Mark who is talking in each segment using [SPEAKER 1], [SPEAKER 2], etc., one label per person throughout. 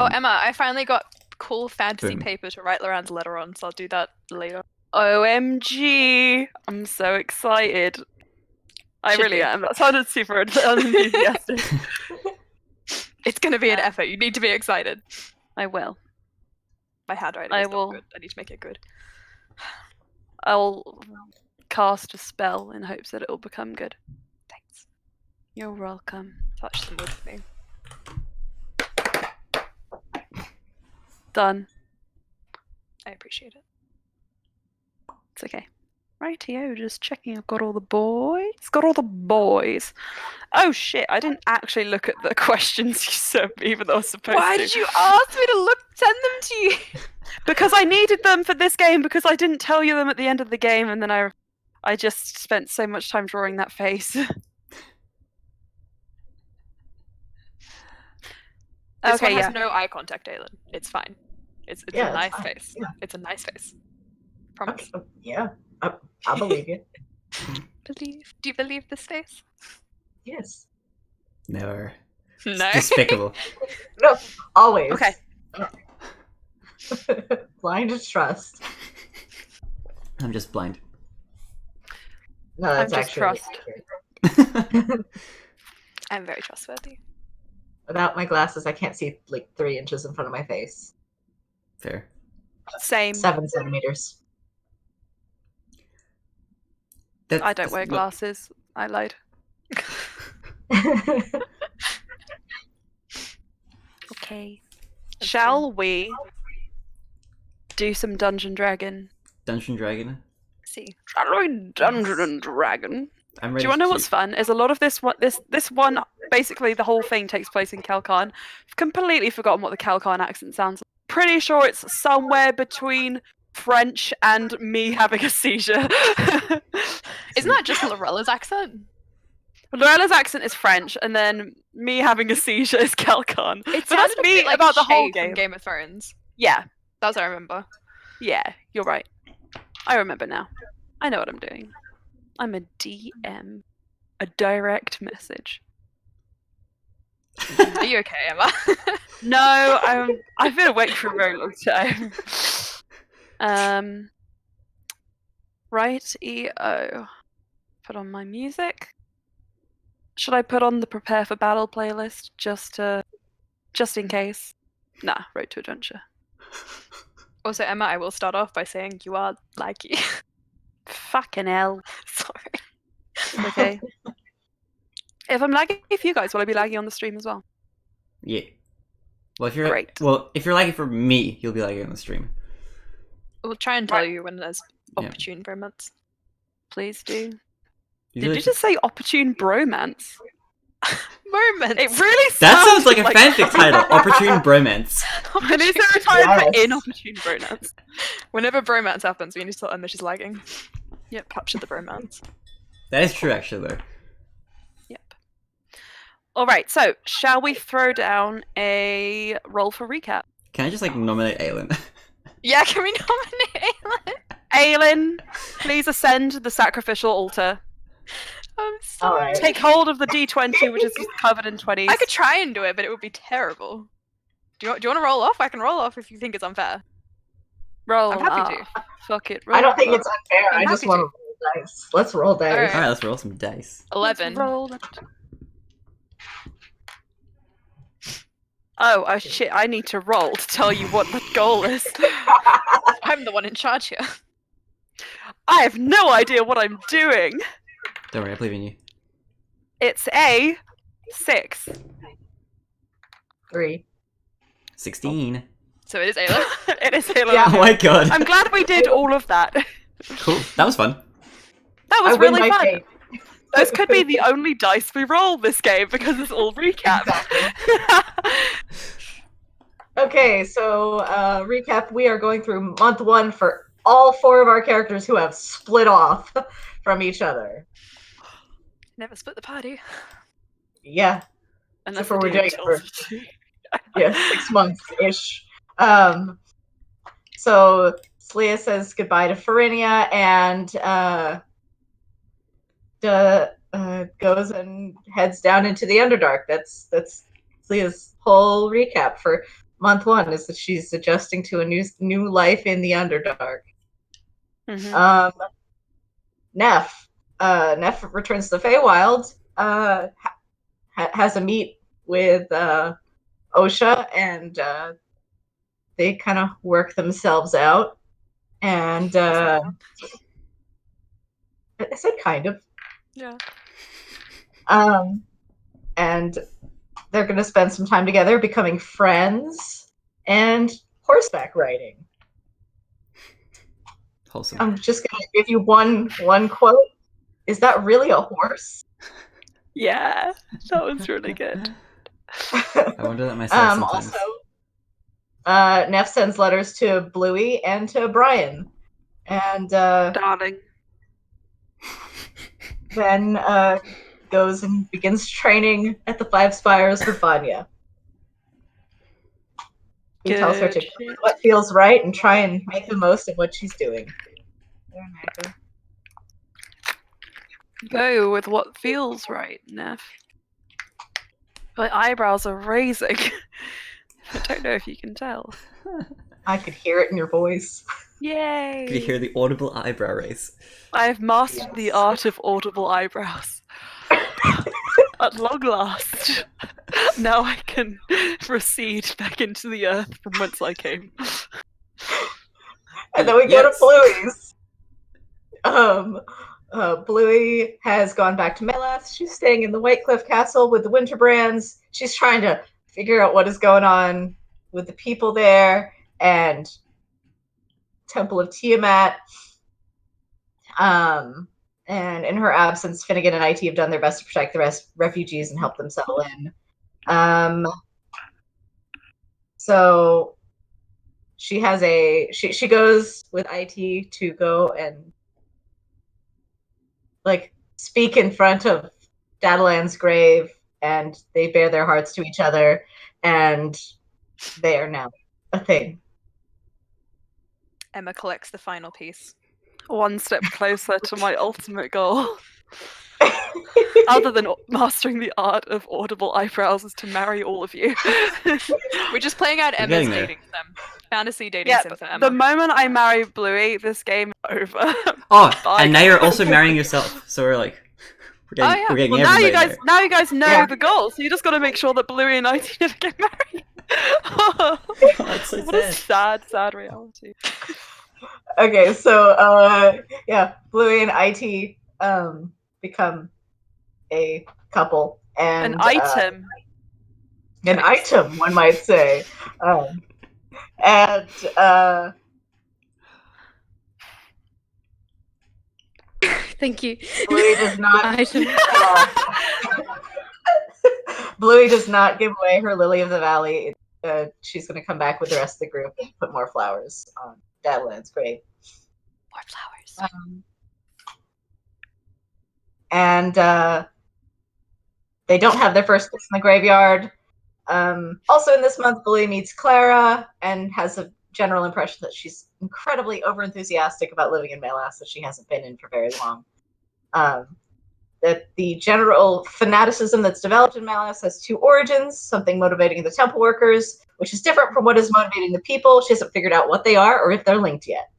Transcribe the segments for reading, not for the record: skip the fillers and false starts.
[SPEAKER 1] Oh, Emma, I finally got cool fantasy
[SPEAKER 2] Boom.
[SPEAKER 1] paper to write Loran's letter on, so I'll do that later. OMG! I'm so excited. I
[SPEAKER 3] Should
[SPEAKER 1] really
[SPEAKER 3] be.
[SPEAKER 1] am. That sounded super enthusiastic. It's gonna be an effort. You need to be excited.
[SPEAKER 3] I will.
[SPEAKER 1] My handwriting
[SPEAKER 3] I
[SPEAKER 1] is
[SPEAKER 3] will.
[SPEAKER 1] not good. I need to make it good.
[SPEAKER 3] I'll cast a spell in hopes that it will become good.
[SPEAKER 1] Thanks.
[SPEAKER 3] You're welcome.
[SPEAKER 1] Touch some wood for me.
[SPEAKER 3] Done.
[SPEAKER 1] I appreciate it.
[SPEAKER 3] It's okay. Rightio, just checking I've got all the boys. Got all the boys. Oh shit, I didn't actually look at the questions you sent me, even though I was supposed to.
[SPEAKER 1] Why did you ask me to send them to you?
[SPEAKER 3] Because I needed them for this game, because I didn't tell you them at the end of the game, and then I just spent so much time drawing that face.
[SPEAKER 1] This
[SPEAKER 3] Okay,
[SPEAKER 1] one has
[SPEAKER 3] yeah.
[SPEAKER 1] no eye contact, Aylin. It's fine. It's
[SPEAKER 4] Yeah,
[SPEAKER 1] a nice
[SPEAKER 4] fine.
[SPEAKER 1] face.
[SPEAKER 4] Yeah.
[SPEAKER 1] It's a nice face. Promise.
[SPEAKER 4] Okay. Yeah, I believe you.
[SPEAKER 1] Believe. Do you believe this face?
[SPEAKER 4] Yes.
[SPEAKER 2] Never.
[SPEAKER 1] No.
[SPEAKER 2] Despicable.
[SPEAKER 4] No, always.
[SPEAKER 3] Okay.
[SPEAKER 4] Blind trust.
[SPEAKER 2] I'm just blind.
[SPEAKER 4] No, that's
[SPEAKER 3] I'm just
[SPEAKER 4] actually
[SPEAKER 3] trust.
[SPEAKER 4] accurate.
[SPEAKER 1] I'm very trustworthy.
[SPEAKER 4] Without my glasses, I can't see like 3 inches in front of my face.
[SPEAKER 2] Fair.
[SPEAKER 3] Same.
[SPEAKER 4] 7 centimeters.
[SPEAKER 3] I don't wear glasses. I lied. Okay. Shall we do some Dungeon Dragon?
[SPEAKER 2] Dungeon Dragon.
[SPEAKER 1] See.
[SPEAKER 3] Shall we Dungeon and Dragon?
[SPEAKER 2] I'm
[SPEAKER 3] Do
[SPEAKER 2] ready.
[SPEAKER 3] you want to know what's fun? Is a lot of this one basically the whole thing takes place in Kalkan. I've completely forgotten what the Kalkan accent sounds like. Pretty sure it's somewhere between French and me having a seizure.
[SPEAKER 1] Isn't that just Lorella's accent?
[SPEAKER 3] Lorella's accent is French, and then me having a seizure is Kalkan.
[SPEAKER 1] It
[SPEAKER 3] But that's
[SPEAKER 1] sounded a
[SPEAKER 3] me
[SPEAKER 1] bit like
[SPEAKER 3] about the whole
[SPEAKER 1] Shay from
[SPEAKER 3] game.
[SPEAKER 1] Game of Thrones.
[SPEAKER 3] Yeah,
[SPEAKER 1] That's what I remember.
[SPEAKER 3] yeah, you're right. I remember now. I know what I'm doing. I'm a DM. A direct message.
[SPEAKER 1] Are you okay, Emma?
[SPEAKER 3] No, I've been awake for a very long time. Right, EO. Put on my music. Should I put on the Prepare for Battle playlist just in case? Nah, Road to Adventure.
[SPEAKER 1] Also, Emma, I will start off by saying you are laggy.
[SPEAKER 3] Fucking hell.
[SPEAKER 1] Sorry.
[SPEAKER 3] Okay. If I'm lagging for you guys, will I be lagging on the stream as well?
[SPEAKER 2] Yeah. Well, if you're
[SPEAKER 3] Great.
[SPEAKER 2] lagging for me, you'll be lagging on the stream.
[SPEAKER 1] We'll try and tell you when there's
[SPEAKER 2] Yeah.
[SPEAKER 1] opportune moments.
[SPEAKER 3] Please do.
[SPEAKER 2] You
[SPEAKER 3] Did
[SPEAKER 2] really
[SPEAKER 3] you just say opportune bromance?
[SPEAKER 1] Moments!
[SPEAKER 3] It really
[SPEAKER 2] That sounds like a
[SPEAKER 3] like
[SPEAKER 2] fanfic title. Opportune Bromance.
[SPEAKER 3] And is there a time for
[SPEAKER 4] Yes.
[SPEAKER 3] inopportune bromance?
[SPEAKER 1] Whenever bromance happens, we need to tell Emma she's lagging. Yep, capture the bromance.
[SPEAKER 2] That is true, actually, though.
[SPEAKER 3] Yep. All right, so shall we throw down a roll for recap?
[SPEAKER 2] Can I just nominate Aylin?
[SPEAKER 1] Yeah, can we nominate Aylin?
[SPEAKER 3] Aylin, please ascend the sacrificial altar.
[SPEAKER 1] I'm sorry.
[SPEAKER 4] Alright.
[SPEAKER 3] Take hold of the D20, which is covered in 20s.
[SPEAKER 1] I could try and do it, but it would be terrible. Do you want to roll off? I can roll off if you think it's unfair.
[SPEAKER 3] roll.
[SPEAKER 1] I'm happy to.
[SPEAKER 3] Fuck it.
[SPEAKER 4] I don't think
[SPEAKER 3] roll.
[SPEAKER 4] it's unfair.
[SPEAKER 1] I'm
[SPEAKER 4] I just
[SPEAKER 1] happy
[SPEAKER 4] want to roll dice. Let's roll dice.
[SPEAKER 1] Alright.
[SPEAKER 2] Alright, let's roll some dice.
[SPEAKER 1] 11.
[SPEAKER 3] Roll it. Oh, shit, I need to roll to tell you what the goal is.
[SPEAKER 1] I'm the one in charge here.
[SPEAKER 3] I have no idea what I'm doing.
[SPEAKER 2] Don't worry, I believe in you.
[SPEAKER 3] It's a 6.
[SPEAKER 4] 3.
[SPEAKER 2] 16.
[SPEAKER 1] So it is Ayla.
[SPEAKER 3] It is Halo.
[SPEAKER 4] Yeah.
[SPEAKER 2] Oh my god.
[SPEAKER 3] I'm glad we did all of that.
[SPEAKER 2] Cool. That was fun.
[SPEAKER 3] That
[SPEAKER 4] I
[SPEAKER 3] was
[SPEAKER 4] win
[SPEAKER 3] really
[SPEAKER 4] by
[SPEAKER 3] fun.
[SPEAKER 4] fate.
[SPEAKER 3] This could be the only dice we roll this game because it's all recap.
[SPEAKER 4] Okay, so recap. We are going through month 1 for all 4 of our characters who have split off from each other.
[SPEAKER 1] Never split the party.
[SPEAKER 4] Yeah,
[SPEAKER 3] Unless
[SPEAKER 4] for
[SPEAKER 3] we
[SPEAKER 4] we're
[SPEAKER 3] do
[SPEAKER 4] doing
[SPEAKER 3] until-
[SPEAKER 4] yeah, 6 months-ish. So Slia says goodbye to Farinia and goes and heads down into the Underdark. That's Slia's whole recap for month one is that she's adjusting to a new life in the Underdark.
[SPEAKER 3] Mhm.
[SPEAKER 4] Neff. Neff returns to the Feywild. Has a meet with Osha, and they kind of work themselves out. And I said kind of.
[SPEAKER 3] Yeah.
[SPEAKER 4] And they're going to spend some time together, becoming friends and horseback riding.
[SPEAKER 2] Wholesome.
[SPEAKER 4] I'm just going to give you one quote. Is that really a horse?
[SPEAKER 3] Yeah, that was really good.
[SPEAKER 2] I wonder that myself sometimes.
[SPEAKER 4] Also, Neff sends letters to Bluey and to Brian. And
[SPEAKER 3] Darling.
[SPEAKER 4] then goes and begins training at the Five Spires for Vanya. He tells her to do what feels right and try and make the most of what she's doing.
[SPEAKER 3] Go with what feels right, Neff. My eyebrows are raising. I don't know if you can tell.
[SPEAKER 4] I could hear it in your voice.
[SPEAKER 3] Yay!
[SPEAKER 2] Could you hear the audible eyebrow raise?
[SPEAKER 3] I have mastered the art of audible eyebrows. At long last. Now I can recede back into the earth from whence I came.
[SPEAKER 4] And then we go to Bluey's. Bluey has gone back to Melas. She's staying in the White Cliff Castle with the Winterbrands. She's trying to figure out what is going on with the people there and Temple of Tiamat. And in her absence, Finnegan and IT have done their best to protect the refugees and help them settle in. So she has she goes with IT to go and speak in front of Dadalan's grave, and they bare their hearts to each other, and they are now a thing.
[SPEAKER 1] Emma collects the final piece.
[SPEAKER 3] One step closer to my ultimate goal. Other than mastering the art of audible eyebrows is to marry all of you.
[SPEAKER 1] We're just playing out
[SPEAKER 2] We're
[SPEAKER 1] Emma's
[SPEAKER 2] getting there.
[SPEAKER 1] dating sim. Fantasy dating
[SPEAKER 3] Yeah,
[SPEAKER 1] sim for
[SPEAKER 3] the
[SPEAKER 1] Emma.
[SPEAKER 3] moment I marry Bluey, this game is over.
[SPEAKER 2] Oh,
[SPEAKER 3] Bye.
[SPEAKER 2] and now you're also marrying yourself. So we're getting
[SPEAKER 3] Well,
[SPEAKER 2] everybody
[SPEAKER 3] now you guys know
[SPEAKER 4] Yeah.
[SPEAKER 3] the goal, so you just got to make sure that Bluey and IT never get married.
[SPEAKER 2] there. That's so
[SPEAKER 3] What a
[SPEAKER 2] sad.
[SPEAKER 3] sad reality.
[SPEAKER 4] Okay, so Bluey and IT become a couple, and
[SPEAKER 3] An item.
[SPEAKER 4] an item, one might say. And
[SPEAKER 5] Thank you.
[SPEAKER 4] Bluey does not.
[SPEAKER 5] Item.
[SPEAKER 4] Bluey does not give away her Lily of the Valley. She's going to come back with the rest of the group and put more flowers on Dadalan's grave.
[SPEAKER 1] More flowers.
[SPEAKER 4] And they don't have their first kiss in the graveyard. Also in this month, Bluey meets Clara and has a general impression that she's incredibly overenthusiastic about living in Melas that she hasn't been in for very long. That the general fanaticism that's developed in Melas has two origins, something motivating the temple workers, which is different from what is motivating the people. She hasn't figured out what they are or if they're linked yet.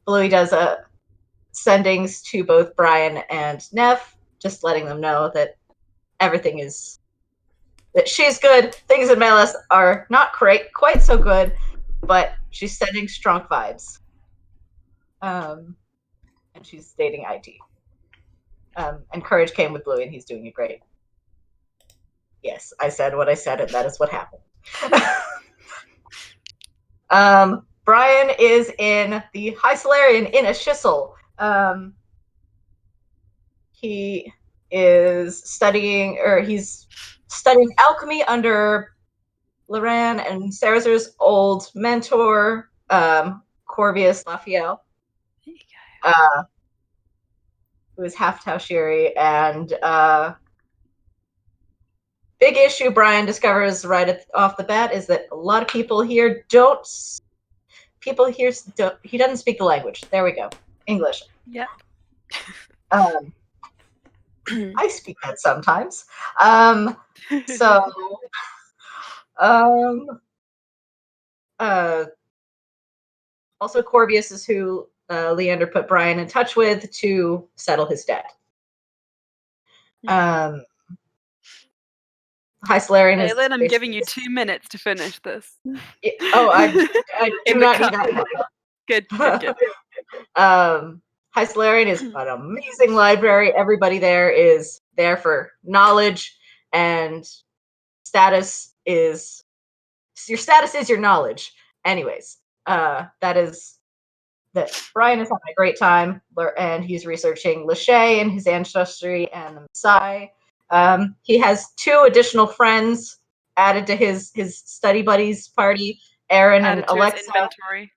[SPEAKER 4] Bluey does sendings to both Brian and Neff, just letting them know that everything is, that she's good. Things in Melas are not quite so good, but she's sending strong vibes. And she's dating IT. And Courage came with Bluey, and he's doing it great. Yes, I said what I said, and that is what happened. Brian is in the High Solarian in a Shissel. He is studying, he's studying alchemy under Loran and Cereser's old mentor, Corvius Lafiel, who is half Taushiri, and big issue Brian discovers right off the bat is that a lot of people here he doesn't speak the language. There we go. English.
[SPEAKER 3] Yep.
[SPEAKER 4] I speak that sometimes. So Also, Corvius is who Leander put Brian in touch with to settle his debt. High Slarian is.
[SPEAKER 3] Aylin, I'm giving you 2 minutes to finish this.
[SPEAKER 4] Oh, I do
[SPEAKER 3] In the
[SPEAKER 4] not need
[SPEAKER 3] cup.
[SPEAKER 4] that.
[SPEAKER 3] Good.
[SPEAKER 4] High Slarian is an amazing library. Everybody there is there for knowledge, and status is your status is your knowledge. Anyways, that is that Brian is having a great time, and he's researching Lachey and his ancestry and the Messiah. He has 2 additional friends added to his study buddies party, Aaron and Alexa.
[SPEAKER 3] Inventory.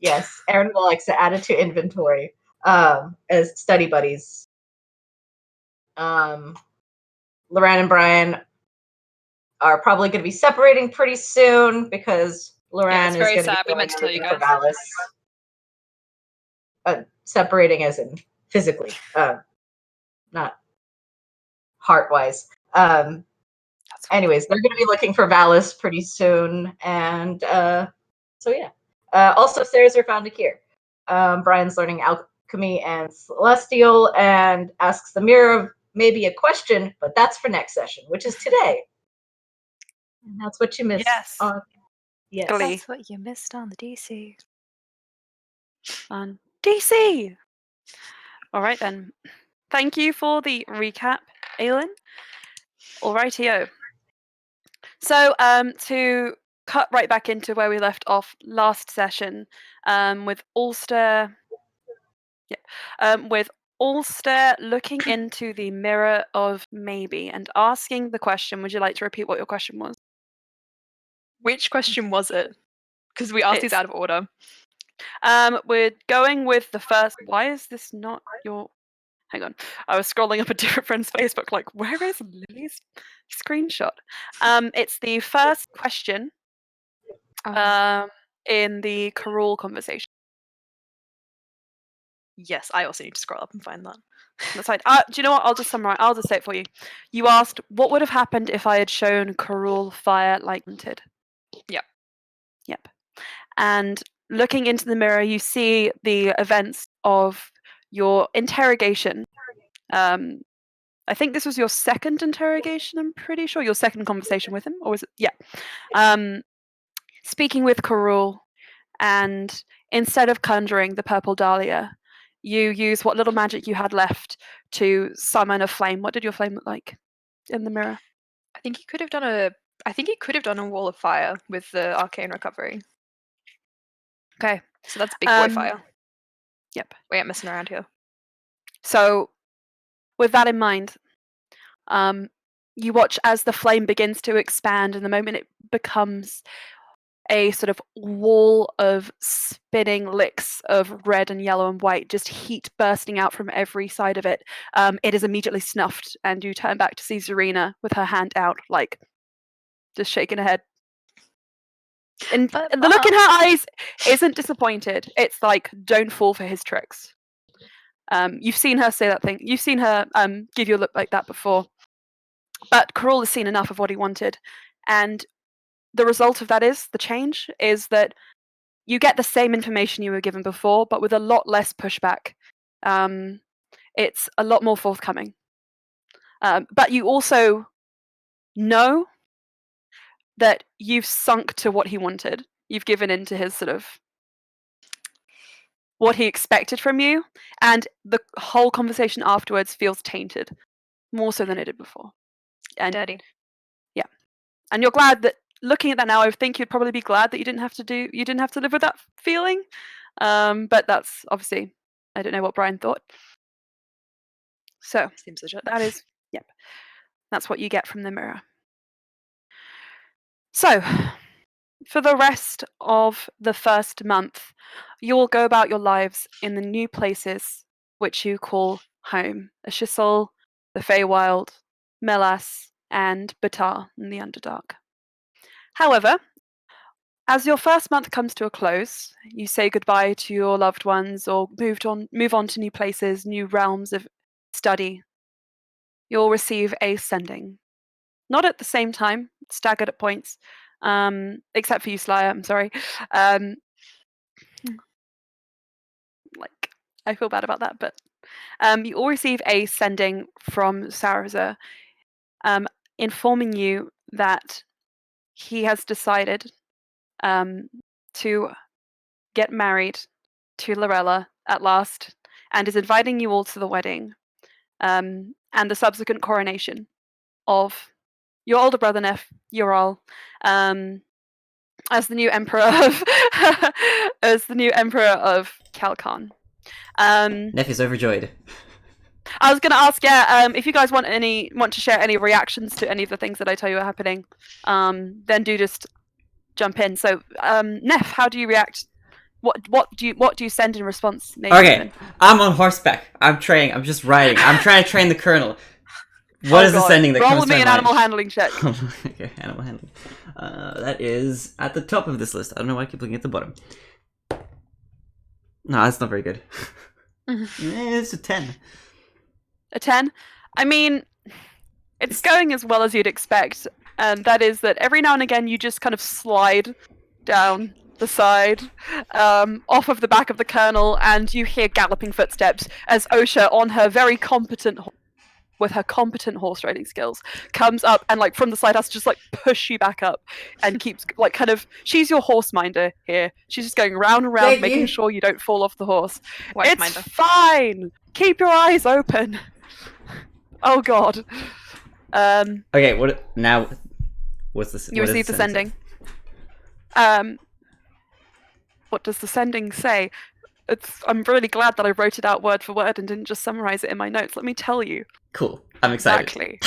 [SPEAKER 4] Yes, Aaron and Alexa added to inventory as study buddies. Loran and Brian are probably going to be separating pretty soon because Loran is going to be
[SPEAKER 1] We meant to tell you guys.
[SPEAKER 4] Valis. Separating as in physically, not heart-wise. Anyways, they're going to be looking for Valis pretty soon, and so yeah. Also, stairs are found here. Brian's learning alchemy and celestial, and asks the mirror maybe a question, but that's for next session, which is today. And that's what you missed.
[SPEAKER 3] Yes.
[SPEAKER 4] Yes.
[SPEAKER 3] Glee.
[SPEAKER 1] That's what you missed on the DC.
[SPEAKER 3] On DC. All right then. Thank you for the recap, Aylin. Alrightio. So to cut right back into where we left off last session, with Ulster. Yeah. With Ulster looking into the mirror of maybe and asking the question. Would you like to repeat what your question was?
[SPEAKER 1] Which question was it? Because we asked these out of order.
[SPEAKER 3] We're going with the first. Why is this not your? Hang on. I was scrolling up a different friend's Facebook, like, where is Lily's screenshot? It's the first question in the Carul conversation.
[SPEAKER 1] Yes, I also need to scroll up and find that.
[SPEAKER 3] That's fine. Do you know what? I'll just summarize. I'll just say it for you. You asked, what would have happened if I had shown Carul fire like hunted? Yep. And looking into the mirror, you see the events of your interrogation. I think this was your second interrogation, I'm pretty sure. Your second conversation with him, or was it? Yeah. Speaking with Carul, and instead of conjuring the purple dahlia, you use what little magic you had left to summon a flame. What did your flame look like in the mirror?
[SPEAKER 1] I think he could have done a wall of fire with the arcane recovery.
[SPEAKER 3] Okay.
[SPEAKER 1] So that's big boy fire.
[SPEAKER 3] Yep.
[SPEAKER 1] We ain't messing around here.
[SPEAKER 3] So with that in mind, you watch as the flame begins to expand, and the moment it becomes a sort of wall of spinning licks of red and yellow and white, just heat bursting out from every side of it, it is immediately snuffed, and you turn back to see Zarina with her hand out, like, just shaking her head. And the look in her eyes isn't disappointed. It's like, don't fall for his tricks. You've seen her say that thing. You've seen her give you a look like that before. But Carul has seen enough of what he wanted. And the result of that is, the change, is that you get the same information you were given before, but with a lot less pushback. It's a lot more forthcoming. But you also know that you've sunk to what he wanted. You've given in to his sort of what he expected from you, and the whole conversation afterwards feels tainted, more so than it did before. And
[SPEAKER 1] dirty.
[SPEAKER 3] Yeah. And you're glad that, looking at that now, I think you'd probably be glad that you didn't have to live with that feeling. But that's obviously, I don't know what Brian thought. So
[SPEAKER 1] seems legit.
[SPEAKER 3] That is, yep. That's what you get from the mirror. So, for the rest of the first month, you will go about your lives in the new places which you call home: Ashisol, the Feywild, Melas, and Batar in the Underdark. However, as your first month comes to a close, you say goodbye to your loved ones or move on to new places, new realms of study. You'll receive a sending. not at the same time, staggered at points. Except for you, Slya. I'm sorry. Like, I feel bad about that, but you all receive a sending from Saraza, informing you that he has decided to get married to Lorella at last, and is inviting you all to the wedding, and the subsequent coronation of your older brother Neff, Ural, as the new emperor of Kalkan.
[SPEAKER 2] Neff is overjoyed.
[SPEAKER 3] I was going to ask, if you guys want to share any reactions to any of the things that I tell you are happening, then do just jump in. So, Neff, how do you react? What do you send in response?
[SPEAKER 2] Okay, I'm on horseback. I'm training. I'm just riding. I'm trying to train the colonel. What is the sending that comes to my mind?
[SPEAKER 3] Roll me an animal handling check.
[SPEAKER 2] Okay, animal handling. That is at the top of this list. I don't know why I keep looking at the bottom. No, that's not very good. It's a 10.
[SPEAKER 3] A 10? I mean, it's going as well as you'd expect, and that is that every now and again you just kind of slide down the side, off of the back of the colonel, and you hear galloping footsteps as Osha, on her very competent with her competent horse riding skills, comes up and like from the side has to just like push you back up and keeps like kind of, she's your horse minder here. She's just going round and round, making sure you don't fall off the horse. It's fine. Keep your eyes open. Oh god.
[SPEAKER 2] Okay, what now? What's this?
[SPEAKER 3] You receive the sending. What does the sending say? I'm really glad that I wrote it out word for word and didn't just summarize it in my notes. Let me tell you.
[SPEAKER 2] Cool. I'm excited.
[SPEAKER 3] Exactly.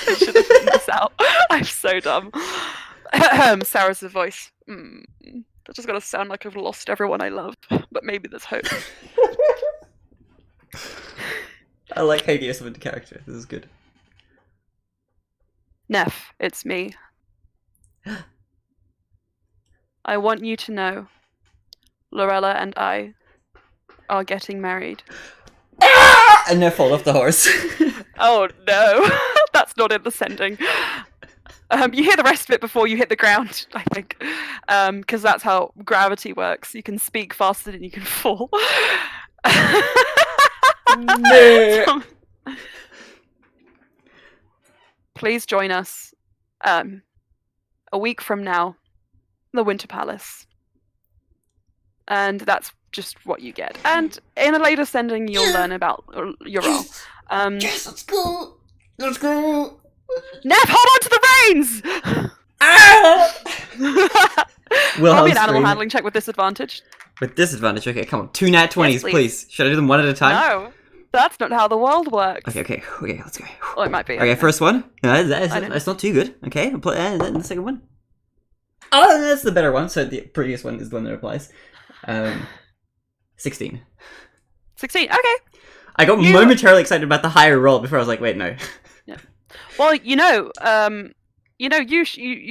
[SPEAKER 3] I should have written this out. I'm so dumb. Sarah's voice. That's just gonna sound like I've lost everyone I love, but maybe there's hope.
[SPEAKER 2] I like how you gave something to character. This is good.
[SPEAKER 3] Neff, it's me. I want you to know, Lorella and I are getting married.
[SPEAKER 2] And Neff fall off the horse.
[SPEAKER 3] Oh no, that's not in the sending. You hear the rest of it before you hit the ground, I think, because that's how gravity works. You can speak faster than you can fall.
[SPEAKER 2] No.
[SPEAKER 3] Please join us a week from now, the Winter Palace. And that's just what you get. And in a later sending, you'll learn about your role.
[SPEAKER 2] Yes, let's go. Let's go.
[SPEAKER 3] Neff, hold on to the reins! Roll me an animal handling check with disadvantage.
[SPEAKER 2] With disadvantage, okay, come on. 2 nat 20s,
[SPEAKER 3] Yes,
[SPEAKER 2] please. Should I do them one at a time?
[SPEAKER 3] No, that's not how the world works.
[SPEAKER 2] Okay, let's go.
[SPEAKER 3] Well, it might be.
[SPEAKER 2] Okay, first one. That's not too good. Okay, and then the second one. Oh, that's the better one. So the previous one is the one that applies. 16.
[SPEAKER 3] 16. Okay.
[SPEAKER 2] I got momentarily excited about the higher roll before I was like, wait, no.
[SPEAKER 3] Yeah. Well, you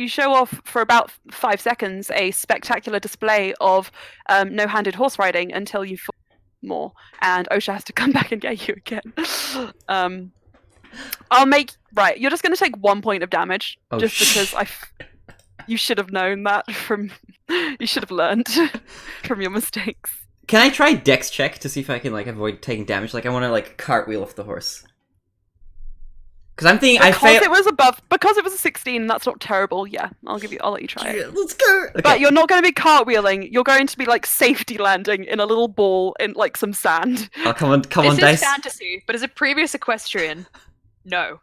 [SPEAKER 3] show off for about 5 seconds a spectacular display of no-handed horse riding until you fall more, and Osha has to come back and get you again. Right. You're just going to take 1 point of damage, just because you should have known that from. You should have learned from your mistakes.
[SPEAKER 2] Can I try Dex check to see if I can like avoid taking damage? Like I want to like cartwheel off the horse. Because I'm thinking because it was a 16 and that's not terrible. Yeah, I'll let you try it. Let's go. Okay.
[SPEAKER 3] But you're not going to be cartwheeling. You're going to be like safety landing in a little ball in like some sand.
[SPEAKER 2] Oh, come on, dice.
[SPEAKER 1] This is fantasy, but as a previous equestrian, no.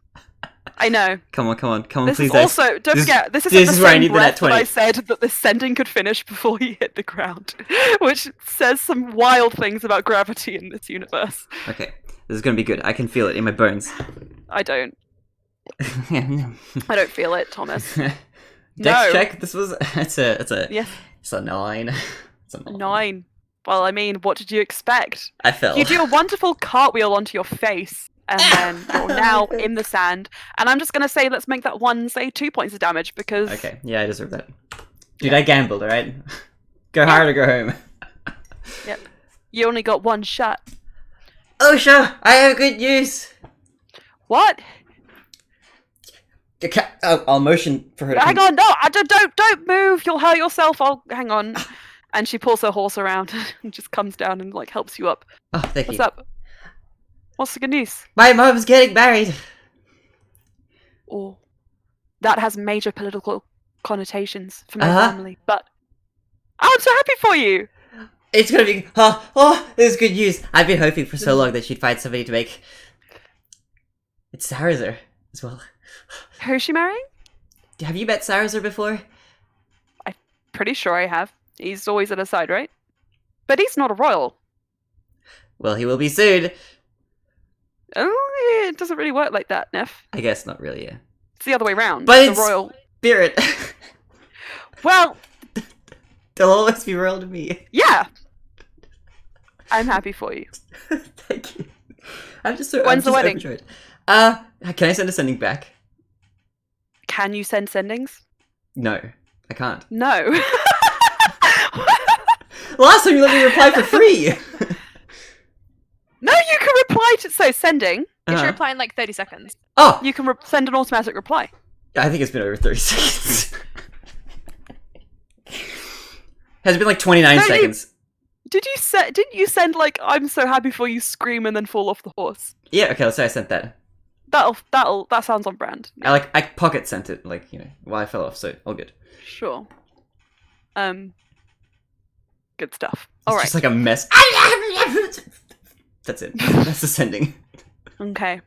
[SPEAKER 3] I know.
[SPEAKER 2] Come on,
[SPEAKER 3] this
[SPEAKER 2] please.
[SPEAKER 3] Is also, don't forget, this is the same breath that I said that the sending could finish before he hit the ground, which says some wild things about gravity in this universe.
[SPEAKER 2] Okay, this is gonna be good. I can feel it in my bones.
[SPEAKER 3] I don't. I don't feel it, Thomas.
[SPEAKER 2] Dex check. This was. It's a 9. It's a
[SPEAKER 3] 9. Well, I mean, what did you expect?
[SPEAKER 2] I fell.
[SPEAKER 3] You do a wonderful cartwheel onto your face. And then you're now in the sand. And I'm just going to say, let's make that one, say, 2 points of damage, because...
[SPEAKER 2] Okay, yeah, I deserve that. Dude, I gambled, alright? Go hard or go home.
[SPEAKER 3] Yep. You only got one shot.
[SPEAKER 2] Osha, I have good news.
[SPEAKER 3] What?
[SPEAKER 2] I'll motion for her.
[SPEAKER 3] Hang on, no, don't move. You'll hurt yourself. Hang on. And she pulls her horse around and just comes down and like helps you up.
[SPEAKER 2] Oh, thank you.
[SPEAKER 3] What's up? What's the good news?
[SPEAKER 2] My mom's getting married.
[SPEAKER 3] Oh, that has major political connotations for my family, but I'm so happy for you.
[SPEAKER 2] It's gonna be this is good news. I've been hoping for so long that she'd find somebody to make. It's Sarazer as well.
[SPEAKER 3] Who's she marrying?
[SPEAKER 2] Have you met Sarazer before?
[SPEAKER 3] I'm pretty sure I have. He's always at her side, right? But he's not a royal.
[SPEAKER 2] Well, he will be soon.
[SPEAKER 3] Oh, it doesn't really work like that, Neff.
[SPEAKER 2] I guess not really, yeah.
[SPEAKER 3] It's the other way around.
[SPEAKER 2] But
[SPEAKER 3] the
[SPEAKER 2] it's
[SPEAKER 3] royal
[SPEAKER 2] spirit.
[SPEAKER 3] Well,
[SPEAKER 2] they'll always be royal to me.
[SPEAKER 3] Yeah. I'm happy for you.
[SPEAKER 2] Thank you. I'm just so.
[SPEAKER 3] When's the wedding?
[SPEAKER 2] Overjoyed. Can I send a sending back?
[SPEAKER 3] Can you send sendings?
[SPEAKER 2] No, I can't.
[SPEAKER 3] No.
[SPEAKER 2] Last time you let me reply for free.
[SPEAKER 3] No, you can reply to sending.
[SPEAKER 1] You should reply in like 30 seconds.
[SPEAKER 2] Oh,
[SPEAKER 3] You can send an automatic reply.
[SPEAKER 2] I think it's been over 30 seconds. Has been like 29
[SPEAKER 3] No,
[SPEAKER 2] seconds.
[SPEAKER 3] Didn't you send like I'm so happy for you scream and then fall off the horse?
[SPEAKER 2] Yeah, okay, let's say I sent that.
[SPEAKER 3] That sounds on brand.
[SPEAKER 2] I pocket sent it, like, while I fell off, so all good.
[SPEAKER 3] Sure. Good stuff.
[SPEAKER 2] It's
[SPEAKER 3] All right.
[SPEAKER 2] just like a mess. That's it. That's the sending.
[SPEAKER 3] Okay.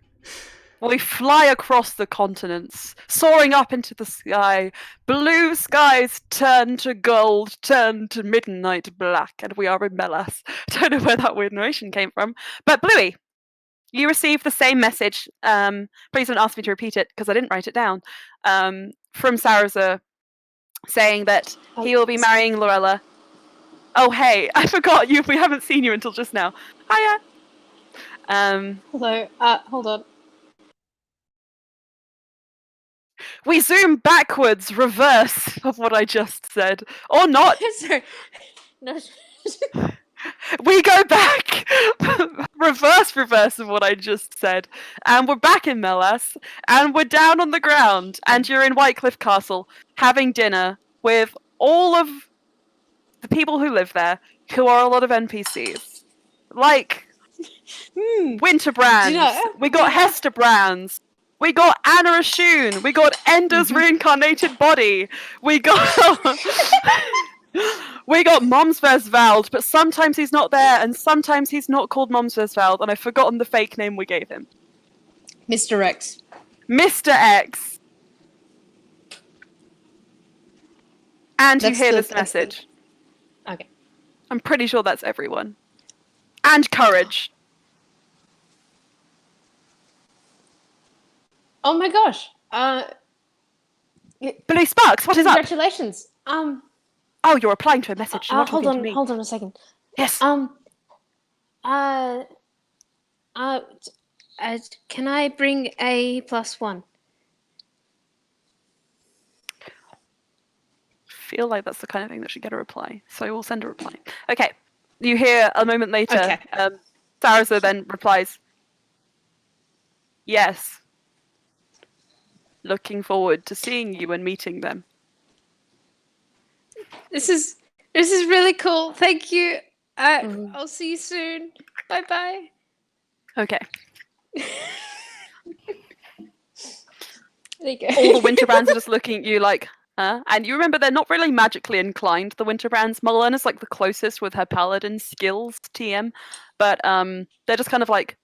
[SPEAKER 3] We fly across the continents, soaring up into the sky. Blue skies turn to gold, turn to midnight black, and we are in Melas. Don't know where that weird narration came from. But Bluey, you received the same message. Please don't ask me to repeat it, because I didn't write it down. From Sarazer, saying that he will be marrying Lorella. Oh, hey, I forgot you. We haven't seen you until just now. Hiya.
[SPEAKER 5] Hello. Hold on.
[SPEAKER 3] We zoom backwards, reverse of what I just said. Or not.
[SPEAKER 5] Sorry. No.
[SPEAKER 3] We go back, reverse of what I just said. And we're back in Melas, and we're down on the ground, and you're in Whitecliff Castle, having dinner with all of the people who live there, who are a lot of NPCs. Like, Winterbrands, we got Hester Brands, we got Anna Ashun, we got Ender's reincarnated body, we got we got Momsversvald, but sometimes he's not there, and sometimes he's not called Momsversvald, and I've forgotten the fake name we gave him.
[SPEAKER 5] Mr. X.
[SPEAKER 3] Mr. X. And
[SPEAKER 5] That's
[SPEAKER 3] you hear
[SPEAKER 5] the-
[SPEAKER 3] this
[SPEAKER 5] that's the-
[SPEAKER 3] message.
[SPEAKER 5] Okay.
[SPEAKER 3] I'm pretty sure that's everyone. And courage.
[SPEAKER 5] Oh my gosh.
[SPEAKER 3] Blue Sparks, what is up?
[SPEAKER 5] Congratulations.
[SPEAKER 3] Oh, you're replying to a message. You're not
[SPEAKER 5] Hold
[SPEAKER 3] talking
[SPEAKER 5] on.
[SPEAKER 3] to me.
[SPEAKER 5] Hold on a second.
[SPEAKER 3] Yes.
[SPEAKER 5] Can I bring a +1?
[SPEAKER 3] Feel like that's the kind of thing that should get a reply. So we'll send a reply. Okay. You hear a moment later.
[SPEAKER 5] Okay.
[SPEAKER 3] Sarazer then replies, yes. Looking forward to seeing you and meeting them.
[SPEAKER 5] This is really cool. Thank you. I'll see you soon. Bye bye.
[SPEAKER 3] Okay.
[SPEAKER 5] There you go.
[SPEAKER 3] All the Winterbrands are just looking at you like, huh? And you remember they're not really magically inclined, the Winterbrands. Marlena's like the closest with her paladin skills, TM. But they're just kind of like,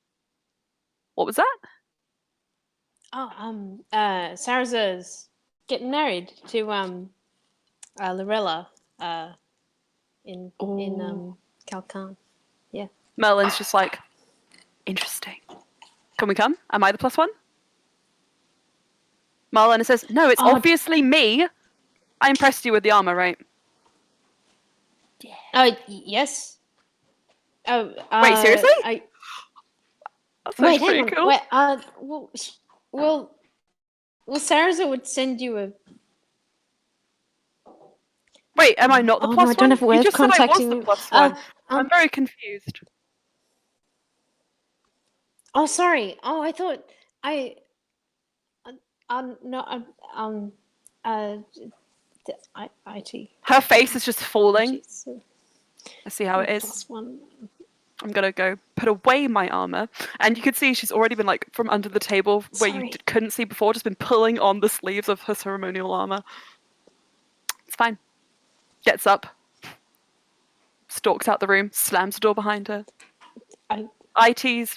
[SPEAKER 3] what was that?
[SPEAKER 5] Oh, Sarazer's getting married to Lorella in Calcan. Yeah.
[SPEAKER 3] Merlin's just like, interesting. Can we come? Am I the +1? Marlena says, no, it's obviously me. I impressed you with the armor, right?
[SPEAKER 5] Yeah. Yes. Oh.
[SPEAKER 3] Wait, seriously? That's
[SPEAKER 5] Wait,
[SPEAKER 3] pretty
[SPEAKER 5] hang on.
[SPEAKER 3] cool.
[SPEAKER 5] Wait. Well, Sarazer would send you a.
[SPEAKER 3] Wait, am I not the +1?
[SPEAKER 5] No, I don't have a way
[SPEAKER 3] You
[SPEAKER 5] of
[SPEAKER 3] just said I was
[SPEAKER 5] contacting
[SPEAKER 3] the
[SPEAKER 5] you.
[SPEAKER 3] +1. I'm very confused.
[SPEAKER 5] Oh, sorry. Oh, I thought no, IT.
[SPEAKER 3] Her face is just falling.
[SPEAKER 5] Jeez.
[SPEAKER 3] Let's see how it is.
[SPEAKER 5] +1.
[SPEAKER 3] I'm gonna go put away my armor, and you can see she's already been like from under the table where you
[SPEAKER 5] Sorry.
[SPEAKER 3] couldn't see before, just been pulling on the sleeves of her ceremonial armor. It's fine. Gets up, stalks out the room, slams the door behind her. IT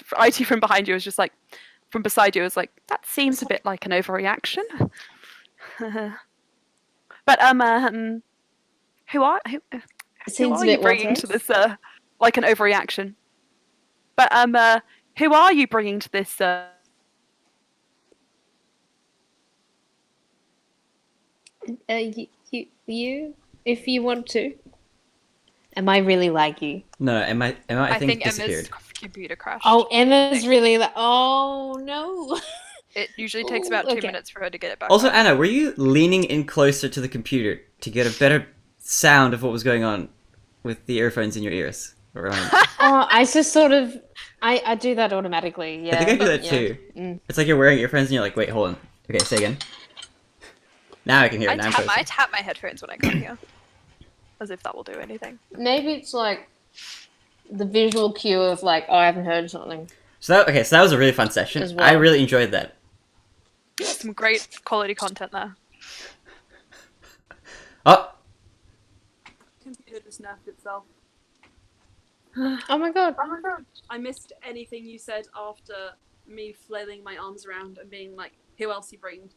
[SPEAKER 3] from behind you is just like, from beside you is like, that seems a bit like an overreaction. But who are you bringing to this like an overreaction? But who are you bringing to this?
[SPEAKER 5] You, if you want to. Am I really laggy?
[SPEAKER 2] No, Emma I think disappeared.
[SPEAKER 1] Emma's computer crashed.
[SPEAKER 5] Oh, Emma's really oh no.
[SPEAKER 1] It usually takes about 2 minutes for her to get it back.
[SPEAKER 2] Also,
[SPEAKER 1] up.
[SPEAKER 2] Anna, were you leaning in closer to the computer to get a better sound of what was going on with the earphones in your ears?
[SPEAKER 5] Oh, I just sort of I do that automatically. Yeah,
[SPEAKER 2] I think I do that too. It's like you're wearing earphones and you're like, wait, hold on. Okay, say again. Now I can hear it.
[SPEAKER 1] I tap my headphones when I come here, as if that will do anything.
[SPEAKER 5] Maybe it's like the visual cue of like, oh, I haven't heard something.
[SPEAKER 2] So that was a really fun session. Well. I really enjoyed that.
[SPEAKER 1] Some great quality content there.
[SPEAKER 2] Oh.
[SPEAKER 3] Computer just nerfed itself.
[SPEAKER 5] Oh my god.
[SPEAKER 3] I missed anything you said after me flailing my arms around and being like, who else you bring?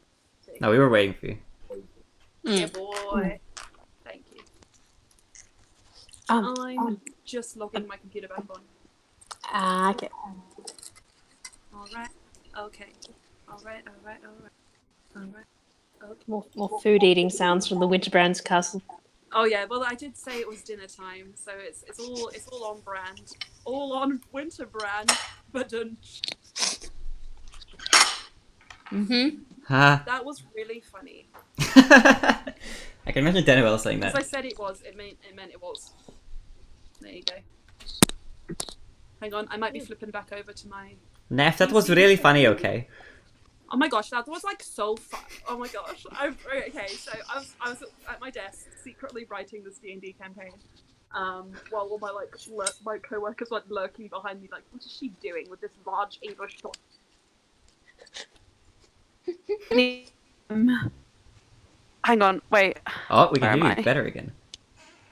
[SPEAKER 2] No, we were waiting for you.
[SPEAKER 3] Yeah, boy. Thank you. I'm just logging my computer back on.
[SPEAKER 5] Okay.
[SPEAKER 3] Alright. Okay. Alright. Okay.
[SPEAKER 5] More food eating sounds from the Winterbrand's castle.
[SPEAKER 3] Oh yeah, well I did say it was dinner time, so it's all on brand. All on Winterbrand, but That was really funny.
[SPEAKER 2] I can imagine Denwell saying that.
[SPEAKER 3] As I said it meant it was. There you go. Hang on, I might be flipping back over to my...
[SPEAKER 2] Neff, that was really funny, okay?
[SPEAKER 3] Oh my gosh, that was like so fun. Oh my gosh. Okay, so I was at my desk secretly writing this D&D campaign. While all my my co-workers like lurking behind me like, what is she doing with this large English document? Hang on, wait.
[SPEAKER 2] Oh, we can hear you better again.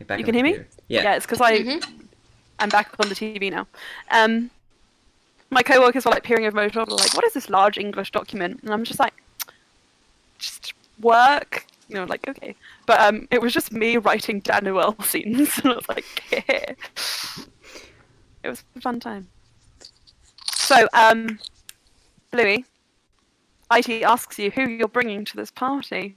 [SPEAKER 3] You can hear me? Yeah, it's because I'm back on the TV now. My co-workers were like peering over my shoulder, like, what is this large English document? And I'm just like, just work. You know, like, okay. But it was just me writing Danuel scenes. And I was like, yeah. It was a fun time. So, Bluey, IT asks you who you're bringing to this party.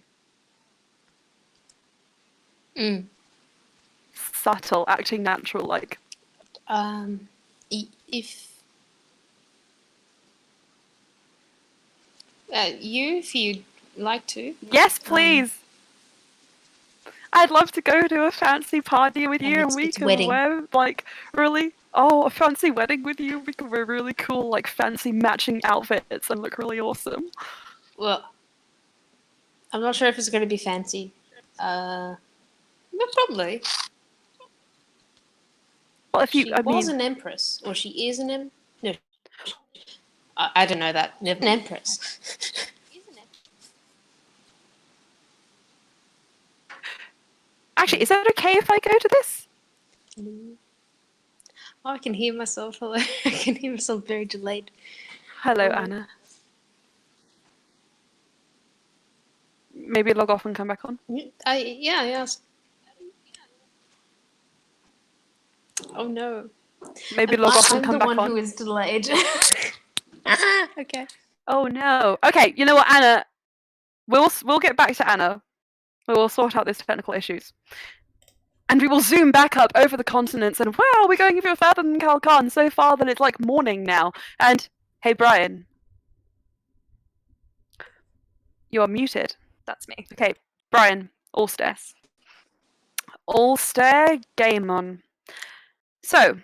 [SPEAKER 3] Subtle, acting natural, like.
[SPEAKER 5] If if you'd like to.
[SPEAKER 3] Yes, please. I'd love to go to a fancy party with you, and we can wear like a fancy wedding with you. We can wear really cool, like fancy matching outfits and look really awesome.
[SPEAKER 5] Well, I'm not sure if it's going to be fancy. But probably.
[SPEAKER 3] Well, if
[SPEAKER 5] she was an empress, or she is an empress. No, I don't know that. An empress.
[SPEAKER 3] Actually, is that okay if I go to this?
[SPEAKER 5] Oh, I can hear myself. Hello. I can hear myself very delayed.
[SPEAKER 3] Hello, Anna. Maybe log off and come back on?
[SPEAKER 5] Yeah. Oh no.
[SPEAKER 3] Maybe log off and come back on.
[SPEAKER 5] I'm the one who is delayed. Okay.
[SPEAKER 3] Oh no. Okay, you know what, Anna? We'll get back to Anna. We will sort out these technical issues. And we will zoom back up over the continents and wow, we're going even further than Kalkan, so far that it's like morning now. And hey Brian. You are muted.
[SPEAKER 1] That's me.
[SPEAKER 3] Okay, Brian, all stairs. All stare, game on. So,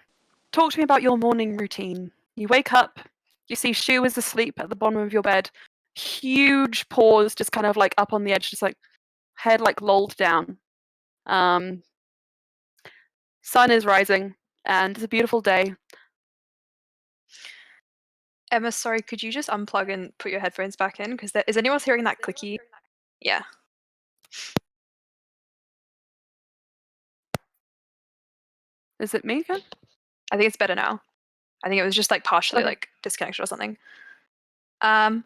[SPEAKER 3] talk to me about your morning routine. You wake up, You see Shu is asleep at the bottom of your bed. Huge paws just kind of like up on the edge, just like head like lolled down. Sun is rising, and it's a beautiful day.
[SPEAKER 1] Emma, sorry, could you just unplug and put your headphones back in? Because is anyone else hearing that clicky? Yeah.
[SPEAKER 3] Is it me again?
[SPEAKER 1] I think it's better now. I think it was just like partially
[SPEAKER 3] Okay.
[SPEAKER 1] like disconnected or something.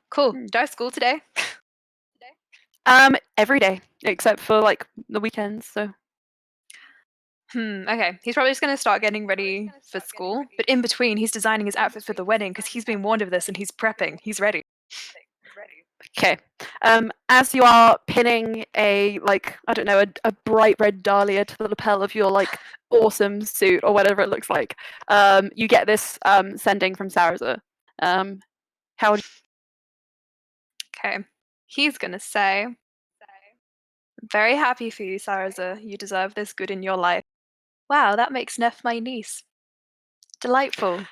[SPEAKER 1] Cool. Did I have school today?
[SPEAKER 3] Every day except for like the weekends. So.
[SPEAKER 1] Okay. He's probably just gonna start getting ready for school, but in between, he's designing his outfit for the wedding because he's been warned of this and he's prepping. He's ready.
[SPEAKER 3] Okay. As you are pinning a a bright red dahlia to the lapel of your like awesome suit or whatever it looks like, you get this sending from Saraza. How?
[SPEAKER 1] Okay. He's gonna say, "Very happy for you, Saraza. You deserve this good in your life. Wow, that makes Neff my niece. Delightful."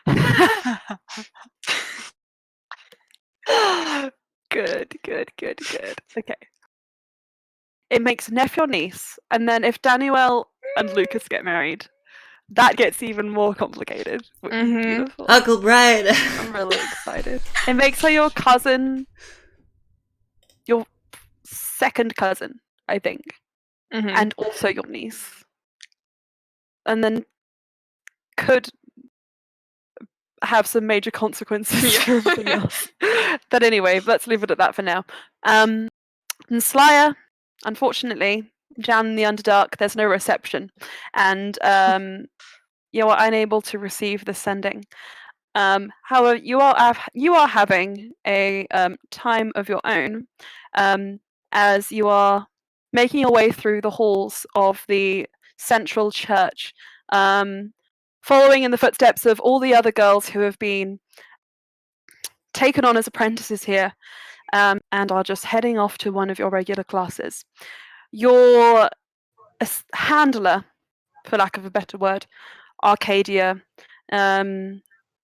[SPEAKER 3] Good. Okay. It makes Neff your niece, and then if Daniel and Lucas get married, that gets even more complicated, which is beautiful.
[SPEAKER 2] Uncle Brian!
[SPEAKER 3] I'm really excited. It makes her your cousin, your second cousin, I think, and also your niece. And then could have some major consequences for everything else. But anyway, let's leave it at that for now. And Slya, unfortunately, down in the Underdark, there's no reception, and you are unable to receive the sending. However, you are having a time of your own, as you are making your way through the halls of the central church, following in the footsteps of all the other girls who have been taken on as apprentices here, and are just heading off to one of your regular classes. Your handler, for lack of a better word, Arcadia,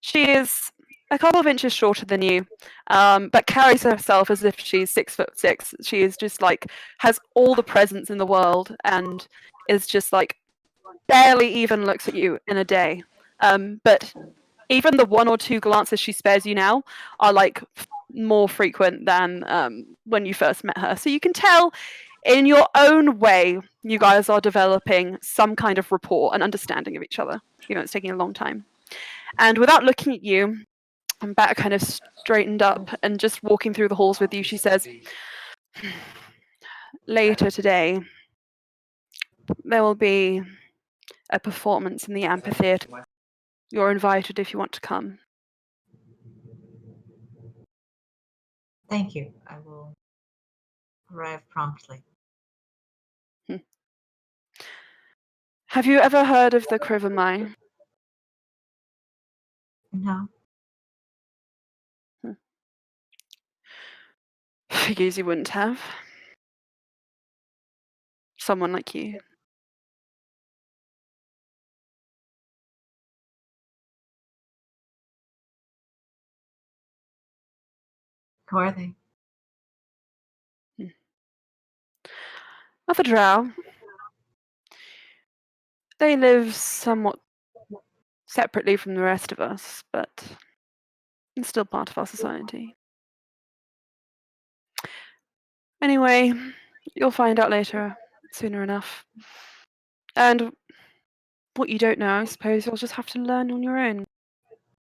[SPEAKER 3] she is a couple of inches shorter than you, but carries herself as if she's 6'6". She is just like, has all the presence in the world, and is just like barely even looks at you in a day. But even the one or two glances she spares you now are like more frequent than when you first met her. So you can tell in your own way you guys are developing some kind of rapport and understanding of each other. You know, it's taking a long time. And without looking at you, and back kind of straightened up and just walking through the halls with you, she says, "Later today, there will be a performance in the amphitheater. You're invited if you want to come."
[SPEAKER 4] Thank you. I will arrive promptly.
[SPEAKER 3] Have you ever heard of the Krivamai?
[SPEAKER 4] No.
[SPEAKER 3] Figures you wouldn't have. Someone like you.
[SPEAKER 4] Who are they?
[SPEAKER 3] Other drow. They live somewhat separately from the rest of us, but it's still part of our society. Anyway, you'll find out later, sooner enough. And what you don't know, I suppose you'll just have to learn on your own.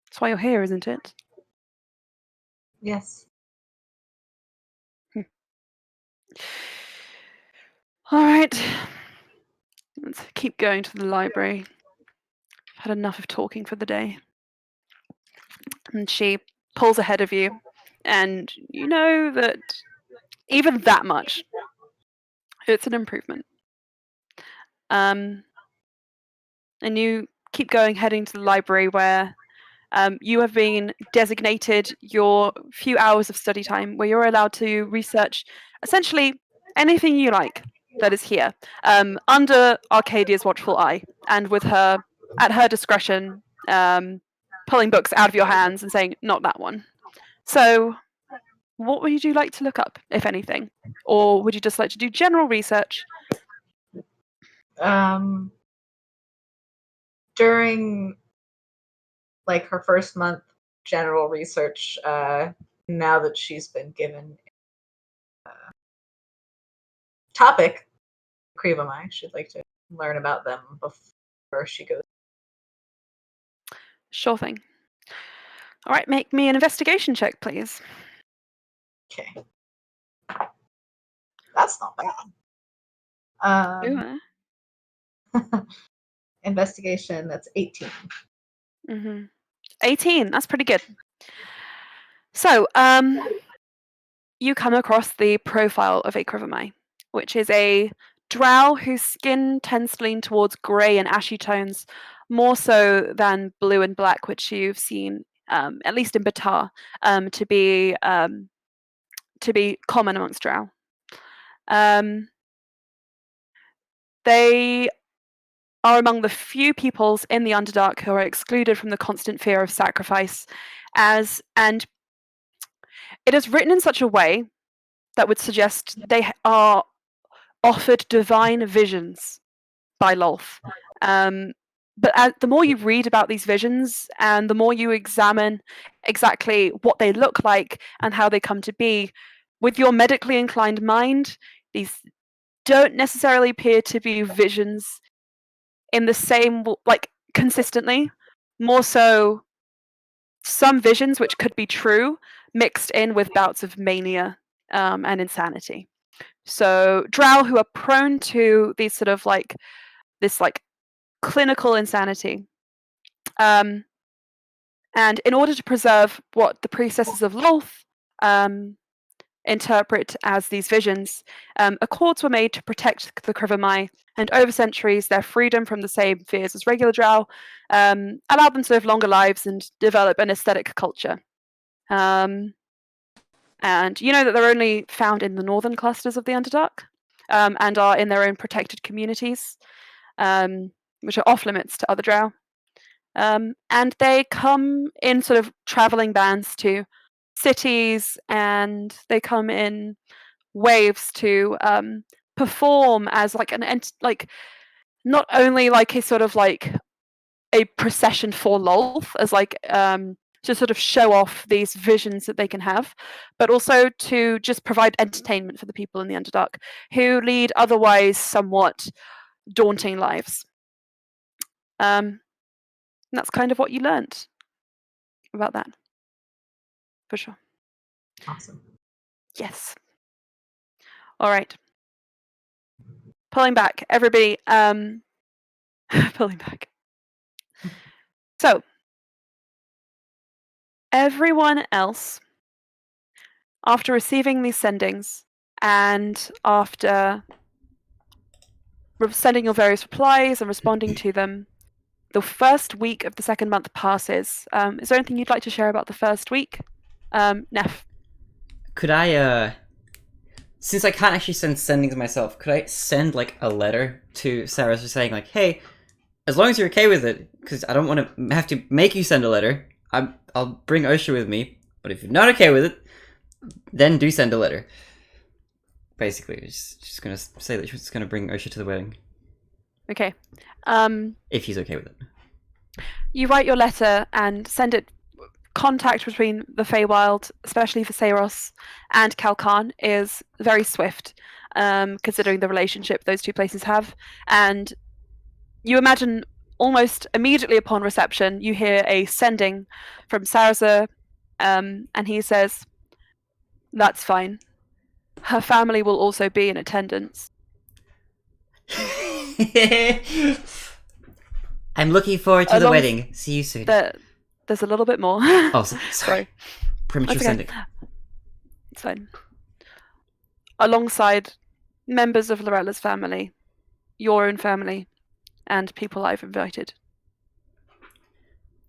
[SPEAKER 3] That's why you're here, isn't it?
[SPEAKER 4] Yes.
[SPEAKER 3] All right. Let's keep going to the library. I've had enough of talking for the day. And she pulls ahead of you, and you know that even that much, it's an improvement. And you keep going, heading to the library where you have been designated your few hours of study time where you're allowed to research essentially anything you like that is here, under Arcadia's watchful eye, and with her, at her discretion, pulling books out of your hands and saying, "Not that one," So, what would you like to look up, if anything? Or would you just like to do general research?
[SPEAKER 4] During like her first month general research, now that she's been given a topic, Krivamai, she'd like to learn about them before she goes.
[SPEAKER 3] Sure thing. All right, make me an investigation check, please.
[SPEAKER 4] Okay. That's not bad. Investigation, that's 18.
[SPEAKER 3] 18, that's pretty good. So, you come across the profile of a Krivamai, which is a drow whose skin tends to lean towards grey and ashy tones, more so than blue and black, which you've seen, at least in Batar, to be common amongst drow. They are among the few peoples in the Underdark who are excluded from the constant fear of sacrifice, and it is written in such a way that would suggest they are offered divine visions by Lolth. But the more you read about these visions and the more you examine exactly what they look like and how they come to be, with your medically inclined mind, these don't necessarily appear to be visions in the same, like, consistently. More so, some visions which could be true mixed in with bouts of mania and insanity. So drow who are prone to these sort of like this like clinical insanity. And in order to preserve what the priestesses of Lolth interpret as these visions, accords were made to protect the Krivamai, and over centuries their freedom from the same fears as regular drow allowed them to live longer lives and develop an aesthetic culture. And you know that they're only found in the northern clusters of the Underdark, and are in their own protected communities, which are off limits to other drow. And they come in sort of traveling bands to cities, and they come in waves to perform as like not only like a sort of like a procession for Lolth, as like to sort of show off these visions that they can have, but also to just provide entertainment for the people in the Underdark who lead otherwise somewhat daunting lives. And that's kind of what you learnt about that, for sure.
[SPEAKER 4] Awesome.
[SPEAKER 3] Yes. All right. Pulling back, everybody. Pulling back. So, everyone else, after receiving these sendings and after sending your various replies and responding to them, the first week of the second month passes. Is there anything you'd like to share about the first week? Neff.
[SPEAKER 2] Could I, since I can't actually send sendings myself, could I send, like, a letter to Sarah just saying, like, hey, as long as you're okay with it, because I don't want to have to make you send a letter, I'll bring Osha with me, but if you're not okay with it, then do send a letter. Basically, just gonna say that she's gonna bring Osha to the wedding.
[SPEAKER 3] Okay.
[SPEAKER 2] If he's okay with it.
[SPEAKER 3] You write your letter and send it. Contact between the Feywild, especially for Seiros and Kalkan, is very swift, considering the relationship those two places have. And you imagine almost immediately upon reception, you hear a sending from Sarza, and he says, "That's fine. Her family will also be in attendance."
[SPEAKER 2] I'm looking forward to the wedding. See you soon.
[SPEAKER 3] There's a little bit more.
[SPEAKER 2] Oh, sorry. Premature sending.
[SPEAKER 3] It's fine. Alongside members of Lorella's family, your own family, and people I've invited.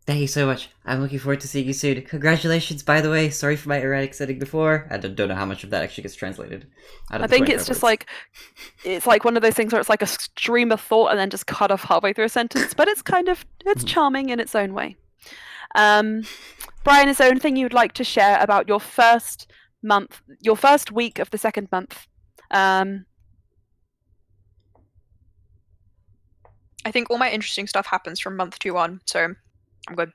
[SPEAKER 2] Thank you so much. I'm looking forward to seeing you soon. Congratulations, by the way. Sorry for my erratic setting before. I don't know how much of that actually gets translated.
[SPEAKER 3] I think it's just like, it's like one of those things where it's like a stream of thought and then just cut off halfway through a sentence, but it's kind of, it's charming in its own way. Brian, is there anything you would like to share about your first week of the second month?
[SPEAKER 1] I think all my interesting stuff happens from month 2 on, so I'm good.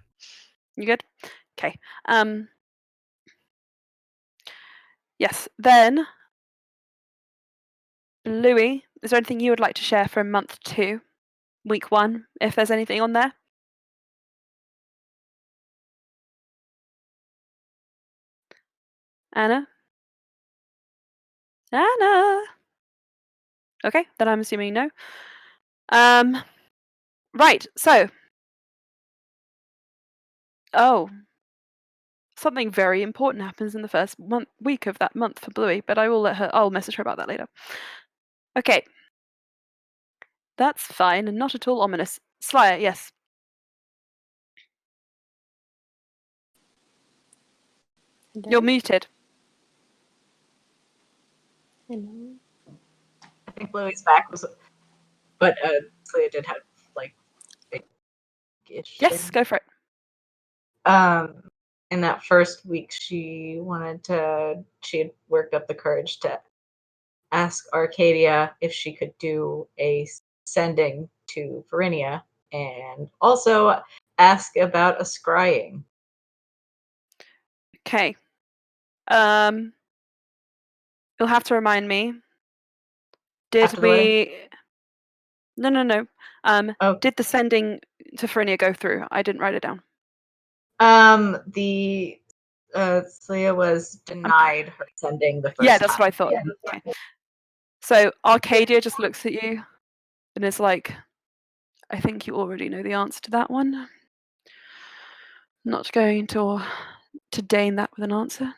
[SPEAKER 3] You good? Okay. Yes. Then, Louis, is there anything you would like to share from month 2, week 1, if there's anything on there? Anna? Anna? Okay, then I'm assuming no. Right, so. Oh. Something very important happens in the first week of that month for Bluey, but I'll message her about that later. Okay. That's fine and not at all ominous. Slya, yes.
[SPEAKER 5] Hello?
[SPEAKER 3] You're muted.
[SPEAKER 5] Hello?
[SPEAKER 4] I think Bluey's back but Slya did have like big-ish
[SPEAKER 3] Yes,
[SPEAKER 4] thing.
[SPEAKER 3] go for it.
[SPEAKER 4] In that first week, she had worked up the courage to ask Arcadia if she could do a sending to Verinia, and also ask about a scrying.
[SPEAKER 3] Okay. You'll have to remind me.
[SPEAKER 4] After the wedding?
[SPEAKER 3] No.
[SPEAKER 4] Oh.
[SPEAKER 3] Did the sending to Verinia go through? I didn't write it down.
[SPEAKER 4] Slya was denied her sending the first time.
[SPEAKER 3] Yeah, that's what I thought. Okay. So Arcadia just looks at you and is like, I think you already know the answer to that one. I'm not going to deign that with an answer.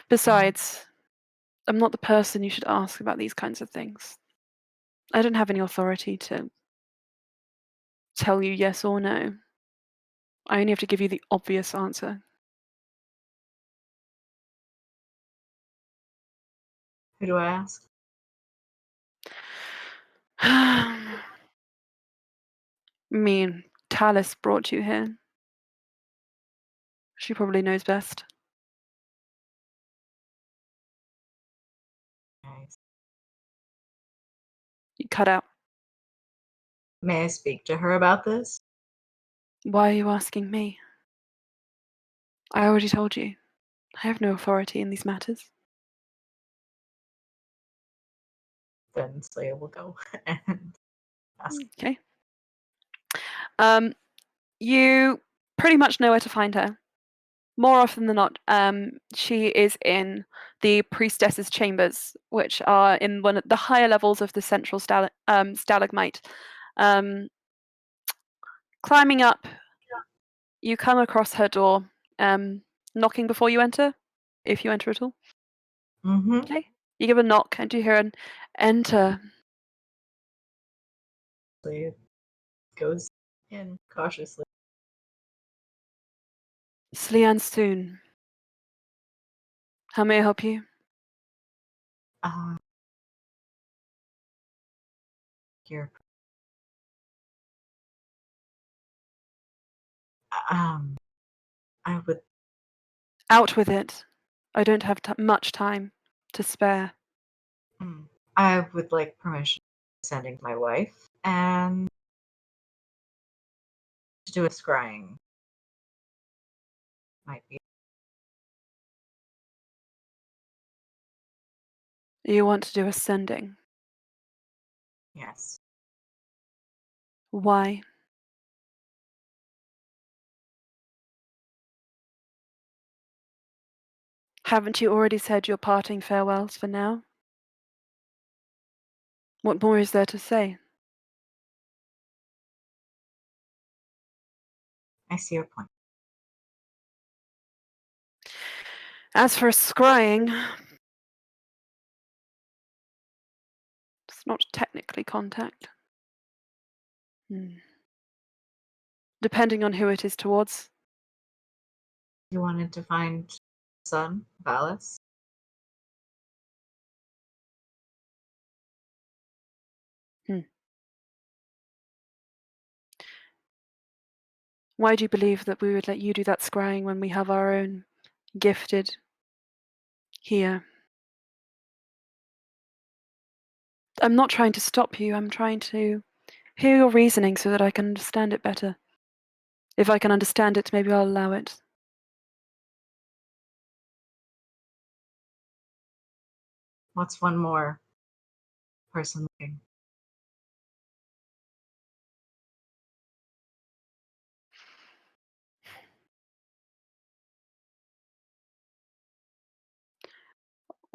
[SPEAKER 3] Besides, I'm not the person you should ask about these kinds of things. I don't have any authority to tell you yes or no. I only have to give you the obvious answer.
[SPEAKER 4] Who do I ask?
[SPEAKER 3] Me and Talis brought you here. She probably knows best.
[SPEAKER 4] Nice.
[SPEAKER 3] You cut out.
[SPEAKER 4] May I speak to her about this?
[SPEAKER 3] Why are you asking me? I already told you. I have no authority in these matters.
[SPEAKER 4] Then Slya will go and ask.
[SPEAKER 3] Okay. You pretty much know where to find her. More often than not, she is in the priestess's chambers, which are in one of the higher levels of the central stalagmite. Climbing up, you come across her door, knocking before you enter, if you enter at all.
[SPEAKER 4] Mm-hmm.
[SPEAKER 3] Okay. You give a knock and you hear an enter.
[SPEAKER 4] Slya goes in cautiously.
[SPEAKER 3] Slyan'ssun. How may I help you?
[SPEAKER 4] Here. I would.
[SPEAKER 3] Out with it. I don't have much time to spare.
[SPEAKER 4] I would like permission sending my wife and to do a scrying. Might be.
[SPEAKER 3] You want to do a sending?
[SPEAKER 4] Yes.
[SPEAKER 3] Why? Haven't you already said your parting farewells for now? What more is there to say?
[SPEAKER 4] I see your point.
[SPEAKER 3] As for scrying, it's not technically contact. Depending on who it is towards.
[SPEAKER 4] You wanted to find son, Valis?
[SPEAKER 3] Why do you believe that we would let you do that scrying when we have our own gifted here? I'm not trying to stop you, I'm trying to hear your reasoning so that I can understand it better. If I can understand it, maybe I'll allow it.
[SPEAKER 4] What's one more person looking?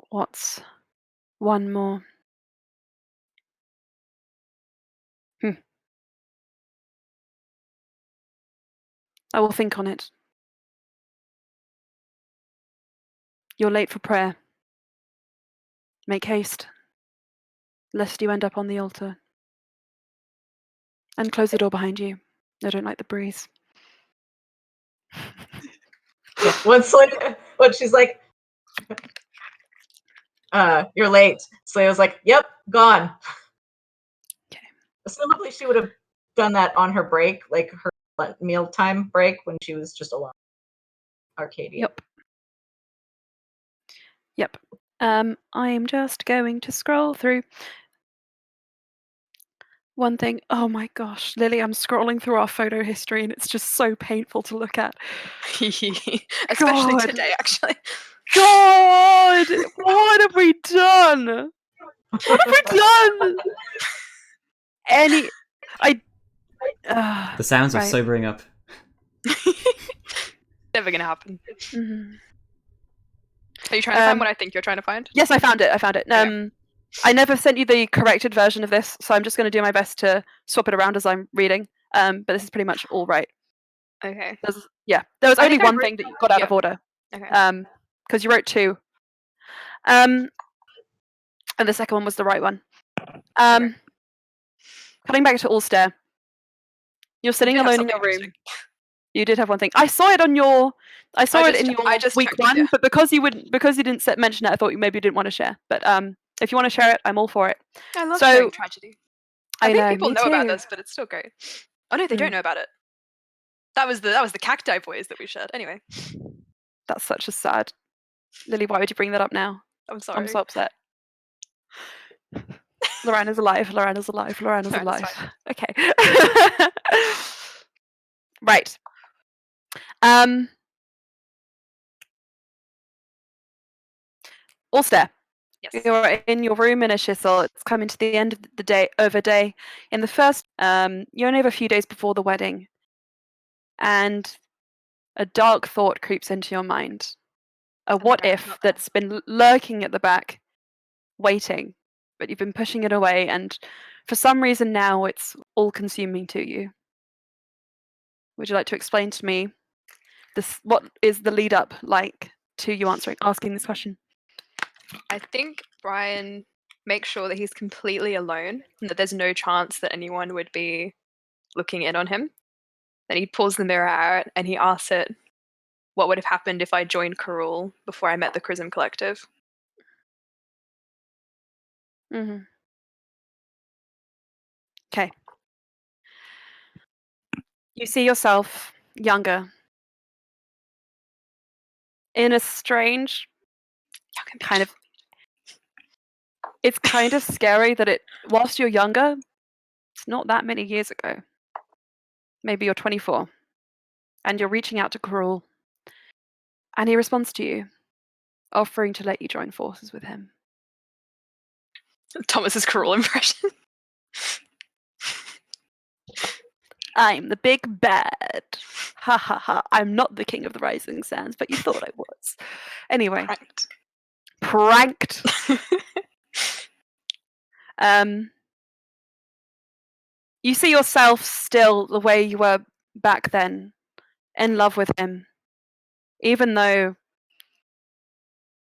[SPEAKER 3] What's one more? I will think on it. You're late for prayer. Make haste, lest you end up on the altar. And close the door behind you. I don't like the breeze.
[SPEAKER 4] Yeah. When she's like, you're late. Slaya was like, yep, gone.
[SPEAKER 3] Okay.
[SPEAKER 4] Presumably she would have done that on her break, like her mealtime break when she was just alone. Arcadia.
[SPEAKER 3] Yep. I am just going to scroll through one thing. Oh my gosh, Lily, I'm scrolling through our photo history and it's just so painful to look at.
[SPEAKER 1] Especially
[SPEAKER 3] God.
[SPEAKER 1] today, actually.
[SPEAKER 3] God! What have we done? What have we done?
[SPEAKER 2] The sounds of
[SPEAKER 3] right.
[SPEAKER 2] sobering up.
[SPEAKER 1] Never gonna happen.
[SPEAKER 3] Mhm.
[SPEAKER 1] Are you trying to find what I think you're trying to find?
[SPEAKER 3] Yes, I found it.
[SPEAKER 1] Okay.
[SPEAKER 3] I never sent you the corrected version of this, so I'm just going to do my best to swap it around as I'm reading. But this is pretty much all right.
[SPEAKER 1] Okay.
[SPEAKER 3] There was only one thing that you got out of order.
[SPEAKER 1] Okay.
[SPEAKER 3] Because you wrote 2. And the second one was the right one.
[SPEAKER 1] Okay.
[SPEAKER 3] Cutting back to Ulster. You're sitting alone in your room. You did have one thing. I saw it on your. I saw it in your week 1, but because you didn't mention it, I thought you maybe didn't want to share. But if you want to share it, I'm all for it.
[SPEAKER 1] I love sharing tragedy. I think people know about this, but it's still great. Oh no, they don't know about it. That was the cacti boys that we shared. Anyway.
[SPEAKER 3] That's such a sad. Lily, why would you bring that up now?
[SPEAKER 1] I'm sorry.
[SPEAKER 3] I'm so upset. Lorana's alive. Lorana's alive. Lorana's alive. Okay. Right. Ulster.
[SPEAKER 1] Yes.
[SPEAKER 3] You're in your room in a shizzle. It's coming to the end of the day. In the first, you only have a few days before the wedding, and a dark thought creeps into your mind. A what if that's been lurking at the back, waiting, but you've been pushing it away, and for some reason now it's all-consuming to you. Would you like to explain to me what is the lead up like to you asking this question?
[SPEAKER 1] I think Brian makes sure that he's completely alone and that there's no chance that anyone would be looking in on him. Then he pulls the mirror out and he asks it, what would have happened if I joined Karul before I met the Chrism Collective?
[SPEAKER 3] Mm-hmm. Okay. You see yourself younger. In a strange kind of... It's kind of scary that whilst you're younger, it's not that many years ago. Maybe you're 24. And you're reaching out to Karul. And he responds to you, offering to let you join forces with him.
[SPEAKER 1] Thomas's Karul impression.
[SPEAKER 3] I'm the big bad. Ha ha ha. I'm not the king of the Rising Sands, but you thought I was. Anyway. Pranked. You see yourself still the way you were back then, in love with him, even though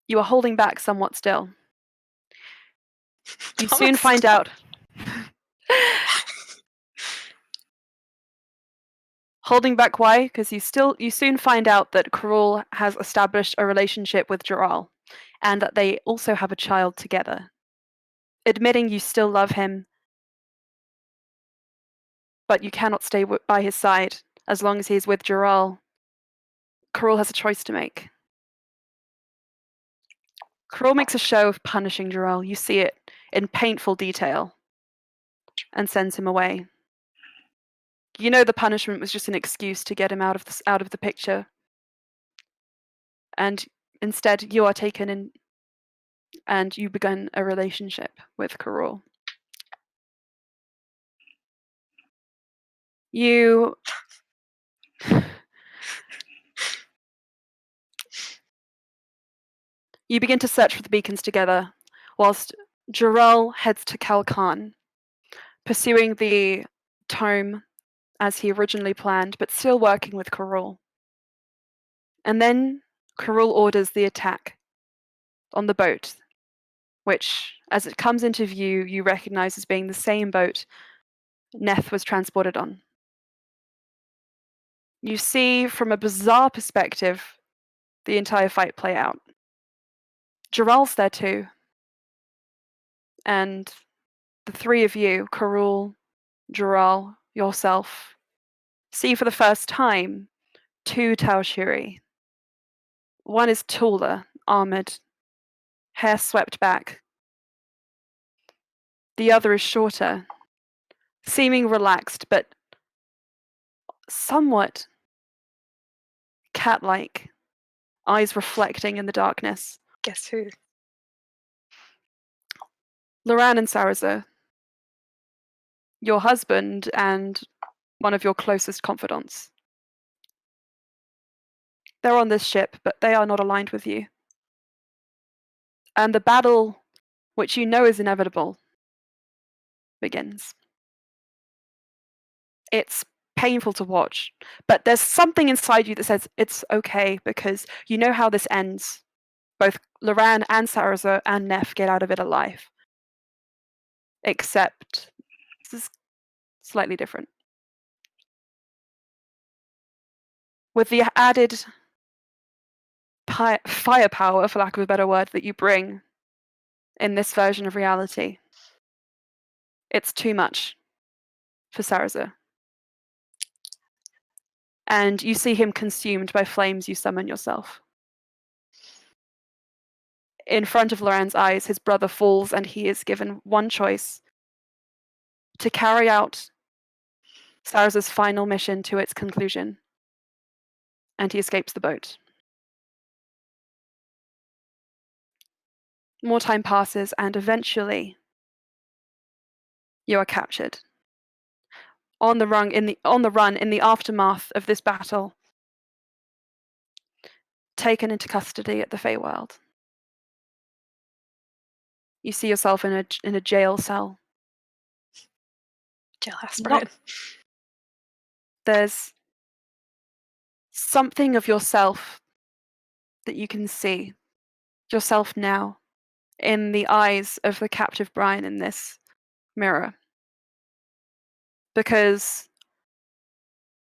[SPEAKER 3] you are holding back somewhat still. You soon find out. Holding back why? Because you soon find out that Karul has established a relationship with Jaral, and that they also have a child together. Admitting you still love him, but you cannot stay by his side as long as he's with Jural, Karul has a choice to make. Karul makes a show of punishing Jural. You see it in painful detail, and sends him away. You know the punishment was just an excuse to get him out of the picture. And instead, you are taken in, and you begin a relationship with Karul. You begin to search for the beacons together, whilst Jural heads to Kalkan, pursuing the tome as he originally planned, but still working with Karul. And then Karul orders the attack on the boat, which, as it comes into view, you recognize as being the same boat Neth was transported on. You see, from a bizarre perspective, the entire fight play out. Jural's there too. And the three of you, Karul, Jural, yourself, see for the first time 2 Taoshiri. One is taller, armored, hair swept back. The other is shorter, seeming relaxed, but somewhat cat-like, eyes reflecting in the darkness.
[SPEAKER 1] Guess who?
[SPEAKER 3] Loran and Saraza, your husband and one of your closest confidants. They're on this ship, but they are not aligned with you. And the battle, which you know is inevitable, begins. It's painful to watch, but there's something inside you that says it's okay, because you know how this ends. Both Loran and Saraza and Neff get out of it alive. Except this is slightly different. With the added firepower, for lack of a better word, that you bring in this version of reality, it's too much for Saraza. And you see him consumed by flames you summon yourself. In front of Loran's eyes, his brother falls, and he is given one choice: to carry out Saraza's final mission to its conclusion. And he escapes the boat. More time passes, and eventually you are captured. On the run in the aftermath of this battle, taken into custody at the Feywild. You see yourself in a jail cell.
[SPEAKER 1] Jailhouse bread.
[SPEAKER 3] There's something of yourself that you can see, yourself now, in the eyes of the captive Brian in this mirror. Because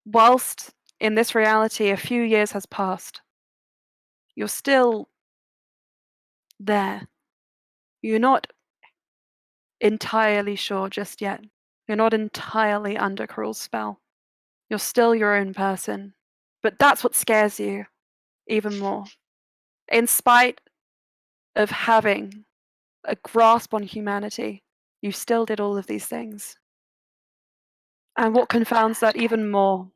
[SPEAKER 3] whilst in this reality a few years has passed, you're still there. You're not entirely sure just yet. You're not entirely under Karul's spell. You're still your own person. But that's what scares you even more. In spite of having a grasp on humanity, you still did all of these things. And what confounds that even more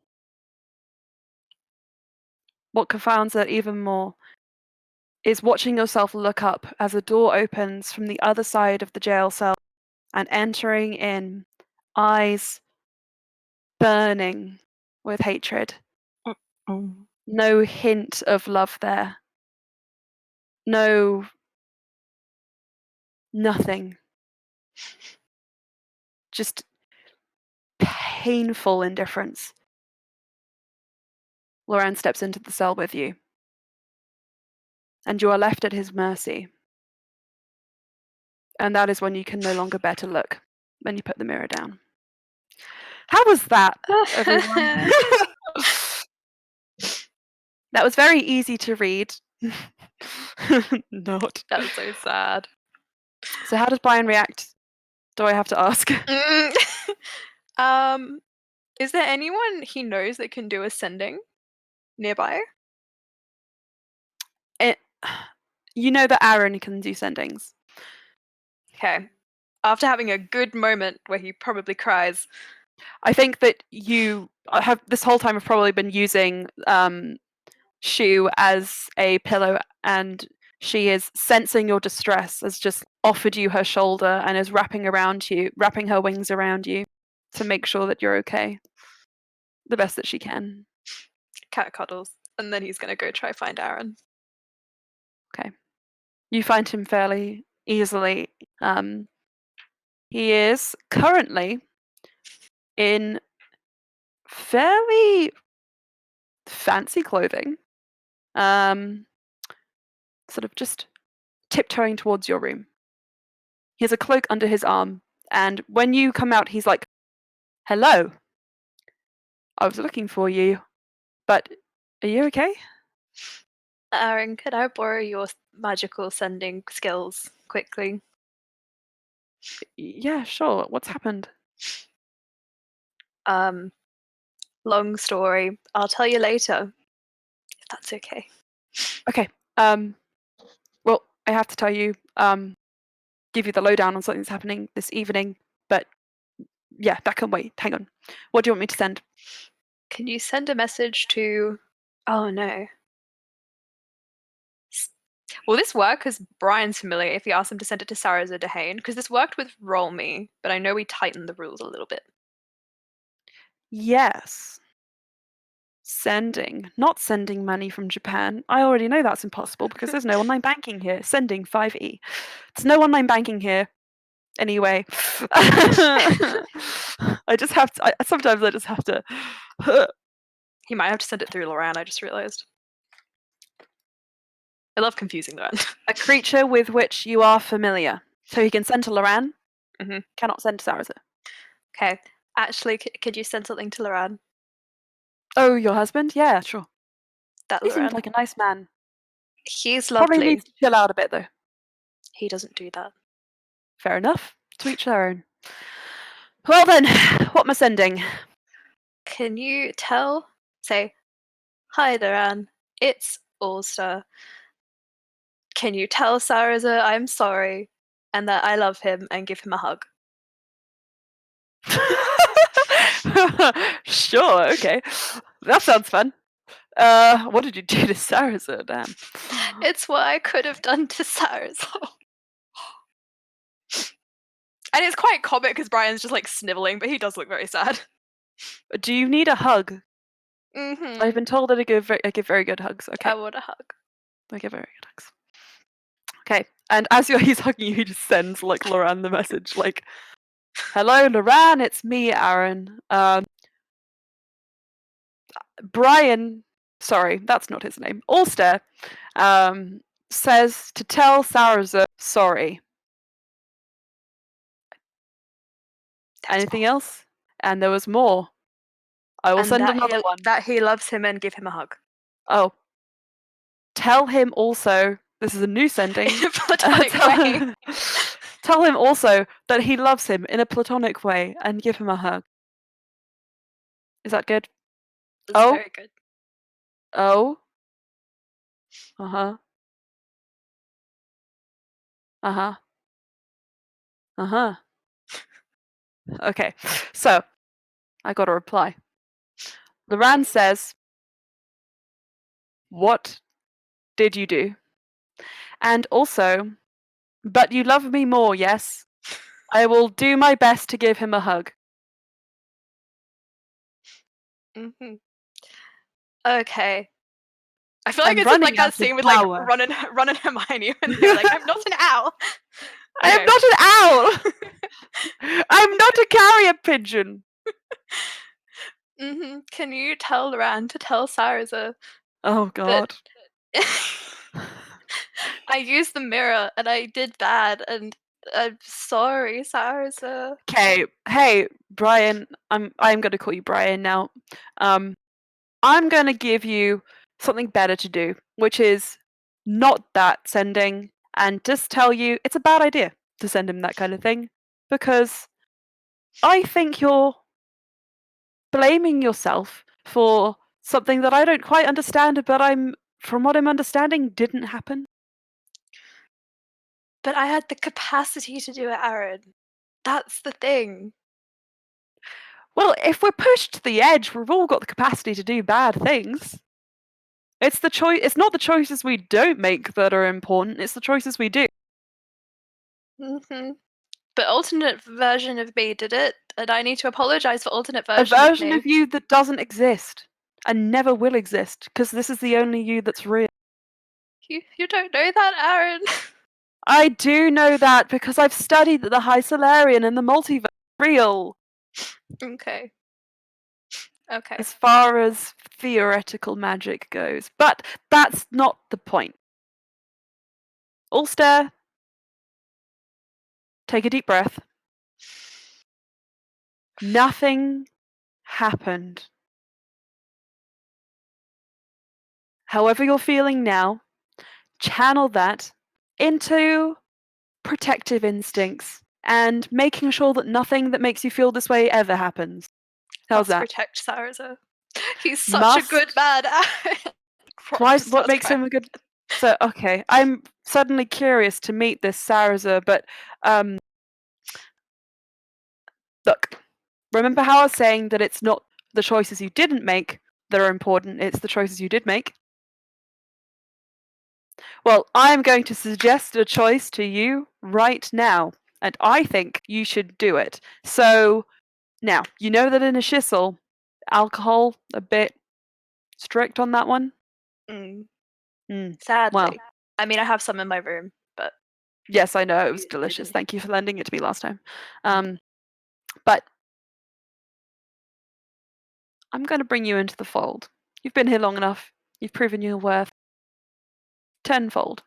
[SPEAKER 3] is watching yourself look up as a door opens from the other side of the jail cell, and entering in, eyes burning with hatred. No hint of love there. Nothing. Just painful indifference. Loran steps into the cell with you, and you are left at his mercy. And that is when you can no longer bear to look, when you put the mirror down. How was that, everyone? That was very easy to read. Not.
[SPEAKER 1] That's so sad.
[SPEAKER 3] So how does Brian react? Do I have to ask?
[SPEAKER 1] Is there anyone he knows that can do a sending nearby?
[SPEAKER 3] You know that Aaron can do sendings.
[SPEAKER 1] Okay. After having a good moment where he probably cries.
[SPEAKER 3] I think that you have this whole time have probably been using Shu as a pillow, and she is sensing your distress, has just offered you her shoulder and is wrapping her wings around you to make sure that you're okay. The best that she can.
[SPEAKER 1] Cat cuddles, and then he's gonna go try find Aaron.
[SPEAKER 3] Okay. You find him fairly easily. He is currently in fairly fancy clothing. Sort of just tiptoeing towards your room. He has a cloak under his arm, and when you come out, he's like, "Hello. I was looking for you, but are you okay?"
[SPEAKER 1] Aaron, could I borrow your magical sending skills quickly?
[SPEAKER 3] Yeah, sure. What's happened?
[SPEAKER 1] Long story. I'll tell you later, if that's okay.
[SPEAKER 3] Okay. Well, I have to tell you, give you the lowdown on something that's happening this evening, but yeah, that can wait. Hang on. What do you want me to send?
[SPEAKER 1] Can you send a message to... Oh, no. Will this work? Because Brian's familiar if you ask him to send it to Sarah Dehane. Because this worked with Roll Me, but I know we tightened the rules a little bit.
[SPEAKER 3] Yes. Sending. Not sending money from Japan. I already know that's impossible because there's no online banking here. Sending 5e. There's no online banking here. Anyway. I just have to... sometimes I just have to...
[SPEAKER 1] He might have to send it through Loran, I just realized. I love confusing Loran.
[SPEAKER 3] A creature with which you are familiar. So he can send to Loran,
[SPEAKER 1] Mhm.
[SPEAKER 3] cannot send to Sarasa.
[SPEAKER 1] Okay. Actually, could you send something to Loran?
[SPEAKER 3] Oh, your husband? Yeah, sure.
[SPEAKER 1] That
[SPEAKER 3] He seems
[SPEAKER 1] Loran.
[SPEAKER 3] like a nice man.
[SPEAKER 1] He's
[SPEAKER 3] Probably
[SPEAKER 1] lovely.
[SPEAKER 3] needs to chill out a bit, though.
[SPEAKER 1] He doesn't do that.
[SPEAKER 3] Fair enough. To each their own. Well then, what am I sending?
[SPEAKER 1] Can you say, "Hi there, Anne. It's Allstar. Can you tell Saraza I'm sorry and that I love him and give him a hug?"
[SPEAKER 3] Sure, okay. That sounds fun. What did you do to Sarasa, damn?
[SPEAKER 1] It's what I could have done to Saraza. And it's quite comic because Brian's just like sniveling, but he does look very sad.
[SPEAKER 3] Do you need a hug?
[SPEAKER 1] Mm-hmm.
[SPEAKER 3] I've been told that I give very good hugs. Okay.
[SPEAKER 1] I want a hug.
[SPEAKER 3] I give very good hugs. Okay, and as he's hugging you, he just sends like Loran the message, like, "Hello, Loran, it's me, Aaron. Brian, sorry, that's not his name. Ulster, says to tell Sarasa sorry." Anything else? And there was more. I will send another one.
[SPEAKER 1] That he loves him and give him a hug.
[SPEAKER 3] Oh. Tell him also, this is a new sending.
[SPEAKER 1] In a platonic way.
[SPEAKER 3] Tell him also that he loves him in a platonic way and give him a hug. Is that good?
[SPEAKER 1] That's very good.
[SPEAKER 3] Oh. Uh-huh. Uh-huh. Uh-huh. Okay, so I got a reply. Loran says, "What did you do?" And also, "But you love me more, yes? I will do my best to give him a hug."
[SPEAKER 1] Mm-hmm. Okay. I feel like
[SPEAKER 3] I'm
[SPEAKER 1] it's like
[SPEAKER 3] running
[SPEAKER 1] that
[SPEAKER 3] out
[SPEAKER 1] scene
[SPEAKER 3] of
[SPEAKER 1] with like
[SPEAKER 3] power.
[SPEAKER 1] Ron and Hermione when they're like, "I'm not an owl."
[SPEAKER 3] I am not an owl! I'm not a carrier pigeon!
[SPEAKER 1] Mm-hmm. Can you tell Loran to tell Sarasa
[SPEAKER 3] Oh god.
[SPEAKER 1] I used the mirror and I did bad and I'm sorry, Sarasa.
[SPEAKER 3] Okay, hey, Brian, I'm gonna call you Brian now. I'm gonna give you something better to do, which is not that sending, and just tell you it's a bad idea to send him that kind of thing, because I think you're blaming yourself for something that I don't quite understand, but from what I'm understanding, didn't happen.
[SPEAKER 1] But I had the capacity to do it, Aaron. That's the thing.
[SPEAKER 3] Well, if we're pushed to the edge, we've all got the capacity to do bad things. It's the choice. It's not the choices we don't make that are important. It's the choices we do.
[SPEAKER 1] Mm-hmm. But alternate version of me did it, and I need to apologize for alternate
[SPEAKER 3] A
[SPEAKER 1] version
[SPEAKER 3] version
[SPEAKER 1] of
[SPEAKER 3] of
[SPEAKER 1] me.
[SPEAKER 3] you that doesn't exist and never will exist, because this is the only you that's real.
[SPEAKER 1] You don't know that, Aaron.
[SPEAKER 3] I do know that because I've studied that the High Solarian and the multiverse are real.
[SPEAKER 1] Okay. Okay.
[SPEAKER 3] As far as theoretical magic goes. But that's not the point. All stare. Take a deep breath. Nothing happened. However you're feeling now, channel that into protective instincts and making sure that nothing that makes you feel this way ever happens. How's
[SPEAKER 1] Must
[SPEAKER 3] that?
[SPEAKER 1] protect Sarza. He's such a good man.
[SPEAKER 3] What makes him a good? So okay, I'm suddenly curious to meet this Sarza, but look, remember how I was saying that it's not the choices you didn't make that are important, it's the choices you did make? Well, I'm going to suggest a choice to you right now, and I think you should do it. So, now, you know that in a shissel, alcohol, a bit strict on that one?
[SPEAKER 1] Sadly.
[SPEAKER 3] Well.
[SPEAKER 1] I mean, I have some in my room, but...
[SPEAKER 3] Yes, I know, it was delicious. Thank you for lending it to me last time. But I'm going to bring you into the fold. You've been here long enough. You've proven your worth tenfold.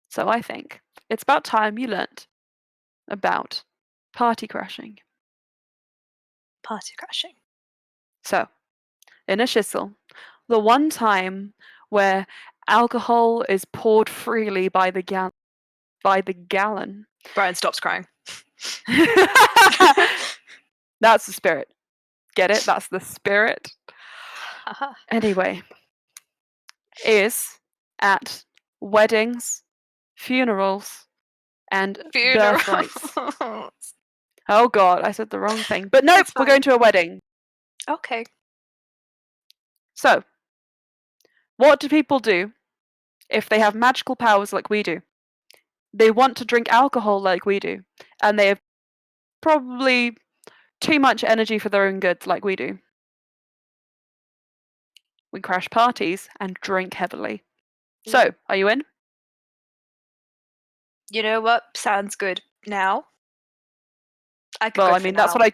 [SPEAKER 3] So I think it's about time you learnt about party crashing.
[SPEAKER 1] Party crashing.
[SPEAKER 3] So, in a shissel, the one time where alcohol is poured freely by the gallon.
[SPEAKER 1] Brian stops crying.
[SPEAKER 3] That's the spirit. Get it? That's the spirit. Anyway, is at weddings, funerals, and birthrights. Oh god, I said the wrong thing. But nope, we're going to a wedding.
[SPEAKER 1] Okay.
[SPEAKER 3] So, what do people do if they have magical powers like we do? They want to drink alcohol like we do, and they have probably too much energy for their own good like we do. We crash parties and drink heavily. So, are you in?
[SPEAKER 1] You know what? Sounds good. Now? I could
[SPEAKER 3] Well,
[SPEAKER 1] go
[SPEAKER 3] I mean, that's what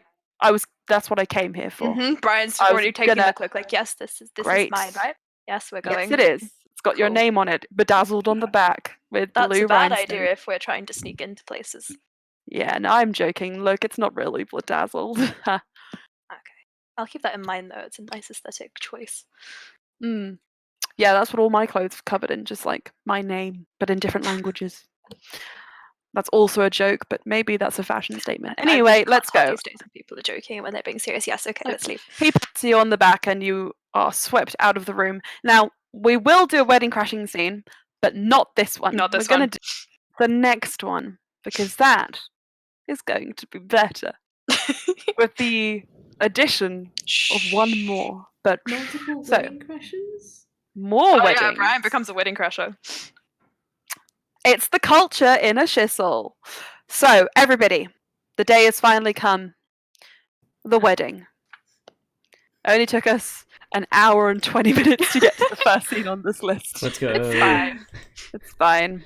[SPEAKER 3] that's what I came here for.
[SPEAKER 1] Brian's already taking the click, like, yes, this is mine, right? Yes, we're going.
[SPEAKER 3] Yes, it is. It's got your name on it, bedazzled on the back with
[SPEAKER 1] That's
[SPEAKER 3] blue
[SPEAKER 1] a bad
[SPEAKER 3] rhinestone.
[SPEAKER 1] idea if we're trying to sneak into places.
[SPEAKER 3] Yeah, no, I'm joking. Look, it's not really bedazzled.
[SPEAKER 1] Okay. I'll keep that in mind, though. It's a nice aesthetic choice.
[SPEAKER 3] Yeah, that's what all my clothes are covered in, just like my name, but in different languages. That's also a joke, but maybe that's a fashion statement. Anyway, let's go.
[SPEAKER 1] These days when people are joking when they're being serious. Yes, okay, let's leave.
[SPEAKER 3] He pats you on the back and you are swept out of the room. Now, we will do a wedding crashing scene, but not this one.
[SPEAKER 1] Not this
[SPEAKER 3] We're
[SPEAKER 1] one.
[SPEAKER 3] going to do the next one, because that is going to be better. With the addition of one more. But
[SPEAKER 5] multiple wedding crashes?
[SPEAKER 3] More weddings.
[SPEAKER 1] Yeah, Brian becomes a wedding crasher.
[SPEAKER 3] It's the culture in a shissel. So, everybody, the day has finally come. The wedding. Only took us an hour and 20 minutes to get to the first scene on this list.
[SPEAKER 2] Let's go.
[SPEAKER 1] It's fine.
[SPEAKER 3] It's fine.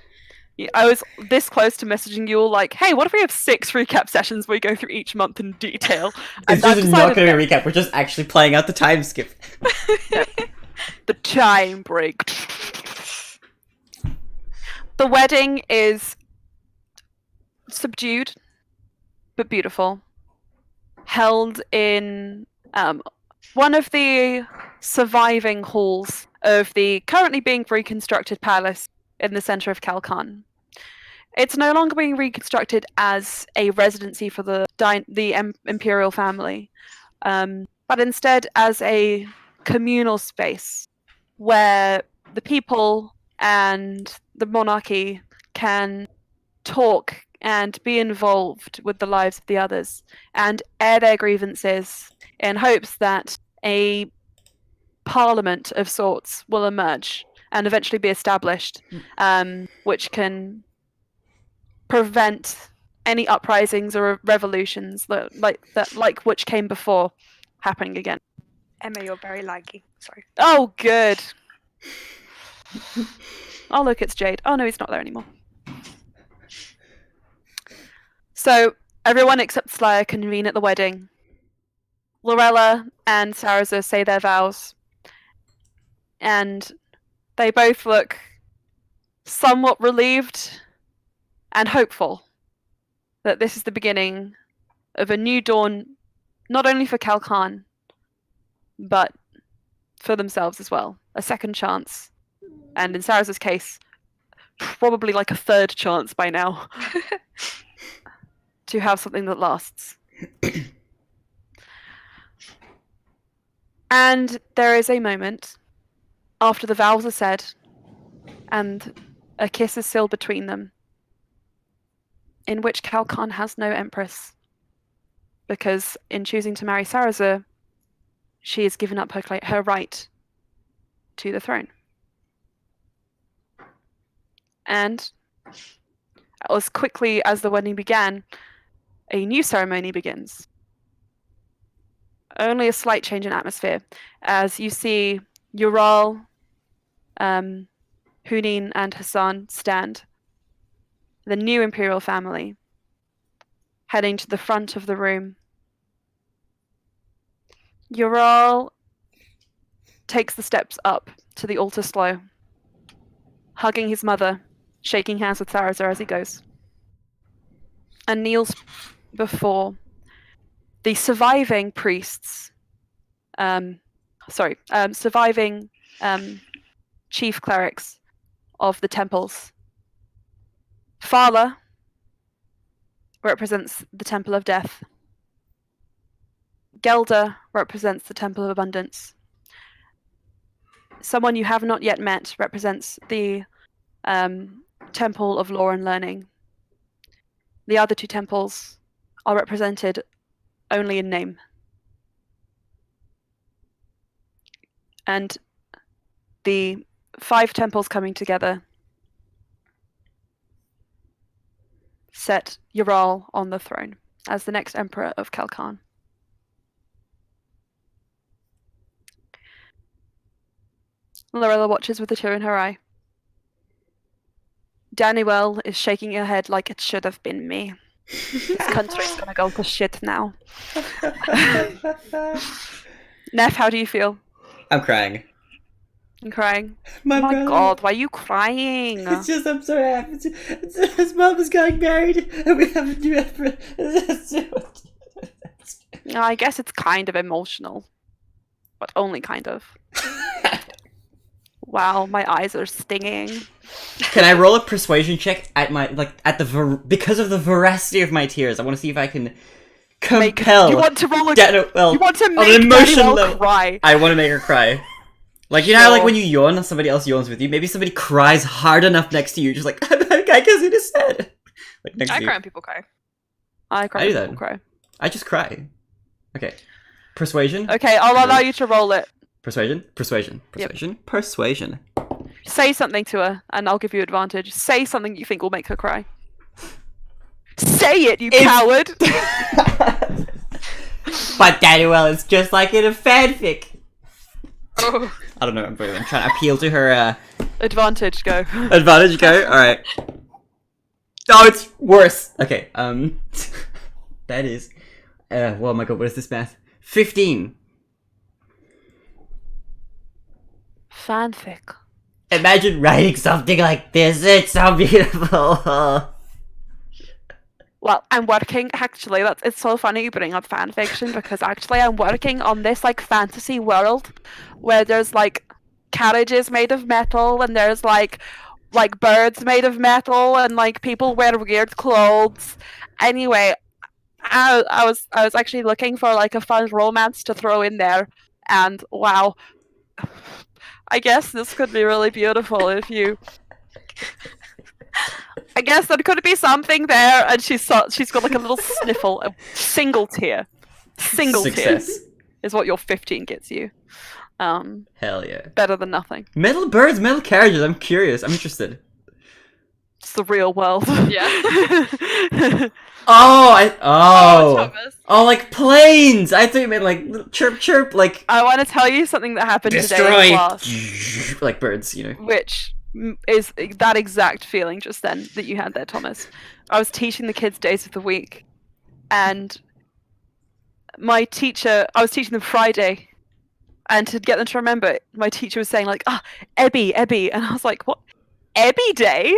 [SPEAKER 3] Yeah, I was this close to messaging you all like, hey, what if we have 6 recap sessions where we go through each month in detail?
[SPEAKER 2] It's just not going to be a recap. We're just actually playing out the time skip.
[SPEAKER 3] No. The time break. The wedding is subdued but beautiful. Held in one of the surviving halls of the currently being reconstructed palace in the center of Kalkan. It's no longer being reconstructed as a residency for the imperial family. but instead as a communal space where the people and the monarchy can talk and be involved with the lives of the others and air their grievances in hopes that a parliament of sorts will emerge and eventually be established, which can prevent any uprisings or revolutions like which came before happening again.
[SPEAKER 1] Emma, you're very laggy. Sorry.
[SPEAKER 3] Oh, good. Oh, look, it's Jade. Oh, no, he's not there anymore. So, everyone except Slya convene at the wedding. Lorella and Saraza say their vows. And they both look somewhat relieved and hopeful that this is the beginning of a new dawn, not only for Kalkan, but for themselves as well. A second chance. And in Saraza's case, probably like a third chance by now to have something that lasts. And there is a moment after the vows are said and a kiss is sealed between them, in which Kalkan has no empress, because in choosing to marry Saraza, she has given up her right to the throne. And as quickly as the wedding began, a new ceremony begins. Only a slight change in atmosphere, as you see Ural, Hunin, and Hassan stand, the new imperial family, heading to the front of the room. Ural takes the steps up to the altar slow, hugging his mother, shaking hands with Saraza as he goes, and kneels before the surviving priests, surviving chief clerics of the temples. Fala represents the Temple of Death. Gelda represents the Temple of Abundance. Someone you have not yet met represents the Temple of Law and Learning. The other two temples are represented only in name. And the 5 temples coming together set Ural on the throne as the next emperor of Kalkan. Lorella watches with a tear in her eye. Danielle is shaking her head like it should have been me. This country's gonna go to shit now. Neff, how do you feel?
[SPEAKER 2] I'm crying.
[SPEAKER 3] I'm crying.
[SPEAKER 2] My
[SPEAKER 3] oh my
[SPEAKER 2] brother.
[SPEAKER 3] God, why are you crying?
[SPEAKER 2] It's just, I'm so happy. His mom is getting married, and we have a new emperor.
[SPEAKER 3] I guess it's kind of emotional, but only kind of. Wow, my eyes are stinging.
[SPEAKER 2] Can I roll a persuasion check at because of the veracity of my tears? I want to see if I can compel.
[SPEAKER 3] You want to roll a?
[SPEAKER 2] You
[SPEAKER 3] want to make Danielle cry?
[SPEAKER 2] I want to make her cry. Like, you know how, like, when you yawn and somebody else yawns with you, maybe somebody cries hard enough next to you, just like, I guess it is sad. Like, next to you.
[SPEAKER 1] I cry when people cry.
[SPEAKER 3] I cry when people cry.
[SPEAKER 2] I just cry. Okay. Persuasion?
[SPEAKER 3] Okay, I'll allow you to roll it.
[SPEAKER 2] Persuasion?
[SPEAKER 3] Yep.
[SPEAKER 2] Persuasion.
[SPEAKER 3] Say something to her, and I'll give you advantage. Say something you think will make her cry. Say it, you coward!
[SPEAKER 2] But Danielle, it's just like in a fanfic.
[SPEAKER 1] Oh.
[SPEAKER 2] I don't know, I'm trying to appeal to her,
[SPEAKER 3] Advantage, go.
[SPEAKER 2] Advantage, go? Alright. Oh, it's worse! Okay, that is... oh my god, what is this math? 15.
[SPEAKER 3] Fanfic.
[SPEAKER 2] Imagine writing something like this, it's so beautiful!
[SPEAKER 3] Well, I'm working, actually, it's so funny you bring up fanfiction, because actually I'm working on this, like, fantasy world, where there's, like, carriages made of metal, and there's, like birds made of metal, and, like, people wear weird clothes. Anyway, I was actually looking for like a fun romance to throw in there, and wow, I guess this could be really beautiful if you. I guess there could be something there, and she's got like a little sniffle, a single tear. Single
[SPEAKER 2] Success.
[SPEAKER 3] tear is what your 15 gets you.
[SPEAKER 2] Hell yeah.
[SPEAKER 3] Better than nothing.
[SPEAKER 2] Metal birds, metal carriages. I'm curious. I'm interested.
[SPEAKER 3] It's the real world.
[SPEAKER 1] Yeah.
[SPEAKER 2] Oh, like planes. I thought you meant like chirp chirp, like.
[SPEAKER 3] I want to tell you something that happened today in class.
[SPEAKER 2] Like birds, you know.
[SPEAKER 3] Which is that exact feeling just then that you had there, Thomas. I was teaching the kids days of the week, and my teacher, I was teaching them Friday, and to get them to remember, my teacher was saying like, Ebi, and I was like, what? Ebi Day?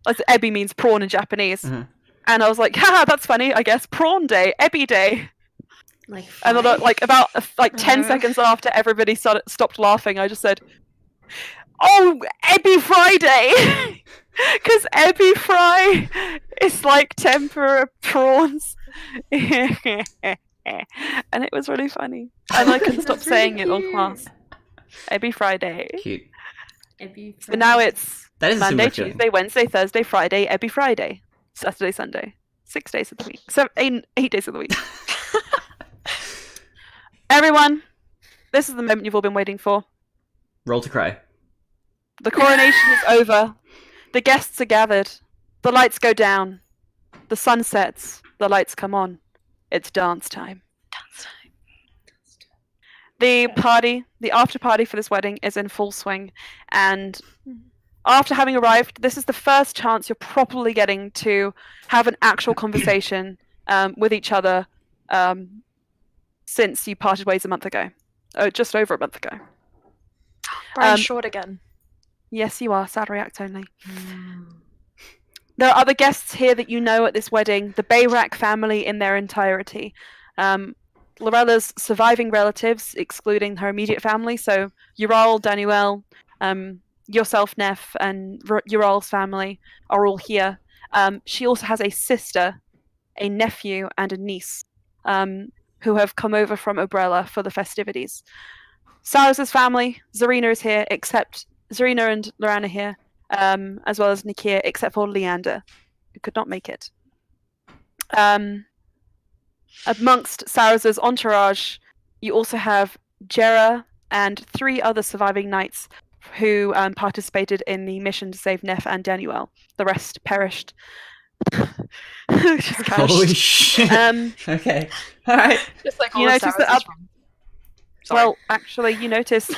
[SPEAKER 3] Ebi means prawn in Japanese.
[SPEAKER 2] Uh-huh.
[SPEAKER 3] And I was like, haha, that's funny, I guess. Prawn day, Ebi day. And then, about 10 seconds after everybody stopped laughing, I just said, oh, Ebi Friday! Because Ebi Fry is like tempura prawns. And it was really funny. And I couldn't stop saying it all class. Ebi Friday.
[SPEAKER 2] Cute.
[SPEAKER 3] But now it's
[SPEAKER 2] that is
[SPEAKER 3] Monday, Tuesday, Wednesday, Thursday, Friday, Ebi Friday. Saturday, Sunday. 6 days of the week. 8 days of the week. Everyone, this is the moment you've all been waiting for.
[SPEAKER 2] Roll to cry.
[SPEAKER 3] The coronation is over. The guests are gathered. The lights go down. The sun sets. The lights come on. It's dance time. The after party for this wedding is in full swing, and after having arrived, this is the first chance you're properly getting to have an actual conversation with each other since you parted ways a month ago. Just over a month ago.
[SPEAKER 1] Brian's short again.
[SPEAKER 3] Yes, you are. Sad react only. There are other guests here that you know at this wedding. The Bayrak family in their entirety. Lorella's surviving relatives, excluding her immediate family, so Ural, Daniel, yourself, Neff, and Ural's family are all here. She also has a sister, a nephew, and a niece who have come over from Obrella for the festivities. Cyrus's family, Zarina is here, except Zarina and Lorana here, as well as Nikia, except for Leander, who could not make it. Amongst Cyrus's entourage, you also have Jera and 3 other surviving knights who participated in the mission to save Neff and Daniel. The rest perished. Just
[SPEAKER 2] Holy shit. Okay. Alright.
[SPEAKER 1] Just like all
[SPEAKER 3] you notice that
[SPEAKER 1] Well,
[SPEAKER 3] actually, you notice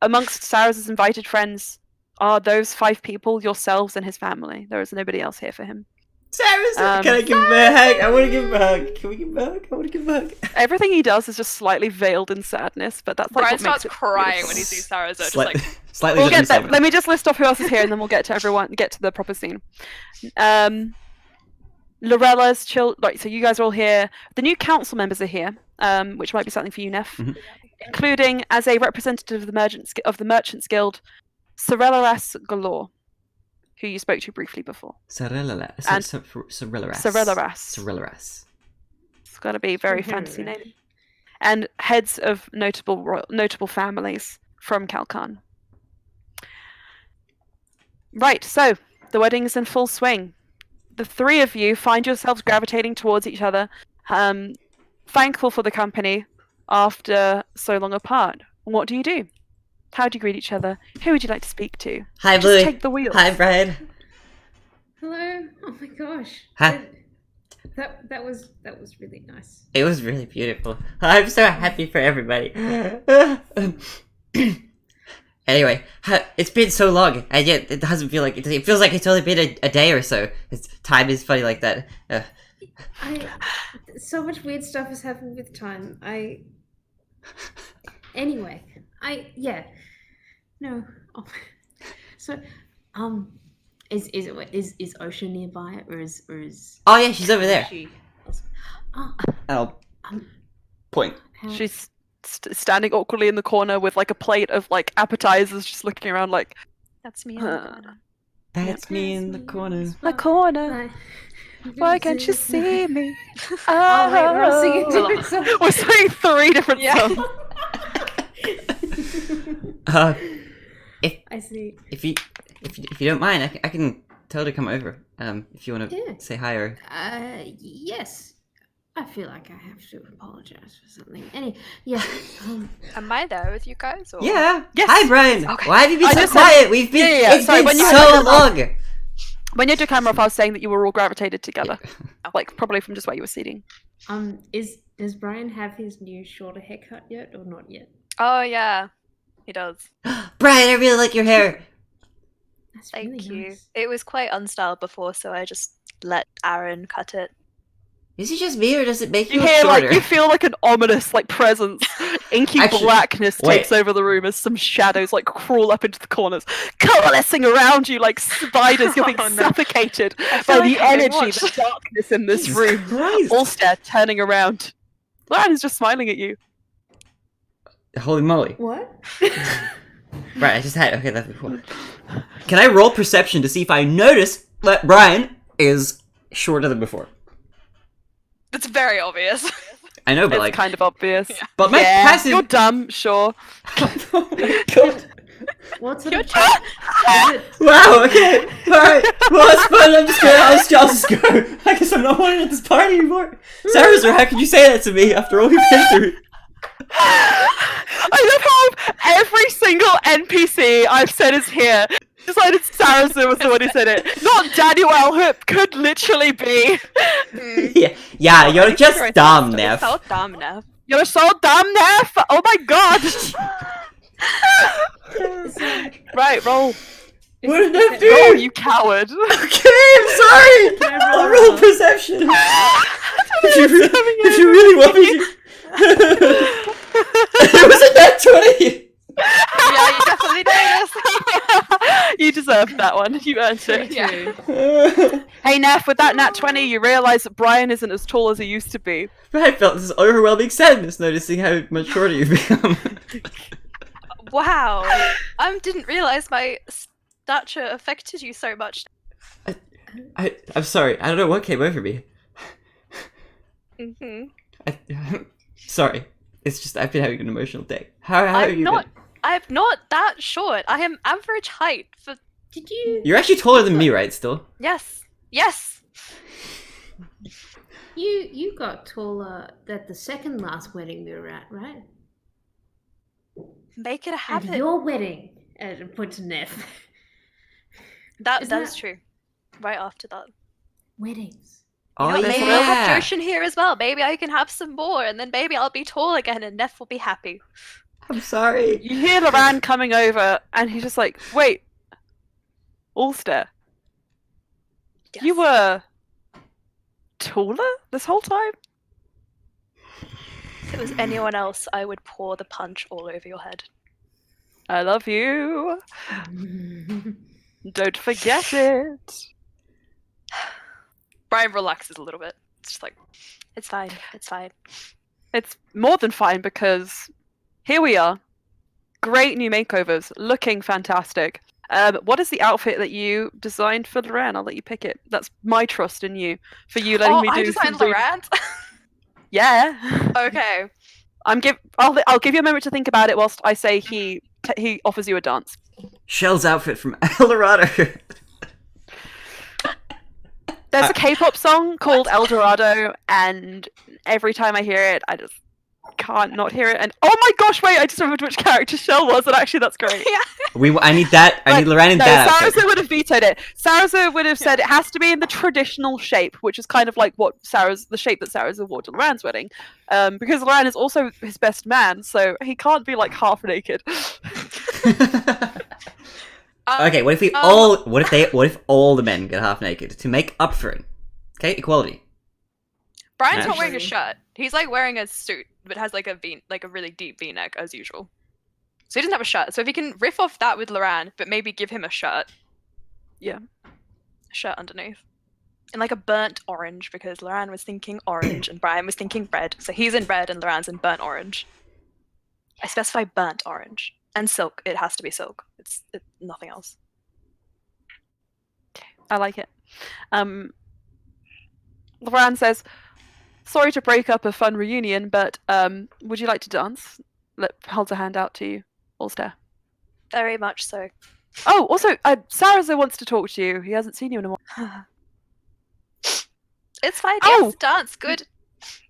[SPEAKER 3] amongst Cyrus's invited friends are those 5 people, yourselves and his family. There is nobody else here for him.
[SPEAKER 2] Cyrus, can I give him a hug? I want to give him a hug. Can we give him a hug? I want to give him a hug.
[SPEAKER 3] Everything he does is just slightly veiled in sadness, but that's like
[SPEAKER 1] Brian
[SPEAKER 3] what makes
[SPEAKER 1] starts
[SPEAKER 3] it
[SPEAKER 1] crying when he sees Sarah. Just like
[SPEAKER 2] Slightly.
[SPEAKER 3] We'll get there. Let me just list off who else is here, and then we'll get to the proper scene. Lorella's so you guys are all here. The new council members are here, which might be something for you, Neff.
[SPEAKER 2] Mm-hmm.
[SPEAKER 3] Including as a representative of the Merchants Guild, Cerelaras Galore, who you spoke to briefly before.
[SPEAKER 2] Cerelaras.
[SPEAKER 3] It's got to be a very fancy name. And heads of notable families from Kalkan. Right, so the wedding is in full swing. The 3 of you find yourselves gravitating towards each other, thankful for the company after so long apart. What do you do? How do you greet each other? Who would you like to speak to?
[SPEAKER 2] Hi,
[SPEAKER 3] Just
[SPEAKER 2] Blue.
[SPEAKER 3] take the wheel.
[SPEAKER 2] Hi, Brian.
[SPEAKER 6] Hello. Oh my gosh.
[SPEAKER 2] Hi.
[SPEAKER 6] That was really nice.
[SPEAKER 2] It was really beautiful. I'm so happy for everybody. Anyway, it's been so long, and yet it doesn't feel like it feels like it's only been a day or so. Time is funny like that.
[SPEAKER 6] So much weird stuff has happened with time. Anyway, no. Oh. So, is Ocean nearby, or is?
[SPEAKER 2] Oh yeah, she's over there. I'll point.
[SPEAKER 3] She's standing awkwardly in the corner with like a plate of like appetizers, just looking around like.
[SPEAKER 1] That's me.
[SPEAKER 2] That's me in the corner.
[SPEAKER 3] The corner. Why can't you see me?
[SPEAKER 6] Oh wait, we're all singing different songs.
[SPEAKER 3] We're singing 3 different songs.
[SPEAKER 6] I see.
[SPEAKER 2] If you don't mind, I can totally come over. If you want to say hi or.
[SPEAKER 6] Yes. I feel like I have to apologize for something.
[SPEAKER 1] Am I there with you guys? Or?
[SPEAKER 2] Yeah.
[SPEAKER 3] Yes.
[SPEAKER 2] Hi, Brian.
[SPEAKER 1] Okay.
[SPEAKER 2] Why have you been so quiet? We've been. It's
[SPEAKER 3] Sorry,
[SPEAKER 2] been
[SPEAKER 3] when you
[SPEAKER 2] so long.
[SPEAKER 3] When you had your camera off, I was saying that you were all gravitated together, like probably from just where you were sitting.
[SPEAKER 6] Does Brian have his new shorter haircut yet, or not yet?
[SPEAKER 1] Oh yeah, he does.
[SPEAKER 2] Brian, I really like your hair.
[SPEAKER 6] That's
[SPEAKER 1] Thank
[SPEAKER 6] really
[SPEAKER 1] you.
[SPEAKER 6] nice.
[SPEAKER 1] It was quite unstyled before, so I just let Aaron cut it.
[SPEAKER 2] Is it just me, or does it make
[SPEAKER 3] You
[SPEAKER 2] you
[SPEAKER 3] hear
[SPEAKER 2] shorter?
[SPEAKER 3] like you feel like an ominous like presence, inky
[SPEAKER 2] Actually,
[SPEAKER 3] blackness takes
[SPEAKER 2] wait.
[SPEAKER 3] over the room as some shadows like crawl up into the corners, coalescing around you like spiders. You're being suffocated by
[SPEAKER 1] like
[SPEAKER 3] the
[SPEAKER 1] I'm being
[SPEAKER 3] energy,
[SPEAKER 1] watched.
[SPEAKER 3] the darkness in this
[SPEAKER 2] Jesus
[SPEAKER 3] room.
[SPEAKER 2] Christ.
[SPEAKER 3] Ulster turning around. Lauren is just smiling at you.
[SPEAKER 2] Holy moly.
[SPEAKER 6] What?
[SPEAKER 2] Right, I just had. Okay, that's cool. Can I roll perception to see if I notice that Brian is shorter than before?
[SPEAKER 1] It's very obvious.
[SPEAKER 2] I know, but
[SPEAKER 3] It's
[SPEAKER 2] like.
[SPEAKER 3] kind of obvious.
[SPEAKER 2] But my
[SPEAKER 3] Yeah,
[SPEAKER 2] passive.
[SPEAKER 3] you're dumb, sure.
[SPEAKER 2] Oh my god.
[SPEAKER 6] What sort of
[SPEAKER 2] Wow, okay. Alright. Well, that's fun. I'll just go. I guess I'm not wanted at this party anymore. Sarah, how could you say that to me after all we've been through?
[SPEAKER 3] I love how every single NPC I've said is here. Decided Sarah was the one who said it. Not Daniel who could literally be.
[SPEAKER 2] Yeah, you're just dumb, Neff.
[SPEAKER 1] So dumb, Neff.
[SPEAKER 3] You're so dumb, Neff! Oh my god! Right, roll.
[SPEAKER 2] What did Neff do?
[SPEAKER 3] Roll, you coward.
[SPEAKER 2] Okay, I'm sorry. I'll roll perception. if you really want me to. It was a net 20.
[SPEAKER 1] Yeah, you definitely did.
[SPEAKER 3] You deserved that one. You earned it.
[SPEAKER 1] Yeah.
[SPEAKER 3] Hey, Neff, with that nat 20, you realise that Brian isn't as tall as he used to be.
[SPEAKER 2] I felt this overwhelming sadness noticing how much shorter you've become.
[SPEAKER 1] Wow. I didn't realize my stature affected you so much.
[SPEAKER 2] I'm sorry. I don't know what came over me. Sorry. It's just I've been having an emotional day. How have you been?
[SPEAKER 1] I'm not that short. I am average height for.
[SPEAKER 6] Did you?
[SPEAKER 2] You're actually taller than me, right? Still.
[SPEAKER 1] Yes. Yes.
[SPEAKER 6] You got taller at the second last wedding we were at, right?
[SPEAKER 1] Make it a
[SPEAKER 6] At
[SPEAKER 1] habit.
[SPEAKER 6] your wedding. And put to Neff.
[SPEAKER 1] That
[SPEAKER 6] Isn't
[SPEAKER 1] is true. Right after that.
[SPEAKER 6] Weddings.
[SPEAKER 2] Oh
[SPEAKER 1] You know, maybe I'll have
[SPEAKER 2] yeah.
[SPEAKER 1] Joshin here as well. Maybe I can have some more, and then maybe I'll be tall again, and Neff will be happy.
[SPEAKER 2] I'm sorry.
[SPEAKER 3] You hear Loran coming over, and he's just like, wait, Ulster,
[SPEAKER 1] Yes.
[SPEAKER 3] you were taller this whole time?
[SPEAKER 1] If it was anyone else, I would pour the punch all over your head.
[SPEAKER 3] I love you. Don't forget it.
[SPEAKER 1] Brian relaxes a little bit. It's just like, it's fine. It's fine.
[SPEAKER 3] It's more than fine because here we are. Great new makeovers, looking fantastic. What is the outfit that you designed for Loran? I'll let you pick it. That's my trust in you for you letting me do.
[SPEAKER 1] I designed
[SPEAKER 3] some
[SPEAKER 1] Loran.
[SPEAKER 3] Yeah.
[SPEAKER 1] Okay.
[SPEAKER 3] I'll give you a moment to think about it whilst I say he offers you a dance.
[SPEAKER 2] Shell's outfit from Eldorado.
[SPEAKER 3] There's a K-pop song called El Dorado, and every time I hear it, I just can't not hear it. And oh my gosh, wait! I just remembered which character Shell was, and actually, that's great.
[SPEAKER 1] Yeah.
[SPEAKER 2] I need that. I need Loran in
[SPEAKER 3] no,
[SPEAKER 2] that outfit.
[SPEAKER 3] Sarasa would have vetoed it. Sarasa would have said it has to be in the traditional shape, which is kind of like the shape that Sarasa wore to Loran's wedding, because Loran is also his best man, so he can't be like half naked.
[SPEAKER 2] Okay, what if all the men get half naked to make up for it? Okay, equality.
[SPEAKER 1] Brian's not wearing a
[SPEAKER 6] Actually-
[SPEAKER 1] shirt. He's like wearing a suit, but has like a really deep V-neck as usual. So he doesn't have a shirt. So if he can riff off that with Loran, but maybe give him a shirt.
[SPEAKER 3] Yeah.
[SPEAKER 1] A shirt underneath. And like a burnt orange, because Loran was thinking orange and Brian was thinking red. So he's in red and Loran's in burnt orange. I specify burnt orange. And silk. It has to be silk. It's nothing else.
[SPEAKER 3] I like it. Loran says, "Sorry to break up a fun reunion, but would you like to dance?" Holds a hand out to you. All stare.
[SPEAKER 1] Very much so.
[SPEAKER 3] Oh, also, Sarazo wants to talk to you. He hasn't seen you in a while.
[SPEAKER 1] It's fine.
[SPEAKER 3] Oh!
[SPEAKER 1] Yes, dance. Good.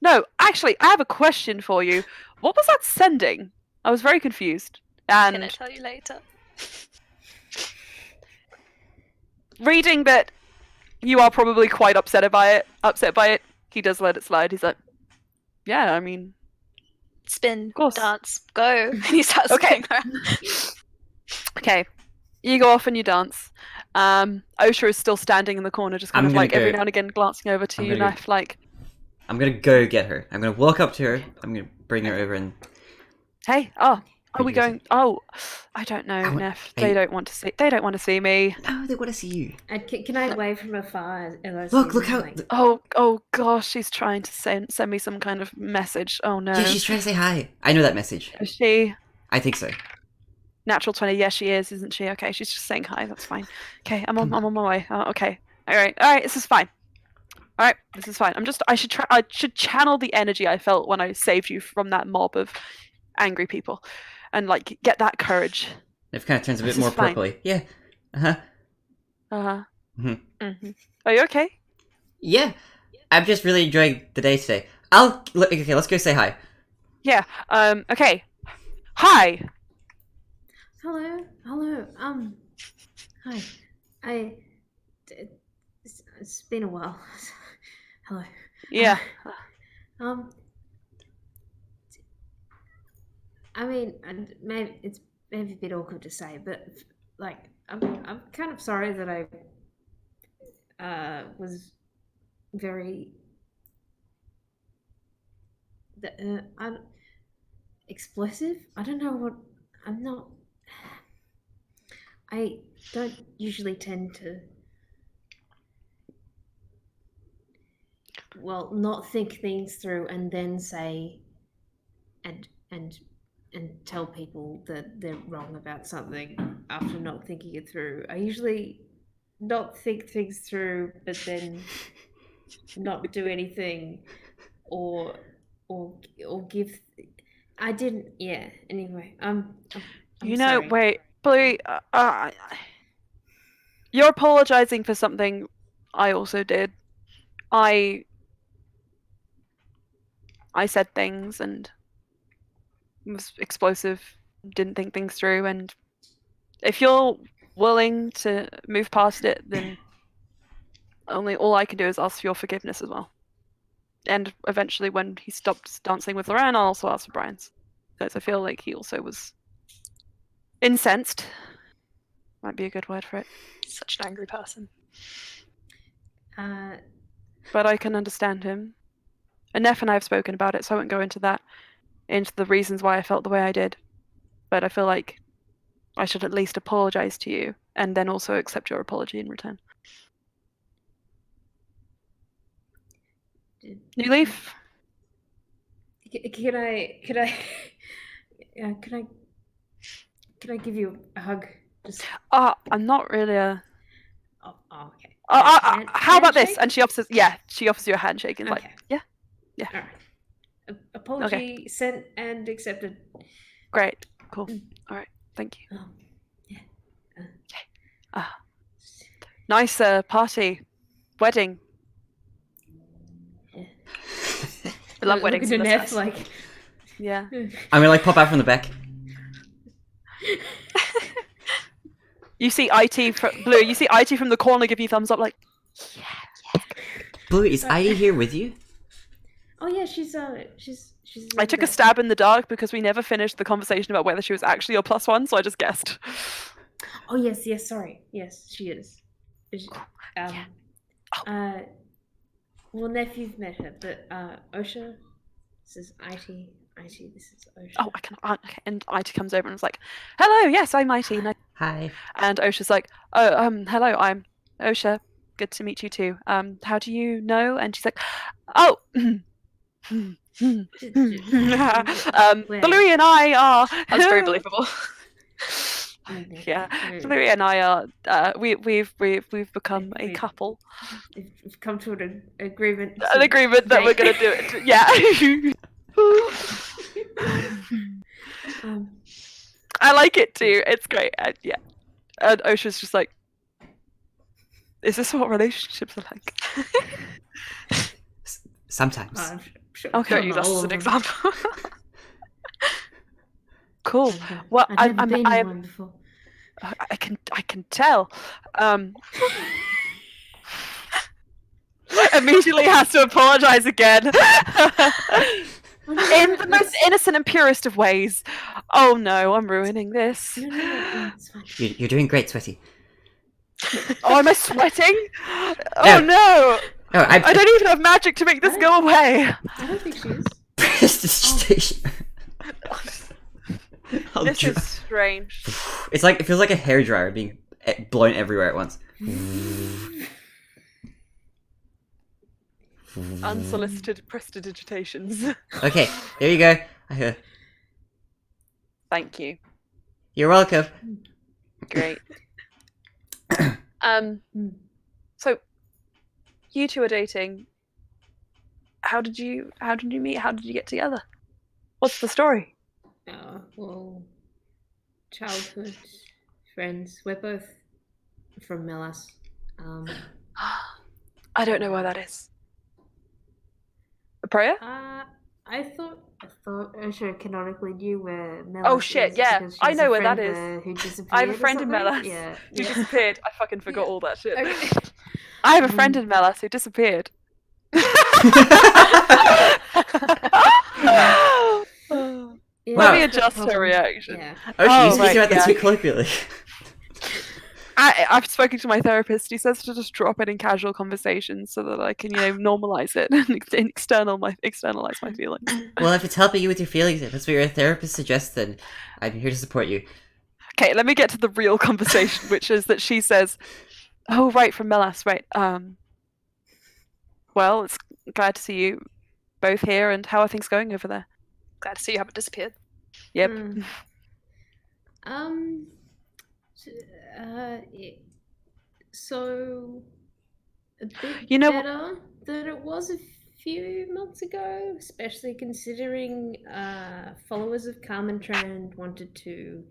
[SPEAKER 3] No, actually, I have a question for you. What was that sending? I was very confused. And
[SPEAKER 1] Can I tell you later?
[SPEAKER 3] reading that you are probably quite upset by it. He does let it slide. He's like, "Yeah, I mean,
[SPEAKER 1] Spin,
[SPEAKER 3] course.
[SPEAKER 1] dance, go." And he starts
[SPEAKER 3] Okay.
[SPEAKER 1] spinning around.
[SPEAKER 3] Okay, you go off and you dance. Osha is still standing in the corner, just kind of like every now and again glancing over to you, Neff, like...
[SPEAKER 2] I'm gonna go get her. I'm gonna walk up to her. I'm gonna bring her over and...
[SPEAKER 3] Hey, are we going... Oh, I don't know, Neff. They don't want to see... They don't want to see me.
[SPEAKER 2] No, they want to see you.
[SPEAKER 6] Can I wave from afar?
[SPEAKER 2] Look how...
[SPEAKER 6] Like...
[SPEAKER 3] Oh gosh, she's trying to send me some kind of message. Oh no.
[SPEAKER 2] Yeah, she's trying to say hi. I know that message.
[SPEAKER 3] Is she?
[SPEAKER 2] I think so.
[SPEAKER 3] Natural 20, yes she is, isn't she? Okay, she's just saying hi, that's fine. Okay, I'm on my way. Okay. Alright, this is fine. Alright, this is fine. I should channel the energy I felt when I saved you from that mob of angry people. And like get that courage.
[SPEAKER 2] It kind of turns a bit more purpley. Yeah.
[SPEAKER 3] Uh-huh.
[SPEAKER 2] Mm-hmm.
[SPEAKER 3] Are you okay?
[SPEAKER 2] Yeah. I'm just really enjoying the day today. Okay, let's go say hi.
[SPEAKER 3] Yeah, okay. Hi!
[SPEAKER 6] Hello. Hi. It's been a while. Hello.
[SPEAKER 3] Yeah.
[SPEAKER 6] I mean, maybe it's a bit awkward to say, but like, I'm kind of sorry that I was very explosive. I don't know what I'm not. I don't usually tend to, well, not think things through and then say and tell people that they're wrong about something after not thinking it through. I usually not think things through, but then not do anything or give. I didn't. Yeah. Anyway, I'm
[SPEAKER 3] you know,
[SPEAKER 6] sorry.
[SPEAKER 3] wait, Blue. You're apologizing for something I also did. I said things and was explosive, didn't think things through, and if you're willing to move past it, then all I can do is ask for your forgiveness as well. And eventually, when he stopped dancing with Loran, I'll also ask for Brian's. Because I feel like he also was incensed. Might be a good word for it.
[SPEAKER 1] Such an angry person.
[SPEAKER 3] But I can understand him. And Neff and I have spoken about it, so I won't go into the reasons why I felt the way I did. But I feel like I should at least apologize to you, and then also accept your apology in return. New Leaf?
[SPEAKER 6] Can I give you a hug? Just...
[SPEAKER 3] I'm not really a...
[SPEAKER 6] Oh, okay.
[SPEAKER 3] How about this? And she offers you a handshake and
[SPEAKER 6] okay.
[SPEAKER 3] like, yeah.
[SPEAKER 6] All right. Apology sent and accepted.
[SPEAKER 3] Great. Cool. All right. Thank you.
[SPEAKER 6] Yeah.
[SPEAKER 3] Nice wedding.
[SPEAKER 6] Yeah.
[SPEAKER 1] I love weddings.
[SPEAKER 6] In F, like...
[SPEAKER 3] Yeah.
[SPEAKER 2] I'm gonna like pop out from the back.
[SPEAKER 3] You see IT Blue. You see IT from the corner give you thumbs up, like. Yeah.
[SPEAKER 2] Blue, is IE here with you?
[SPEAKER 6] Oh yeah, she's.
[SPEAKER 3] I took a stab in the dark because we never finished the conversation about whether she was actually your +1, so I just guessed.
[SPEAKER 6] Oh yes, sorry. Yes, she is. Well, Nephew's met her, but Osha, this is IT, this is Osha.
[SPEAKER 3] Oh, I can't. Okay. And IT comes over and is like, "Hello, yes, I'm IT."
[SPEAKER 2] Hi.
[SPEAKER 3] And Osha's like, "Oh, hello, I'm Osha. Good to meet you too. How do you know?" And she's like, "Oh, Balui and I are."
[SPEAKER 1] That's very believable.
[SPEAKER 3] Yeah, Bluey and I are we've become a couple.
[SPEAKER 6] We've come to an agreement.
[SPEAKER 3] An agreement that we're gonna do it. Yeah. I like it too. It's great. Yeah. And Osha's just like, is this what relationships are like?
[SPEAKER 2] Sometimes.
[SPEAKER 6] Sure.
[SPEAKER 3] Okay.
[SPEAKER 1] Don't use us as an example.
[SPEAKER 3] Cool. Well,
[SPEAKER 6] I've never been in one before.
[SPEAKER 3] I can tell. Immediately has to apologize again. In the most innocent and purest of ways. Oh no, I'm ruining this.
[SPEAKER 6] No, it's fine.
[SPEAKER 2] You're doing great, Sweaty.
[SPEAKER 3] Oh, am I sweating? Oh no!
[SPEAKER 2] No,
[SPEAKER 3] I don't even have magic to make this go away.
[SPEAKER 6] I don't think she is.
[SPEAKER 2] Prestidigitation.
[SPEAKER 3] This is strange.
[SPEAKER 2] It's like, it feels like a hairdryer being blown everywhere at once.
[SPEAKER 3] Unsolicited prestidigitations.
[SPEAKER 2] Okay, there you go.
[SPEAKER 3] Thank you.
[SPEAKER 2] You're welcome.
[SPEAKER 3] Great. So you two are dating. How did you meet? How did you get together? What's the story?
[SPEAKER 6] Well, childhood friends. We're both from Melas.
[SPEAKER 3] I don't know where that is. A prayer?
[SPEAKER 6] I thought Osha canonically knew where Melas
[SPEAKER 3] Oh shit,
[SPEAKER 6] is
[SPEAKER 3] yeah.
[SPEAKER 6] because she
[SPEAKER 3] I
[SPEAKER 6] has
[SPEAKER 3] know
[SPEAKER 6] a
[SPEAKER 3] where that
[SPEAKER 6] friend
[SPEAKER 3] is.
[SPEAKER 6] there who disappeared
[SPEAKER 3] I have a
[SPEAKER 6] or
[SPEAKER 3] friend in
[SPEAKER 6] something.
[SPEAKER 3] Melas.
[SPEAKER 6] Yeah.
[SPEAKER 3] Who disappeared. I fucking forgot all that shit.
[SPEAKER 6] Okay.
[SPEAKER 3] I have a friend in Melas who disappeared.
[SPEAKER 6] Yeah,
[SPEAKER 3] Let me
[SPEAKER 6] that's
[SPEAKER 3] adjust
[SPEAKER 6] the
[SPEAKER 3] her
[SPEAKER 6] problem.
[SPEAKER 3] reaction.
[SPEAKER 6] Yeah.
[SPEAKER 2] Oh, you speak
[SPEAKER 3] right,
[SPEAKER 2] about this
[SPEAKER 3] yeah.
[SPEAKER 2] bit colloquially.
[SPEAKER 3] I've spoken to my therapist. He says to just drop it in casual conversations so that I can, normalize it and externalize my feelings.
[SPEAKER 2] Well, if it's helping you with your feelings, if that's what your therapist suggests, then I'm here to support you.
[SPEAKER 3] Okay, let me get to the real conversation, which is that she says, "Oh, right, from Melas, right. Well, it's glad to see you both here, and how are things going over there?"
[SPEAKER 1] Glad to see you haven't disappeared.
[SPEAKER 3] Yep.
[SPEAKER 6] So a bit
[SPEAKER 3] You know-
[SPEAKER 6] better than it was a few months ago, especially considering followers of Carmen Trand wanted to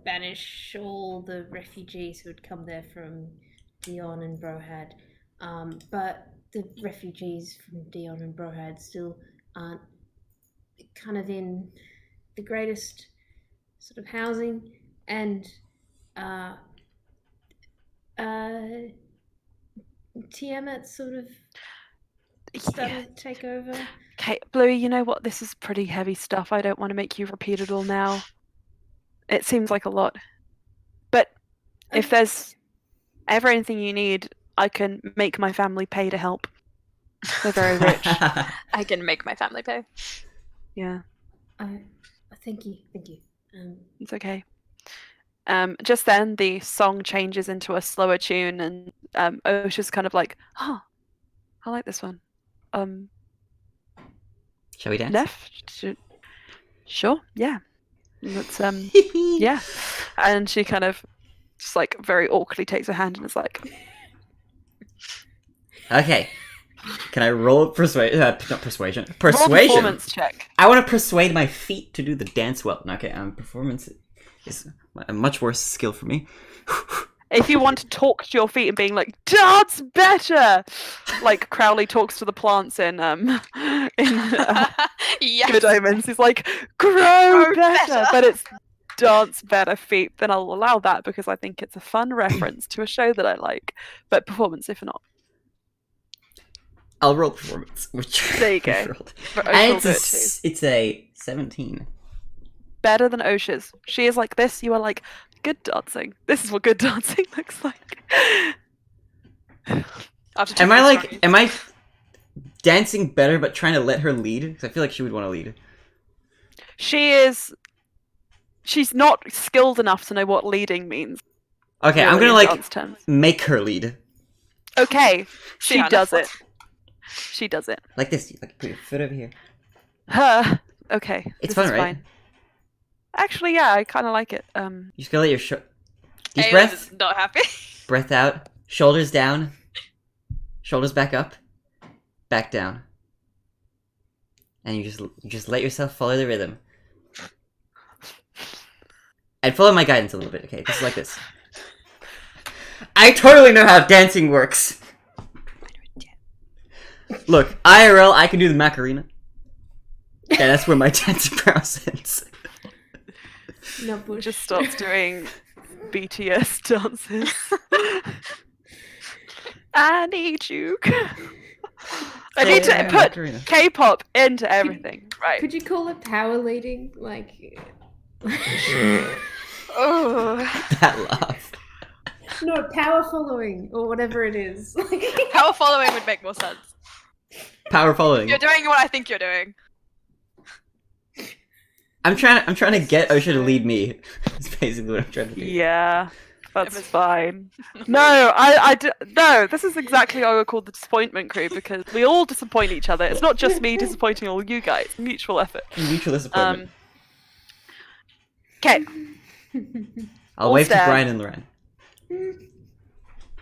[SPEAKER 6] banish all the refugees who had come there from Dion and Brohad. But the refugees from Dion and Brohad still aren't kind of in the greatest sort of housing, and Tiamat sort of started to take over.
[SPEAKER 3] Okay, Bluey, you know what? This is pretty heavy stuff. I don't want to make you repeat it all now. It seems like a lot. But if there's ever anything you need, I can make my family pay to help. They're very rich.
[SPEAKER 1] I can make my family pay.
[SPEAKER 3] Yeah.
[SPEAKER 6] Thank you.
[SPEAKER 3] It's okay. Just then, the song changes into a slower tune, and Osha's kind of like, "Oh, I like this one."
[SPEAKER 2] Shall we dance?
[SPEAKER 3] Left? Sure. Yeah. Let's yeah. And she kind of just like very awkwardly takes her hand and is like,
[SPEAKER 2] Okay. Can I roll persuasion? Not persuasion.
[SPEAKER 3] "Roll
[SPEAKER 2] Persuasion.
[SPEAKER 3] performance check."
[SPEAKER 2] I want to persuade my feet to do the dance well. Okay, performance is a much worse skill for me.
[SPEAKER 3] If you want to talk to your feet and being like, "Dance better," like Crowley talks to the plants in
[SPEAKER 1] Yes.
[SPEAKER 3] Good Omens. He's like, grow better, but it's dance better feet. Then I'll allow that because I think it's a fun reference to a show that I like. But performance, if not.
[SPEAKER 2] I'll roll performance, which
[SPEAKER 3] There you
[SPEAKER 2] I
[SPEAKER 3] go.
[SPEAKER 2] rolled.
[SPEAKER 3] But
[SPEAKER 2] And
[SPEAKER 3] Osha will do it too.
[SPEAKER 2] it's a 17.
[SPEAKER 3] Better than Osha's. She is like this. You are like, good dancing. This is what good dancing looks like.
[SPEAKER 2] Am I dancing better but trying to let her lead? Because I feel like she would want to lead.
[SPEAKER 3] She's not skilled enough to know what leading means.
[SPEAKER 2] Okay, I'm
[SPEAKER 3] really,
[SPEAKER 2] gonna
[SPEAKER 3] in
[SPEAKER 2] like
[SPEAKER 3] dance terms.
[SPEAKER 2] make her lead.
[SPEAKER 3] Okay, she
[SPEAKER 1] Hannah.
[SPEAKER 3] does it. She does it.
[SPEAKER 2] Like this. Like put your foot over here.
[SPEAKER 3] Her. Okay.
[SPEAKER 2] It's
[SPEAKER 3] this
[SPEAKER 2] fun,
[SPEAKER 3] is
[SPEAKER 2] right?
[SPEAKER 3] Fine. Actually, yeah, I kind of like it.
[SPEAKER 2] You just gotta let your deep
[SPEAKER 1] Aiden
[SPEAKER 2] breath,
[SPEAKER 1] is not happy.
[SPEAKER 2] breath out, shoulders down, shoulders back up, back down, and you just let yourself follow the rhythm. And follow my guidance a little bit. Okay, this is like this. I totally know how dancing works. Look, IRL, I can do the Macarena. Yeah, that's where my dancing prowess ends.
[SPEAKER 6] No bush.
[SPEAKER 3] Just starts doing BTS dances. I need you. I need to put
[SPEAKER 2] Macarena.
[SPEAKER 3] K-pop into everything, right?
[SPEAKER 6] Could you call it power leading? Like.
[SPEAKER 1] Oh,
[SPEAKER 2] That laugh.
[SPEAKER 6] No, power following or whatever it is.
[SPEAKER 1] power following would make more sense.
[SPEAKER 2] Power following.
[SPEAKER 1] You're doing what I think you're doing.
[SPEAKER 2] I'm trying to get Osha to lead me. That's basically what I'm trying to do.
[SPEAKER 3] Yeah, that's fine. No, no. This is exactly why we're called the Disappointment Crew, because we all disappoint each other. It's not just me disappointing all you guys. Mutual effort.
[SPEAKER 2] Mutual disappointment.
[SPEAKER 3] Okay.
[SPEAKER 2] I'll
[SPEAKER 3] all
[SPEAKER 2] wave to
[SPEAKER 3] stand.
[SPEAKER 2] Brian and Loran.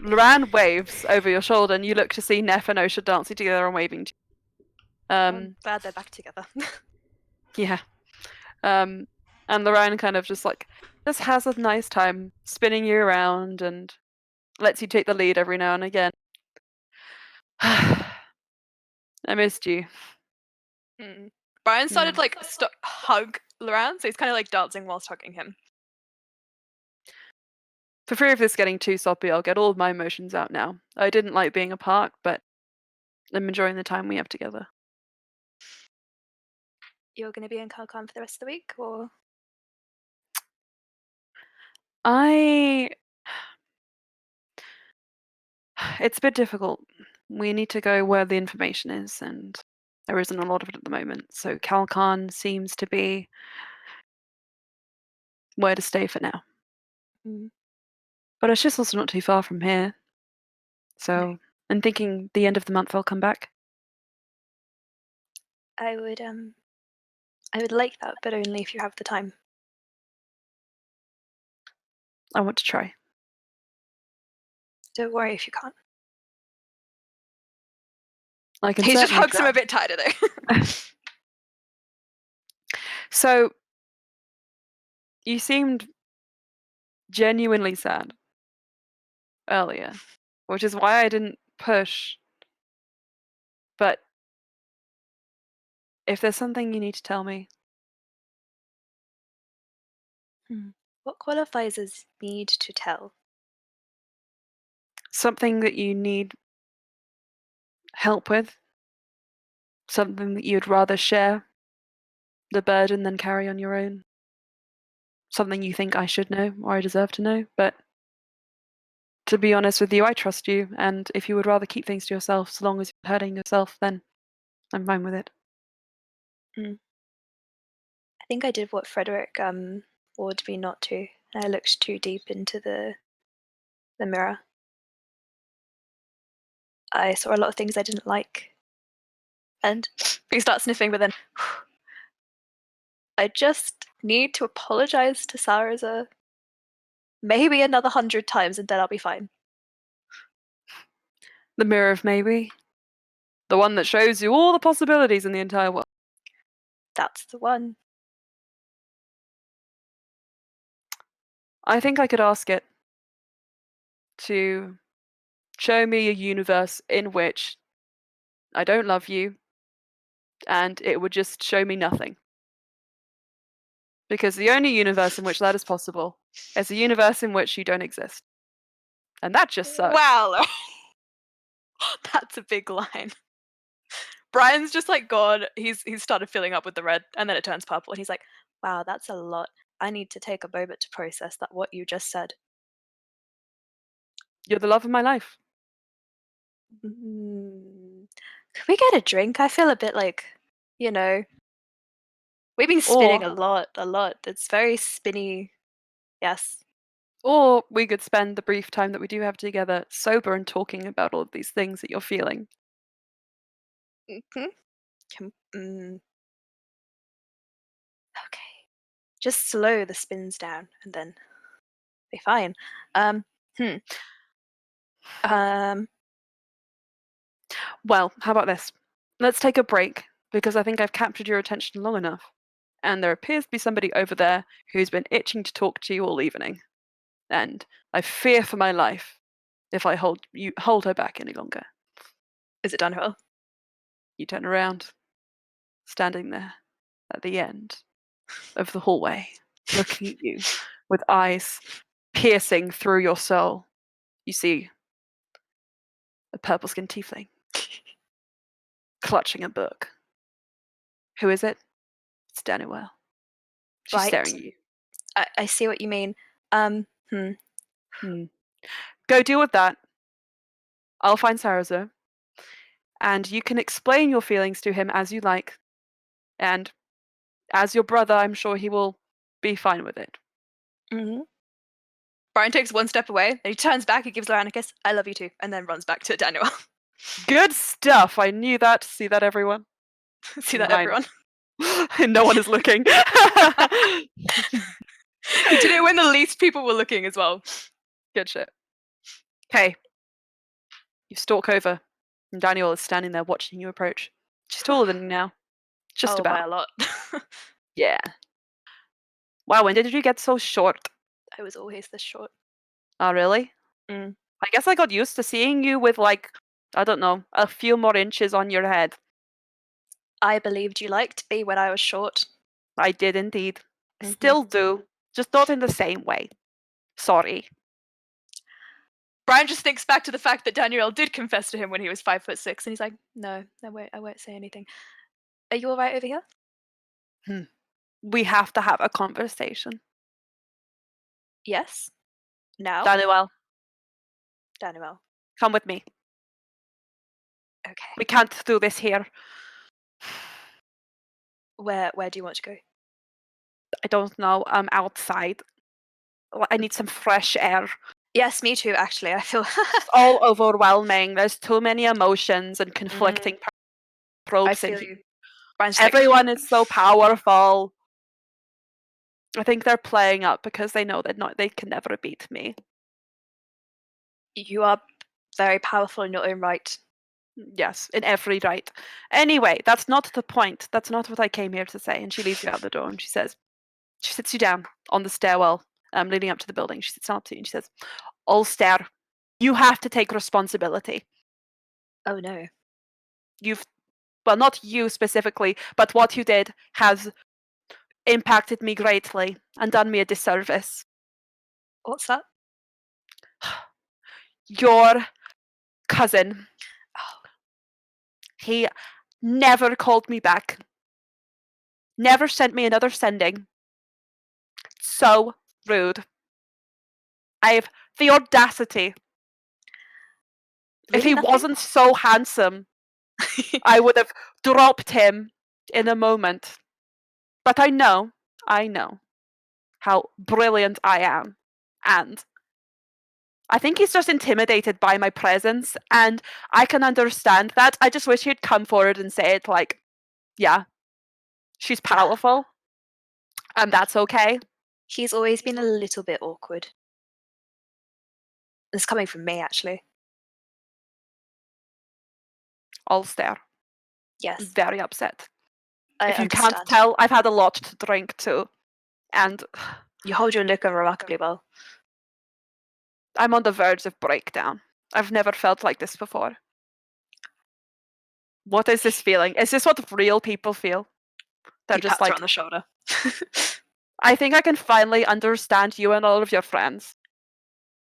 [SPEAKER 3] Loran waves over your shoulder, and you look to see Neff and Osha dancing together and waving to you.
[SPEAKER 1] I'm glad they're back together.
[SPEAKER 3] Yeah. And Loran kind of just has a nice time spinning you around and lets you take the lead every now and again. I missed you.
[SPEAKER 1] Brian started to hug Loran, so he's kind of like dancing whilst hugging him.
[SPEAKER 3] For fear of this getting too soppy, I'll get all of my emotions out now. I didn't like being apart, but I'm enjoying the time we have together.
[SPEAKER 1] You're going to be in Kalkan for the rest of the week, or?
[SPEAKER 3] It's a bit difficult. We need to go where the information is, and there isn't a lot of it at the moment. So Kalkan seems to be where to stay for now. But it's just also not too far from here. So I'm thinking the end of the month I'll come back.
[SPEAKER 1] I would like that, but only if you have the time.
[SPEAKER 3] I want to try.
[SPEAKER 1] Don't worry if you can't.
[SPEAKER 3] I can
[SPEAKER 1] He just
[SPEAKER 3] certainly
[SPEAKER 1] hugs him
[SPEAKER 3] try.
[SPEAKER 1] a bit tighter though.
[SPEAKER 3] So you seemed genuinely sad earlier, which is why I didn't push. But if there's something you need to tell me.
[SPEAKER 1] What qualifies as need to tell?
[SPEAKER 3] Something that you need help with. Something that you'd rather share the burden than carry on your own. Something you think I should know or I deserve to know. But to be honest with you, I trust you. And if you would rather keep things to yourself, so long as you're hurting yourself, then I'm fine with it.
[SPEAKER 1] I think I did what Frederick warned me not to. I looked too deep into the mirror. I saw a lot of things I didn't like. And he starts sniffing, but then I just need to apologize to Saraza maybe another 100 times and then I'll be fine.
[SPEAKER 3] The mirror of maybe. The one that shows you all the possibilities in the entire world.
[SPEAKER 1] That's the one.
[SPEAKER 3] I think I could ask it to show me a universe in which I don't love you, and it would just show me nothing. Because the only universe in which that is possible is a universe in which you don't exist. And that just sucks.
[SPEAKER 1] Wow. That's a big line. Brian's just gone. He's started filling up with the red, and then it turns purple, and he's like, wow, that's a lot. I need to take a moment to process what you just said.
[SPEAKER 3] You're the love of my life.
[SPEAKER 1] Could we get a drink? I feel a bit we've been spinning a lot. It's very spinny. Yes.
[SPEAKER 3] Or we could spend the brief time that we do have together sober and talking about all of these things that you're feeling.
[SPEAKER 1] Okay. Just slow the spins down, and then be fine.
[SPEAKER 3] Well, how about this? Let's take a break, because I think I've captured your attention long enough. And there appears to be somebody over there who's been itching to talk to you all evening. And I fear for my life if I hold her back any longer.
[SPEAKER 1] Is it Daniel?
[SPEAKER 3] You turn around, standing there at the end of the hallway, looking at you with eyes piercing through your soul. You see a purple-skinned tiefling clutching a book. Who is it? It's Daniel. She's
[SPEAKER 1] Right.
[SPEAKER 3] staring at you.
[SPEAKER 1] I see what you mean.
[SPEAKER 3] Go deal with that. I'll find Sarazo. And you can explain your feelings to him as you like. And as your brother, I'm sure he will be fine with it.
[SPEAKER 1] Mm-hmm. Brian takes one step away, and he turns back, he gives Lyan'sun a kiss, I love you too, and then runs back to Daniel.
[SPEAKER 3] Good stuff! I knew that. See that, everyone?
[SPEAKER 1] See that, everyone?
[SPEAKER 3] No one is looking.
[SPEAKER 1] He did it when the least people were looking as well.
[SPEAKER 3] Good shit. Okay. You stalk over, and Daniel is standing there watching you approach. She's taller than you now. Just about.
[SPEAKER 1] By a lot.
[SPEAKER 3] Yeah. Wow, when did you get so short?
[SPEAKER 1] I was always this short.
[SPEAKER 3] Oh, really?
[SPEAKER 1] Mm.
[SPEAKER 3] I guess I got used to seeing you with, like, I don't know, a few more inches on your head.
[SPEAKER 1] I believed you liked me when I was short.
[SPEAKER 3] I did indeed. Still do. Just not in the same way. Sorry.
[SPEAKER 1] Brian just thinks back to the fact that Daniel did confess to him when he was 5'6", and he's like, no, I won't say anything. Are you alright over here?
[SPEAKER 3] We have to have a conversation.
[SPEAKER 1] Yes? Now?
[SPEAKER 3] Daniel. Come with me.
[SPEAKER 1] Okay.
[SPEAKER 3] We can't do this here.
[SPEAKER 1] Where do you want to go?
[SPEAKER 3] I don't know. I'm outside. I need some fresh air.
[SPEAKER 1] Yes, me too, actually. I feel
[SPEAKER 3] It's all overwhelming. There's too many emotions and conflicting tropes.
[SPEAKER 1] I feel you.
[SPEAKER 3] Everyone is so powerful. I think they're playing up because they know that they can never beat me.
[SPEAKER 1] You are very powerful in your own right.
[SPEAKER 3] Yes, in every right. Anyway, that's not the point. That's not what I came here to say. And she leads you out the door and she sits you down on the stairwell leading up to the building. She sits down to you and she says, Ulster, you have to take responsibility.
[SPEAKER 1] Oh no.
[SPEAKER 3] Well, not you specifically, but what you did has impacted me greatly and done me a disservice.
[SPEAKER 1] What's that?
[SPEAKER 3] Your cousin. He never called me back. Never sent me another sending. So rude. I have the audacity.
[SPEAKER 1] Really
[SPEAKER 3] if he
[SPEAKER 1] nothing?
[SPEAKER 3] wasn't so handsome, I would have dropped him in a moment. But I know how brilliant I am. And I think he's just intimidated by my presence, and I can understand that. I just wish he'd come forward and say it like, yeah, she's powerful, and that's okay.
[SPEAKER 1] He's always been a little bit awkward. It's coming from me, actually.
[SPEAKER 3] I'll stare.
[SPEAKER 1] Yes.
[SPEAKER 3] Very upset.
[SPEAKER 1] I
[SPEAKER 3] if you
[SPEAKER 1] understand.
[SPEAKER 3] can't tell, I've had a lot to drink too. And
[SPEAKER 1] you hold your liquor remarkably well.
[SPEAKER 3] I'm on the verge of breakdown. I've never felt like this before. What is this feeling? Is this what real people feel? They're
[SPEAKER 1] he
[SPEAKER 3] just
[SPEAKER 1] pats
[SPEAKER 3] like
[SPEAKER 1] her on the shoulder.
[SPEAKER 3] I think I can finally understand you and all of your friends.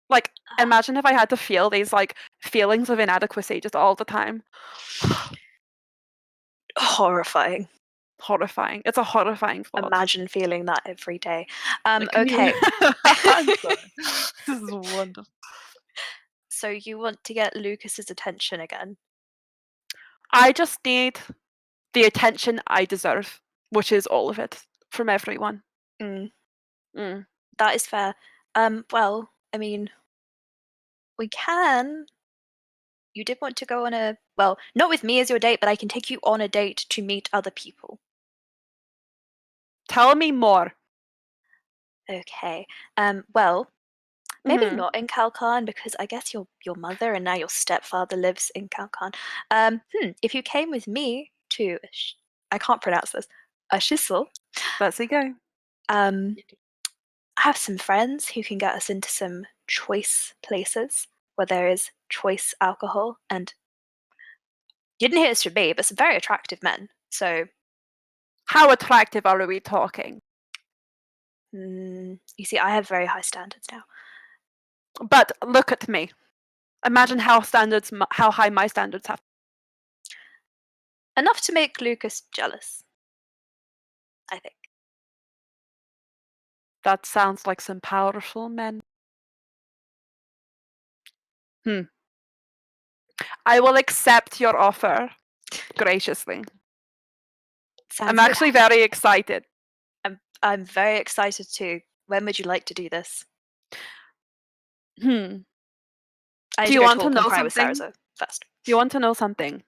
[SPEAKER 3] Like, imagine if I had to feel these like feelings of inadequacy just all the time.
[SPEAKER 1] Horrifying.
[SPEAKER 3] Horrifying. It's a horrifying thought.
[SPEAKER 1] Imagine feeling that every day. Okay.
[SPEAKER 3] This is wonderful.
[SPEAKER 1] So you want to get Lucas's attention again?
[SPEAKER 3] I just need the attention I deserve, which is all of it from everyone.
[SPEAKER 1] That is fair. Well, I mean, we can. You did want to go on a, well, not with me as your date, but I can take you on a date to meet other people.
[SPEAKER 3] Tell me more.
[SPEAKER 7] Okay. Well, maybe
[SPEAKER 3] Mhm.
[SPEAKER 7] not in Kalkan because I guess your mother and now your stepfather lives in Kalkan. If you came with me to, I can't pronounce this, a Schisel,
[SPEAKER 3] Let's see go.
[SPEAKER 7] I have some friends who can get us into some choice places where there is choice alcohol, and you didn't hear this from me, but some very attractive men. So,
[SPEAKER 3] How attractive are we talking?
[SPEAKER 7] you see, I have very high standards now.
[SPEAKER 3] But look at me. Imagine how high my standards have.
[SPEAKER 7] Enough to make Lucas jealous, I think.
[SPEAKER 3] That sounds like some powerful men. I will accept your offer graciously.
[SPEAKER 7] Sounds
[SPEAKER 3] I'm
[SPEAKER 7] good.
[SPEAKER 3] actually very excited.
[SPEAKER 7] I'm very excited too. When would you like to do this?
[SPEAKER 3] Hmm.
[SPEAKER 7] I
[SPEAKER 3] Do
[SPEAKER 7] need
[SPEAKER 3] you
[SPEAKER 7] to go
[SPEAKER 3] want to
[SPEAKER 7] talk
[SPEAKER 3] know
[SPEAKER 7] and cry with
[SPEAKER 3] something?
[SPEAKER 7] Sarzo first.
[SPEAKER 3] You want to know something?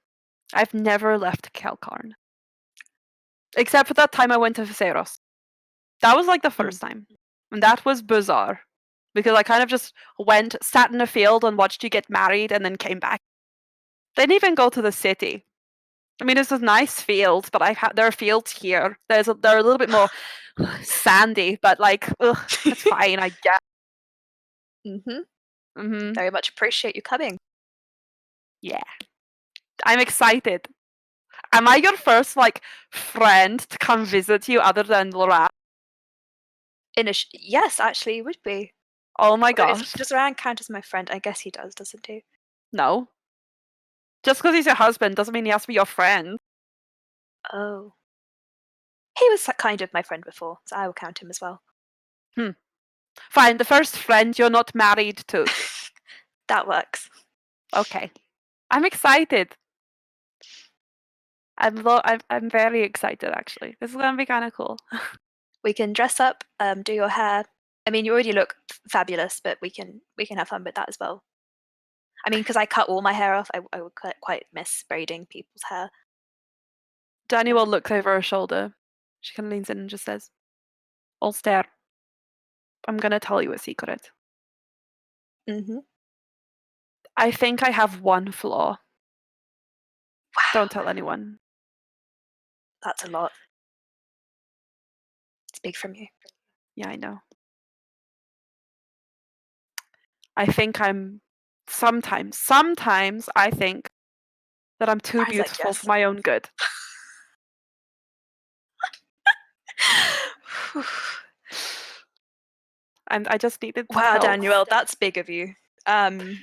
[SPEAKER 3] I've never left Kalkarn. Except for that time I went to Viseros. That was like the first time. And that was bizarre. Because I kind of just went, sat in a field and watched you get married and then came back. Didn't even go to the city. I mean, it's a nice field, but there are fields here. They're a little bit more sandy, but like, it's fine, I guess.
[SPEAKER 7] Very much appreciate you coming.
[SPEAKER 3] Yeah. I'm excited. Am I your first, like, friend to come visit you other than Laura?
[SPEAKER 7] Yes, actually, you would be.
[SPEAKER 3] Oh my gosh.
[SPEAKER 7] Does Ryan count as my friend? I guess he does, doesn't he?
[SPEAKER 3] No. Just because he's your husband doesn't mean he has to be your friend.
[SPEAKER 7] Oh. He was kind of my friend before, so I will count him as well.
[SPEAKER 3] Fine, the first friend you're not married to.
[SPEAKER 7] That works.
[SPEAKER 3] Okay. I'm excited. I'm very excited, actually. This is gonna be kind of cool.
[SPEAKER 7] We can dress up, do your hair. I mean, you already look fabulous, but we can have fun with that as well. I mean, because I cut all my hair off, I would quite miss braiding people's hair.
[SPEAKER 3] Daniel looks over her shoulder. She kind of leans in and just says, Ulster, I'm gonna tell you a secret. I think I have one flaw.
[SPEAKER 7] Wow.
[SPEAKER 3] Don't tell anyone.
[SPEAKER 7] That's a lot. It's big from you.
[SPEAKER 3] Yeah, I know. I think I'm sometimes I think that I'm too beautiful for my own good. And I just needed to
[SPEAKER 7] Wow,
[SPEAKER 3] tell.
[SPEAKER 7] Daniel, that's big of you. I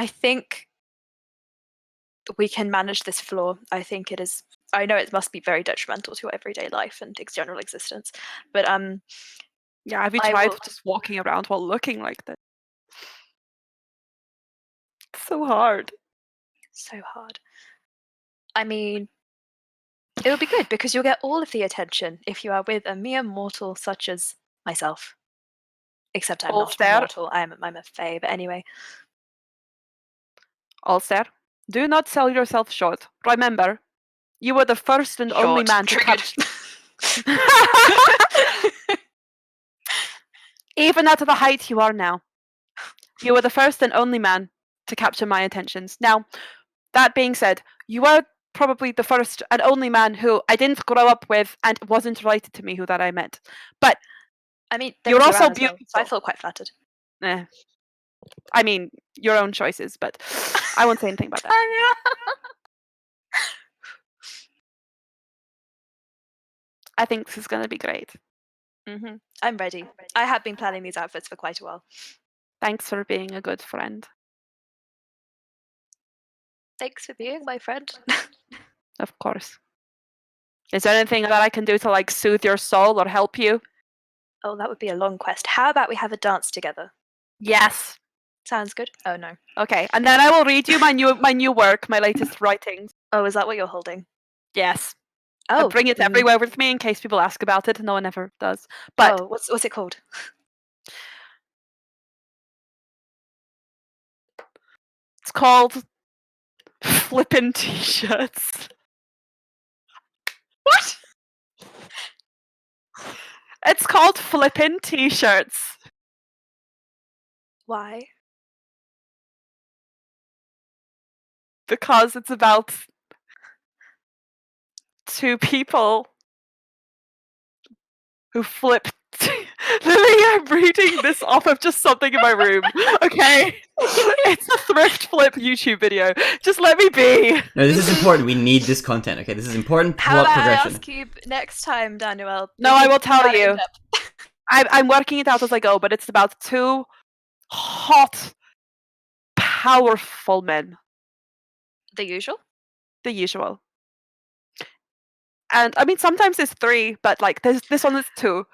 [SPEAKER 7] think we can manage this flaw. I think it is. I know it must be very detrimental to your everyday life and its general existence, but
[SPEAKER 3] yeah, have you tried just walking around while looking like this? It's so hard.
[SPEAKER 7] So hard. I mean, it would be good because you'll get all of the attention if you are with a mere mortal such as myself. Except I'm not a mortal. I'm a fae. But anyway.
[SPEAKER 3] Ulster, do not sell yourself short. Remember, you were the first and only man to capture. Even at the height you are now, you were the first and only man to capture my attentions. Now, that being said, you are probably the first and only man who I didn't grow up with and it wasn't related to me who that I met. But
[SPEAKER 7] I mean,
[SPEAKER 3] you're also beautiful.
[SPEAKER 7] Well, so I feel quite flattered.
[SPEAKER 3] I mean, your own choices, but I won't say anything about that. I think this is going to be great.
[SPEAKER 7] I'm ready. I have been planning these outfits for quite a while.
[SPEAKER 3] Thanks for being a good friend.
[SPEAKER 7] Thanks for being my friend.
[SPEAKER 3] Of course. Is there anything that I can do to like soothe your soul or help you?
[SPEAKER 7] Oh, that would be a long quest. How about we have a dance together?
[SPEAKER 3] Yes.
[SPEAKER 7] Sounds good. Oh no.
[SPEAKER 3] Okay, and then I will read you my new work, my latest writings.
[SPEAKER 7] Oh, is that what you're holding?
[SPEAKER 3] Yes.
[SPEAKER 7] Oh,
[SPEAKER 3] I bring it everywhere with me in case people ask about it. No one ever does. But
[SPEAKER 7] what's it called?
[SPEAKER 3] It's called Flippin' T-shirts.
[SPEAKER 7] What?
[SPEAKER 3] It's called flippin' t-shirts.
[SPEAKER 7] Why?
[SPEAKER 3] Because it's about two people who flip. Lily, I'm reading this off of just something in my room. Okay, it's a thrift flip YouTube video. Just let me be.
[SPEAKER 2] No, this is important. We need this content. Okay, this is important
[SPEAKER 7] How
[SPEAKER 2] plot
[SPEAKER 7] about I
[SPEAKER 2] progression.
[SPEAKER 7] ask you next time, Daniel?
[SPEAKER 3] No, I will tell you. I'm working it out as I go, but it's about two hot, powerful men.
[SPEAKER 7] The usual?
[SPEAKER 3] The usual. And I mean, sometimes it's three, but like this one is two.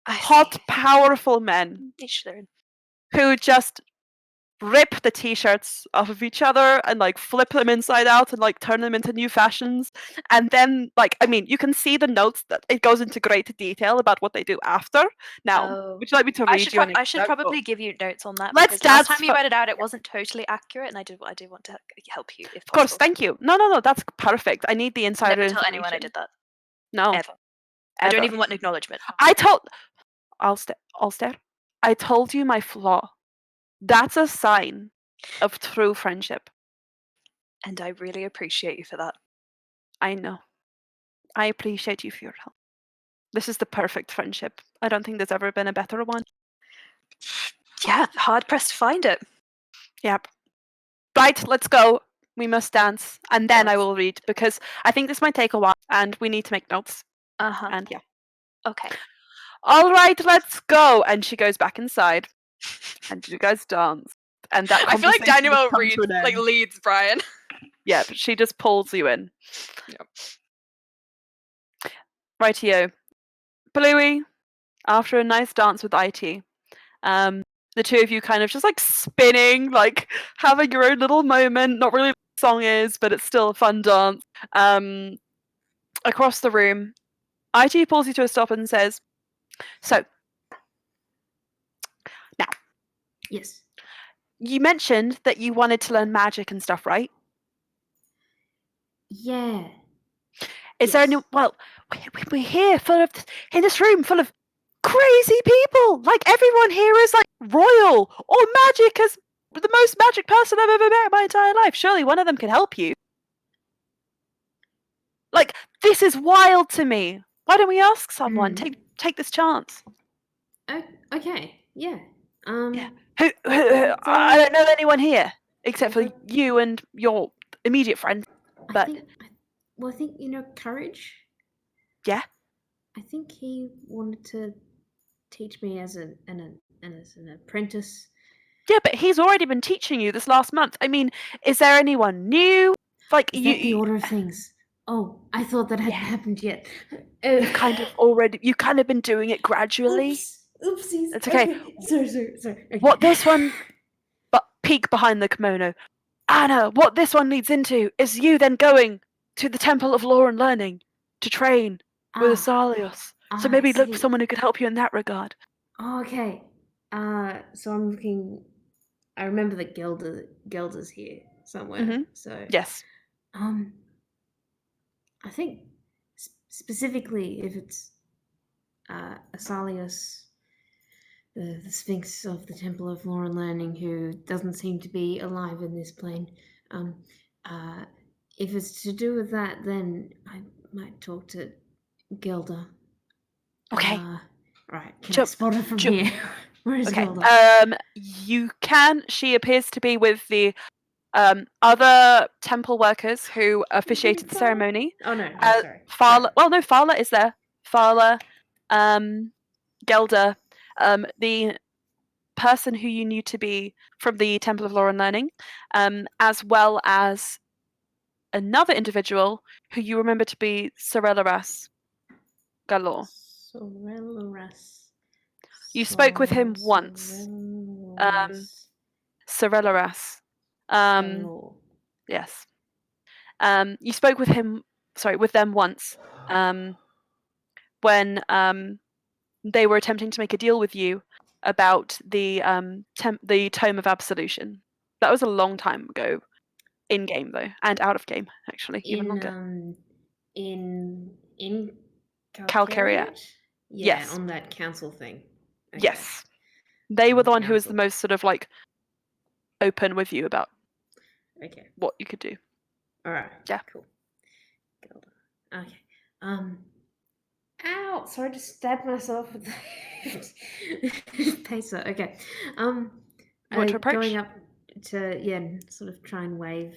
[SPEAKER 3] Hot, powerful men who just rip the t-shirts off of each other and like flip them inside out and like turn them into new fashions. And then like, I mean, you can see the notes that it goes into great detail about what they do after. Now, would you like me to read you?
[SPEAKER 7] I should probably give you notes on that.
[SPEAKER 3] Let's
[SPEAKER 7] because last time you read it out, it wasn't totally accurate, and I do want to help you if possible.
[SPEAKER 3] Of course, thank you. No, that's perfect. I need the insider
[SPEAKER 7] Never tell
[SPEAKER 3] information.
[SPEAKER 7] anyone I did that.
[SPEAKER 3] No.
[SPEAKER 7] Ever. I don't even want an acknowledgement.
[SPEAKER 3] Ulster, I told you my flaw. That's a sign of true friendship.
[SPEAKER 7] And I really appreciate you for that.
[SPEAKER 3] I know. I appreciate you for your help. This is the perfect friendship. I don't think there's ever been a better one.
[SPEAKER 7] Yeah, hard pressed to find it.
[SPEAKER 3] Yep. Right, let's go. We must dance. And then I will read, because I think this might take a while and we need to make notes.
[SPEAKER 7] Uh-huh.
[SPEAKER 3] And yeah.
[SPEAKER 7] Okay.
[SPEAKER 3] All right, let's go. And she goes back inside. And you guys dance. And that
[SPEAKER 1] I feel like Daniel
[SPEAKER 3] reads,
[SPEAKER 1] leads Brian.
[SPEAKER 3] Yeah, she just pulls you in.
[SPEAKER 1] Yep.
[SPEAKER 3] Rightio. Bluey, after a nice dance with IT, the two of you kind of just like spinning, like having your own little moment. Not really what the song is, but it's still a fun dance. Across the room, IT pulls you to a stop and says, "So, now,
[SPEAKER 6] Yes.
[SPEAKER 3] You mentioned that you wanted to learn magic and stuff, right?
[SPEAKER 6] Yeah.
[SPEAKER 3] Is there any? Well, we're here in this room full of crazy people. Like everyone here is like royal or magic as the most magic person I've ever met in my entire life. Surely one of them can help you. Like this is wild to me. Why don't we ask someone? Take this chance.
[SPEAKER 6] Okay. Yeah.
[SPEAKER 3] Yeah. Who I don't know anyone here except for you and your immediate friend. But
[SPEAKER 6] I think you know Courage.
[SPEAKER 3] Yeah.
[SPEAKER 6] I think he wanted to teach me as an apprentice.
[SPEAKER 3] Yeah, but he's already been teaching you this last month. I mean, is there anyone new? Like
[SPEAKER 6] is that the order of things? Oh, I thought that hadn't happened yet.
[SPEAKER 3] You've kind of been doing it gradually.
[SPEAKER 6] Oopsies.
[SPEAKER 3] It's okay.
[SPEAKER 6] Sorry. Okay.
[SPEAKER 3] What this one, but peek behind the kimono. Anna, what this one leads into is you then going to the Temple of Law and Learning to train with Asalios. So maybe look for someone who could help you in that regard.
[SPEAKER 6] Oh, okay. So I'm looking. I remember that Gelder's here somewhere.
[SPEAKER 3] Mm-hmm.
[SPEAKER 6] So
[SPEAKER 3] yes.
[SPEAKER 6] I think specifically if it's Asalios, the Sphinx of the Temple of Law and Learning, who doesn't seem to be alive in this plane. If it's to do with that, then I might talk to Gelder.
[SPEAKER 3] Okay.
[SPEAKER 6] Right. Can I spot her from here? Where is Gelder?
[SPEAKER 3] You can. She appears to be with the other temple workers who officiated the ceremony.
[SPEAKER 6] Oh no, sorry.
[SPEAKER 3] Farla. Well, no, Farla is there. Farla, Gelder, the person who you knew to be from the Temple of Law and Learning, as well as another individual who you remember to be Sorelaras Galore.
[SPEAKER 6] Sorelaras.
[SPEAKER 3] You spoke with him once. Sorelaras. Yes. You spoke with them once. When they were attempting to make a deal with you about the Tome of Absolution. That was a long time ago. In game though, and out of game actually, even longer.
[SPEAKER 6] In
[SPEAKER 3] Calcariat.
[SPEAKER 6] Yeah,
[SPEAKER 3] Yes.
[SPEAKER 6] on that council thing. Okay.
[SPEAKER 3] Yes. They were the one who was the
[SPEAKER 6] Council.
[SPEAKER 3] most sort of like open with you about
[SPEAKER 6] Okay.
[SPEAKER 3] what you could do.
[SPEAKER 6] All right.
[SPEAKER 3] Yeah.
[SPEAKER 6] Cool. Okay. Ow! Sorry to stab myself with the pacer. Okay.
[SPEAKER 3] You want to approach?
[SPEAKER 6] Going up to sort of try and wave.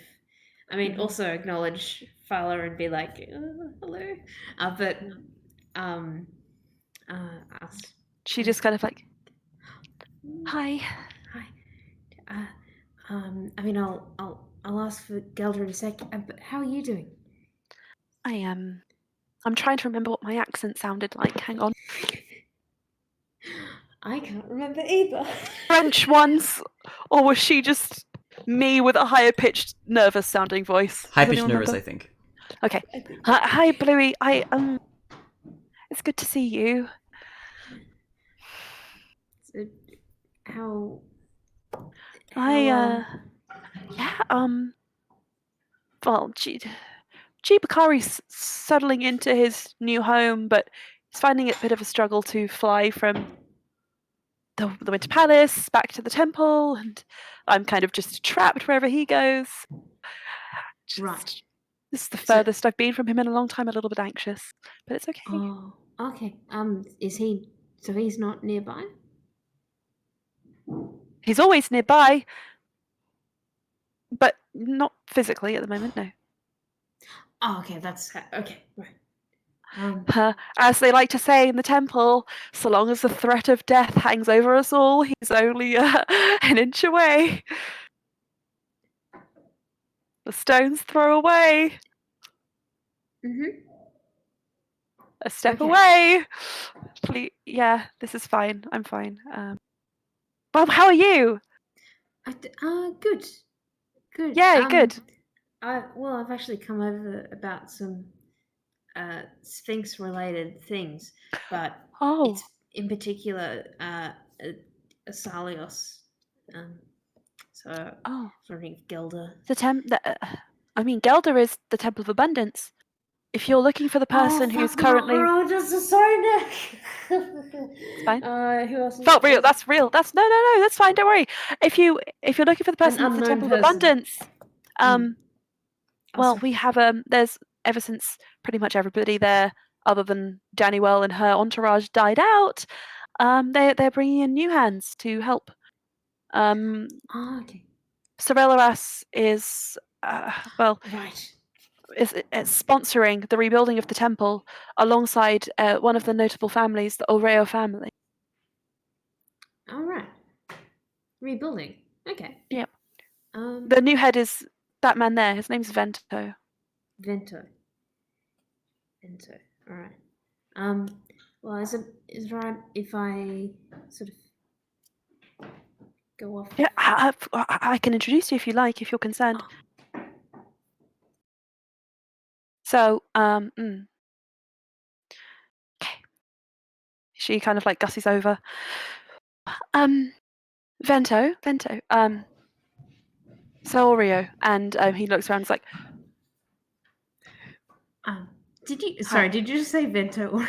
[SPEAKER 6] I mean, also acknowledge Fowler and be like, hello. But ask.
[SPEAKER 3] She just kind of like, hi.
[SPEAKER 6] Hi. I mean, I'll ask for Gelder in a sec. But how are you doing?
[SPEAKER 3] I'm trying to remember what my accent sounded like. Hang on.
[SPEAKER 6] I can't remember either.
[SPEAKER 3] French ones, or was she just me with a higher pitched, nervous sounding voice?
[SPEAKER 2] High pitched nervous, I think.
[SPEAKER 3] Okay. Hi, Bluey. It's good to see you.
[SPEAKER 6] So, how?
[SPEAKER 3] Well, G Bakari's settling into his new home, but he's finding it a bit of a struggle to fly from the Winter Palace back to the temple, and I'm kind of just trapped wherever he goes.
[SPEAKER 6] Right.
[SPEAKER 3] This is the furthest I've been from him in a long time. A little bit anxious, but it's okay.
[SPEAKER 6] Oh, okay. Is he? So he's not nearby?
[SPEAKER 3] He's always nearby, but not physically at the moment. No.
[SPEAKER 6] Oh, okay. That's okay. Right.
[SPEAKER 3] As they like to say in the temple, so long as the threat of death hangs over us all, he's only an inch away. The stone's throw away. A step away. Please, yeah, this is fine. I'm fine. Well, how are you?
[SPEAKER 6] Good.
[SPEAKER 3] Yeah, good.
[SPEAKER 6] I've actually come over about some Sphinx-related things, but it's in particular Asalios. So I was wondering if Gelder.
[SPEAKER 3] Gelder is the Temple of Abundance. If you're looking for the person who's currently,
[SPEAKER 6] sorry, Nick.
[SPEAKER 3] It's fine.
[SPEAKER 6] Who else?
[SPEAKER 3] Felt real. That's real. That's no. That's fine. Don't worry. If you're looking for the person at the Temple of Abundance, well, we have there's ever since pretty much everybody there, other than Dannywell and her entourage, died out. They're bringing in new hands to help.
[SPEAKER 6] Okay.
[SPEAKER 3] Sorelaras is
[SPEAKER 6] right.
[SPEAKER 3] Is sponsoring the rebuilding of the temple alongside one of the notable families, the Oreo family.
[SPEAKER 6] All right. Rebuilding. Okay.
[SPEAKER 3] Yep. The new head is that man there. His name's Vento.
[SPEAKER 6] Vento. All right. Well, is it right if I sort of go off?
[SPEAKER 3] Yeah, I can introduce you if you like, if you're concerned.
[SPEAKER 6] Oh.
[SPEAKER 3] So, okay. She kind of like gussies over. Vento. So Oreo, and he looks around. And is like,
[SPEAKER 6] did you? Sorry, did you just say Vento Oreo?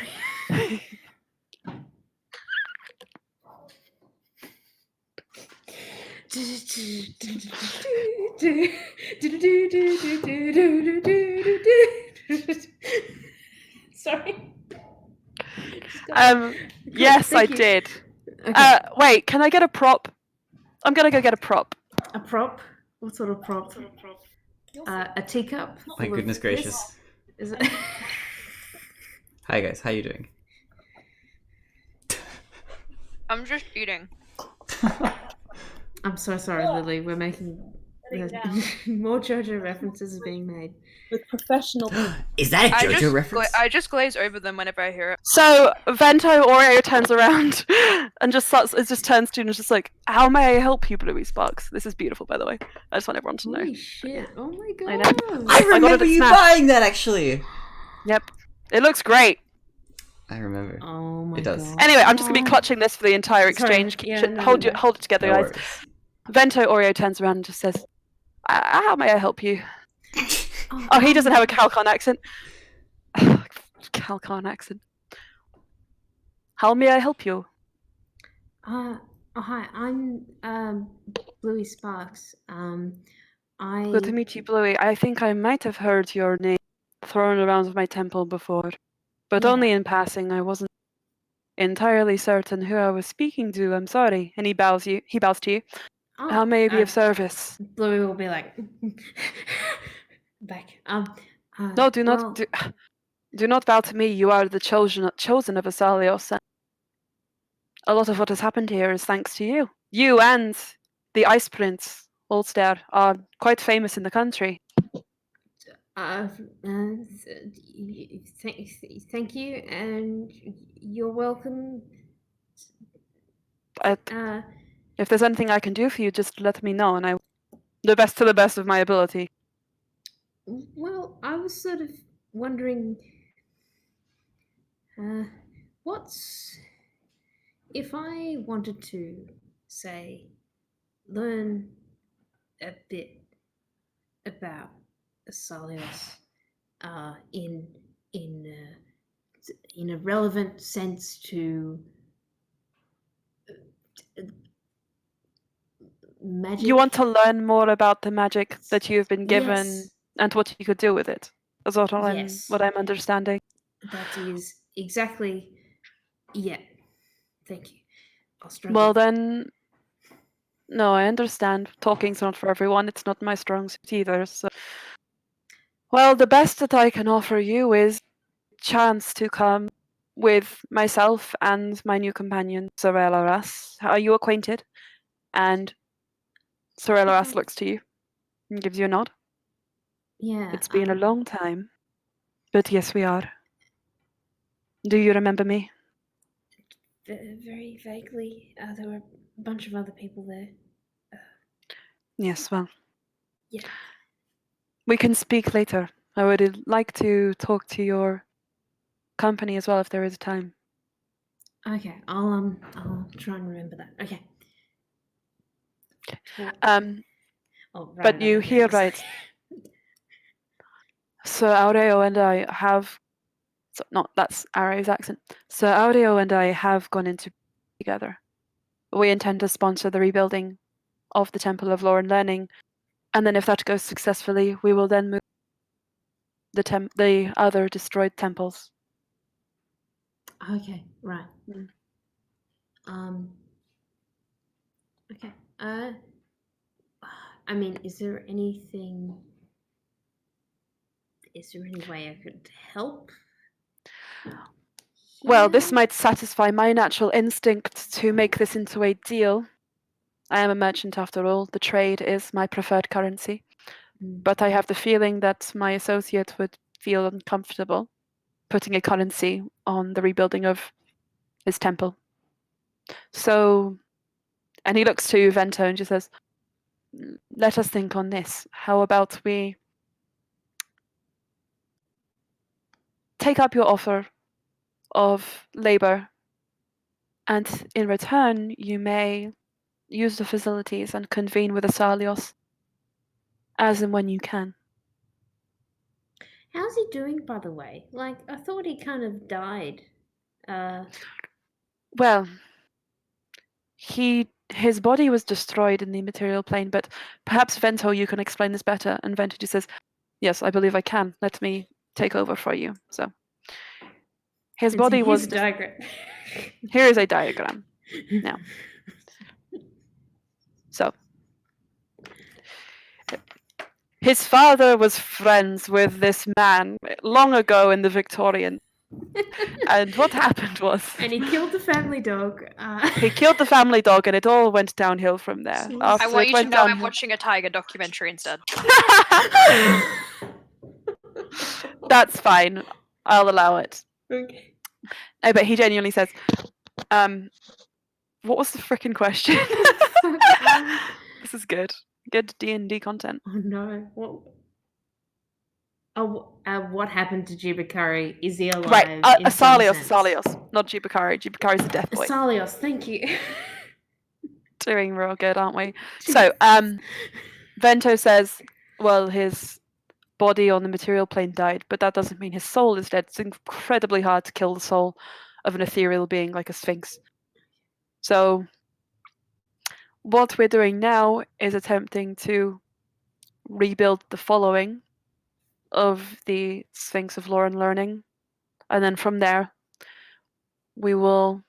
[SPEAKER 6] Sorry.
[SPEAKER 3] Yes, I did. Okay. Wait, can I get a prop? I'm gonna go get a prop.
[SPEAKER 6] A prop? What sort of prop? A teacup?
[SPEAKER 2] My goodness gracious.
[SPEAKER 6] Is it?
[SPEAKER 2] Hi guys, how you doing?
[SPEAKER 1] I'm just eating.
[SPEAKER 6] I'm so sorry, Lily. We're making more JoJo references are being made.
[SPEAKER 5] With professional.
[SPEAKER 2] Is that a JoJo reference?
[SPEAKER 1] I just glaze over them whenever I hear it.
[SPEAKER 3] So Vento Oreo turns around and just turns to you and is just like, "How may I help you, Bluey Sparks?" This is beautiful, by the way. I just want everyone to know.
[SPEAKER 6] Holy shit! Oh my god!
[SPEAKER 3] I know.
[SPEAKER 2] I remember you buying that actually.
[SPEAKER 3] Yep, it looks great.
[SPEAKER 2] I remember.
[SPEAKER 6] Oh my
[SPEAKER 2] god. It does.
[SPEAKER 6] God.
[SPEAKER 3] Anyway, I'm just gonna be clutching this for the entire exchange. Hold it together, guys. Vento Oreo turns around and just says, "How may I help you?" Oh, he doesn't have a Calcon accent. Calcon accent. How may I help you?
[SPEAKER 6] Oh, hi. I'm Bluey Sparks.
[SPEAKER 3] Good to meet you, Bluey. I think I might have heard your name thrown around my temple before, but only in passing. I wasn't entirely certain who I was speaking to. I'm sorry. And he bows to you.
[SPEAKER 6] Oh,
[SPEAKER 3] How may I be of service?
[SPEAKER 6] Bluey will be like back.
[SPEAKER 3] No, do not bow to me. You are the chosen of Asalios. And a lot of what has happened here is thanks to you. You and the Ice Prince, Ulster, are quite famous in the country.
[SPEAKER 6] Thank you, and you're welcome.
[SPEAKER 3] If there's anything I can do for you, just let me know, and I the best of my ability.
[SPEAKER 6] Well, I was sort of wondering, what's if I wanted to, say, learn a bit about Asalios, in a relevant sense to magic.
[SPEAKER 3] You want to learn more about the magic that you've been given and what you could do with it. Is what I'm understanding.
[SPEAKER 6] That is exactly. Yeah. Thank you. I'll struggle.
[SPEAKER 3] Well then, no, I understand. Talking's not for everyone. It's not my strong suit either. So, well, the best that I can offer you is a chance to come with myself and my new companion, Sorelaras. Are you acquainted? And Sorelaras looks to you and gives you a nod.
[SPEAKER 6] Yeah.
[SPEAKER 3] It's been a long time, but yes, we are. Do you remember me?
[SPEAKER 6] Very vaguely. There were a bunch of other people there.
[SPEAKER 3] Yes, well.
[SPEAKER 6] Yeah.
[SPEAKER 3] We can speak later. I would like to talk to your company as well if there is time.
[SPEAKER 6] Okay, I'll try and remember that. Okay.
[SPEAKER 3] But you hear right. Sir Aureo and I have that's Areo's accent. Sir Aureo and I have gone into together. We intend to sponsor the rebuilding of the Temple of Lore and Learning, and then if that goes successfully, we will then move the other destroyed temples.
[SPEAKER 6] Okay, right. Okay. I mean, is there any way I could help?
[SPEAKER 3] Well, this might satisfy my natural instinct to make this into a deal. I am a merchant after all. The trade is my preferred currency. But I have the feeling that my associate would feel uncomfortable putting a currency on the rebuilding of his temple. So, and he looks to Vento and just says, let us think on this. How about we take up your offer of labor, and in return, you may use the facilities and convene with Asalios as and when you can.
[SPEAKER 6] How's he doing, by the way? Like, I thought he kind of died.
[SPEAKER 3] Well, his body was destroyed in the material plane, but perhaps Vento, you can explain this better. And Vento just says, yes, I believe I can. Let me take over for you. So his body was
[SPEAKER 6] a diagram.
[SPEAKER 3] Here is a diagram. Now. So his father was friends with this man long ago in the Victorian. And what happened was...
[SPEAKER 6] And he killed the family dog.
[SPEAKER 3] He killed the family dog and it all went downhill from there.
[SPEAKER 1] I want you to know I'm watching a tiger documentary instead.
[SPEAKER 3] That's fine. I'll allow it.
[SPEAKER 6] Okay.
[SPEAKER 3] I bet he genuinely says, what was the frickin' question? This is good. Good D&D content.
[SPEAKER 6] Oh no. What happened to Jibakari? Is he alive?
[SPEAKER 3] Right, Asalios, not Jibakari. Jibakari's a death boy.
[SPEAKER 6] Asalios, thank you.
[SPEAKER 3] Doing real good, aren't we? So, Vento says, well, his body on the material plane died, but that doesn't mean his soul is dead. It's incredibly hard to kill the soul of an ethereal being like a sphinx. So what we're doing now is attempting to rebuild the following of the Sphinx of Lore and Learning, and then from there we will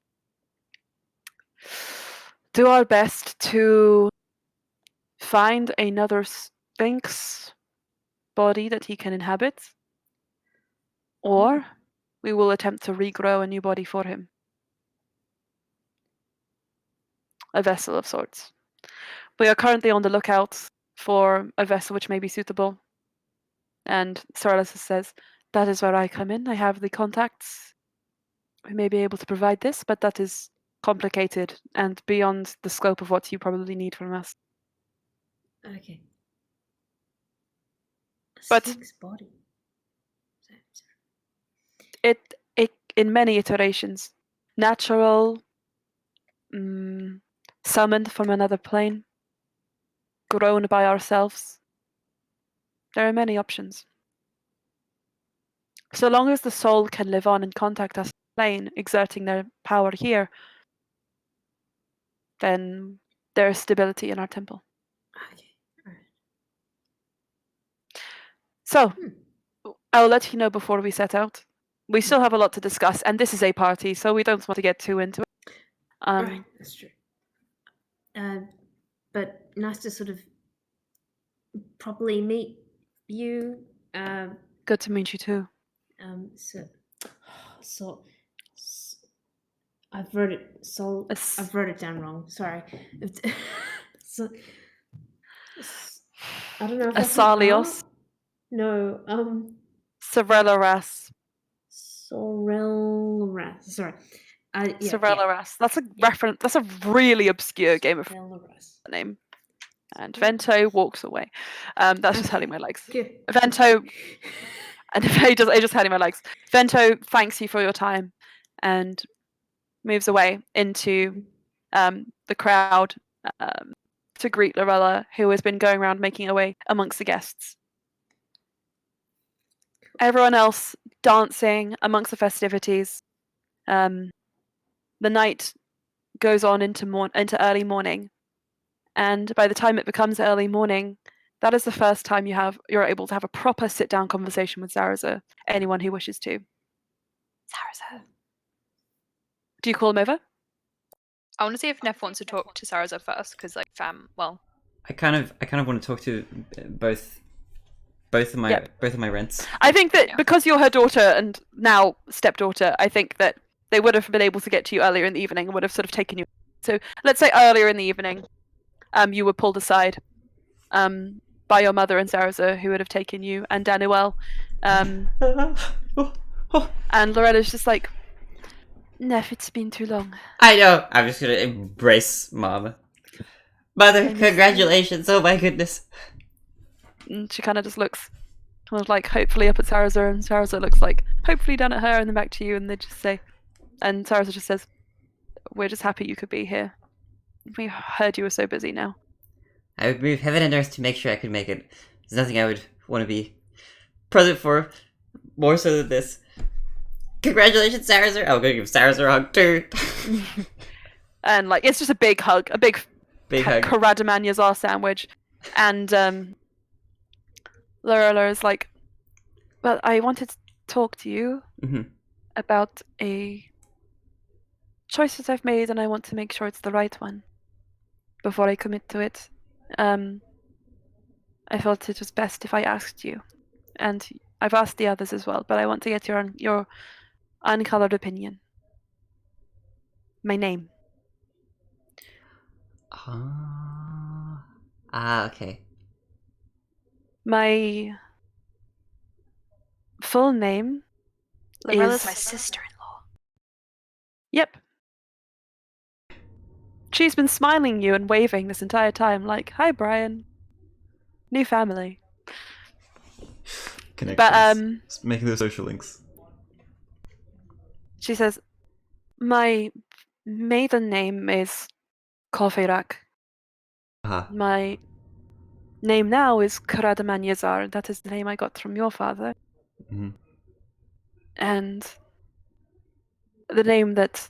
[SPEAKER 3] do our best to find another Sphinx body that he can inhabit, or we will attempt to regrow a new body for him. A vessel of sorts. We are currently on the lookout for a vessel which may be suitable. And Sorrellis says, that is where I come in. I have the contacts who may be able to provide this, but that is complicated and beyond the scope of what you probably need from us.
[SPEAKER 6] Okay.
[SPEAKER 3] But
[SPEAKER 6] Sphinx body.
[SPEAKER 3] it in many iterations, natural, summoned from another plane, grown by ourselves. There are many options. So long as the soul can live on and contact us plane, exerting their power here, then there is stability in our temple.
[SPEAKER 6] Okay. All right.
[SPEAKER 3] So, I'll let you know before we set out. We still have a lot to discuss, and this is a party, so we don't want to get too into it.
[SPEAKER 6] Right, that's true. But nice to sort of properly meet you.
[SPEAKER 3] Good to meet you too.
[SPEAKER 6] So I've wrote it. I've wrote it down wrong. Sorry. So, I don't know if that's
[SPEAKER 3] Asalios.
[SPEAKER 6] No.
[SPEAKER 3] Sorelloras.
[SPEAKER 6] Sorelloras. Sorry.
[SPEAKER 3] Sorelloras. That's a reference. That's a really obscure game of name. And Vento walks away. That's just hurting my legs. Vento, and it just hurting my legs. Vento thanks you for your time, and moves away into the crowd to greet Lorella, who has been going around making her way amongst the guests. Everyone else dancing amongst the festivities. The night goes on into early morning, and by the time it becomes early morning, that is the first time you're able to have a proper sit-down conversation with Zarazza. Anyone who wishes to. Zarazza. Do you call him over?
[SPEAKER 1] I want to see if Neff wants to talk to Zarazza first, because like
[SPEAKER 2] I kind of want to talk to both of my rents.
[SPEAKER 3] I think that because you're her daughter and now stepdaughter, I think that they would have been able to get to you earlier in the evening and would have sort of taken you. So let's say earlier in the evening, you were pulled aside by your mother and Zarazza, who would have taken you, and Danuel. And Loretta's just like, Neff, it's been too long.
[SPEAKER 2] I know. I'm just gonna embrace Mom. Mother, congratulations! Oh my goodness.
[SPEAKER 3] And she kind of just looks, kind of like hopefully up at Zarazza, and Zarazza looks like hopefully down at her, and then back to you, and they just say, and Zarazza just says, "We're just happy you could be here. We heard you were so busy now."
[SPEAKER 2] I would move heaven and earth to make sure I could make it. There's nothing I would want to be present for more so than this. Congratulations, Zarazza! I'm gonna give Zarazza a hug too.
[SPEAKER 3] And like it's just a big hug, a big
[SPEAKER 2] hug.
[SPEAKER 3] Karadaman Yazar sandwich, and Lorella is like, "Well, I wanted to talk to you about a choice that I've made, and I want to make sure it's the right one before I commit to it. I felt it was best if I asked you, and I've asked the others as well, but I want to get your uncolored opinion. My name."
[SPEAKER 2] Okay.
[SPEAKER 3] My full name
[SPEAKER 7] Lorella's
[SPEAKER 3] is
[SPEAKER 7] my sister-in-law.
[SPEAKER 3] Yep. She's been smiling you and waving this entire time, like, "Hi, Brian. New family."
[SPEAKER 8] Connections. Just making those social links.
[SPEAKER 3] She says, "My maiden name is Kofirak. My name now is Karadaman Yazar. That is the name I got from your father. And the name that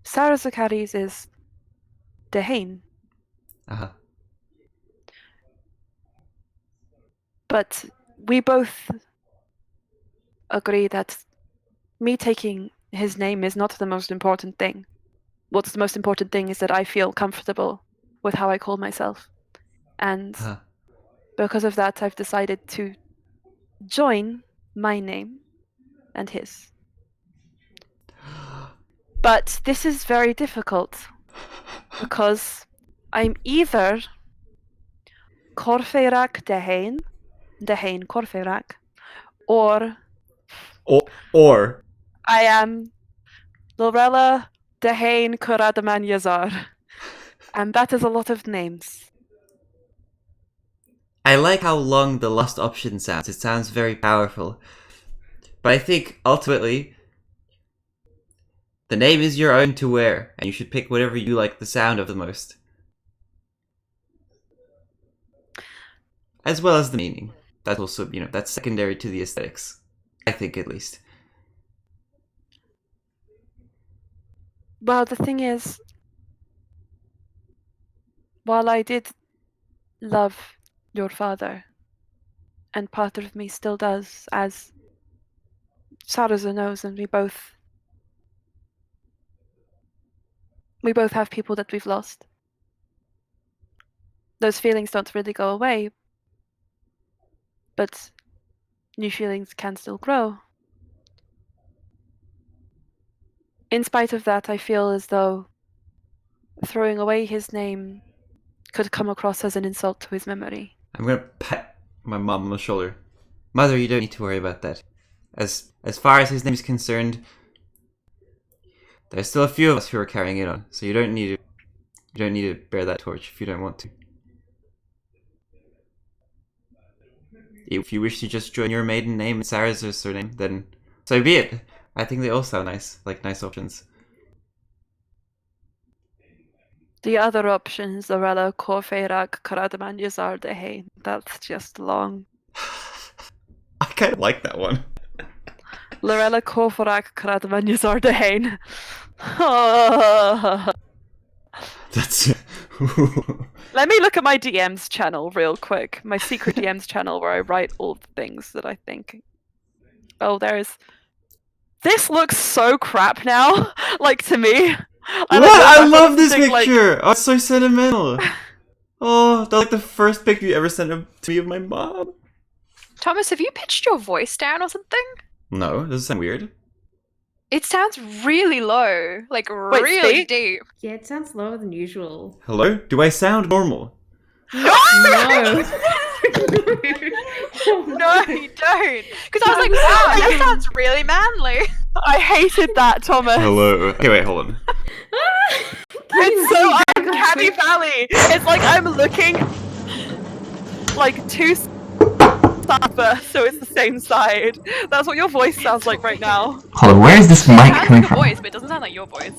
[SPEAKER 3] Sarasa carries is Dehane.
[SPEAKER 2] Uh-huh.
[SPEAKER 3] But we both agree that me taking his name is not the most important thing. What's the most important thing is that I feel comfortable with how I call myself. And because of that, I've decided to join my name and his. But this is very difficult because I'm either Corfeyrak Dehane Corfeyrak, or I am Lorella Dehane Kuradaman Yazar. And that is a lot of names.
[SPEAKER 2] I like how long the last option sounds. It sounds very powerful. But I think, ultimately, the name is your own to wear, and you should pick whatever you like the sound of the most. As well as the meaning. That's also, that's secondary to the aesthetics. I think, at least.
[SPEAKER 3] Well, the thing is, while I did love your father, and part of me still does, as Saraza knows, and we both have people that we've lost. Those feelings don't really go away, but new feelings can still grow. In spite of that, I feel as though throwing away his name could come across as an insult to his memory.
[SPEAKER 2] I'm gonna pat my mom on the shoulder. Mother, you don't need to worry about that. As far as his name is concerned, there's still a few of us who are carrying it on, so you don't need to bear that torch if you don't want to. If you wish to just join your maiden name and Sarah's surname, then so be it. I think they all sound nice, like nice options.
[SPEAKER 3] The other option is Lorella Corfeyrak Karadaman Yazar Dehane. That's just long.
[SPEAKER 2] I kind of like that one.
[SPEAKER 3] Lorella Corfeyrak Karadaman Yazar Dehane.
[SPEAKER 2] That's...
[SPEAKER 3] Let me look at my DMs channel real quick. My secret DMs channel where I write all the things that I think. Oh, this looks so crap now. Like, to me.
[SPEAKER 2] I love this picture! Like... Oh, it's so sentimental! Oh, that's like the first picture you ever sent to me of my mom.
[SPEAKER 1] Thomas, have you pitched your voice down or something?
[SPEAKER 2] No, does it sound weird?
[SPEAKER 1] It sounds really low. Like, really deep.
[SPEAKER 6] Yeah, it sounds lower than usual.
[SPEAKER 2] Hello? Do I sound normal?
[SPEAKER 1] No! No, you don't. Because I was like, wow, that sounds really manly.
[SPEAKER 3] I hated that, Thomas.
[SPEAKER 2] Hello. Okay, wait, hold on.
[SPEAKER 3] It's so uncanny valley. It's like I'm looking like two sides, so it's the same side. That's what your voice sounds like right now.
[SPEAKER 9] Hold on, where is this mic coming from?
[SPEAKER 1] Voice, but it doesn't sound like your voice.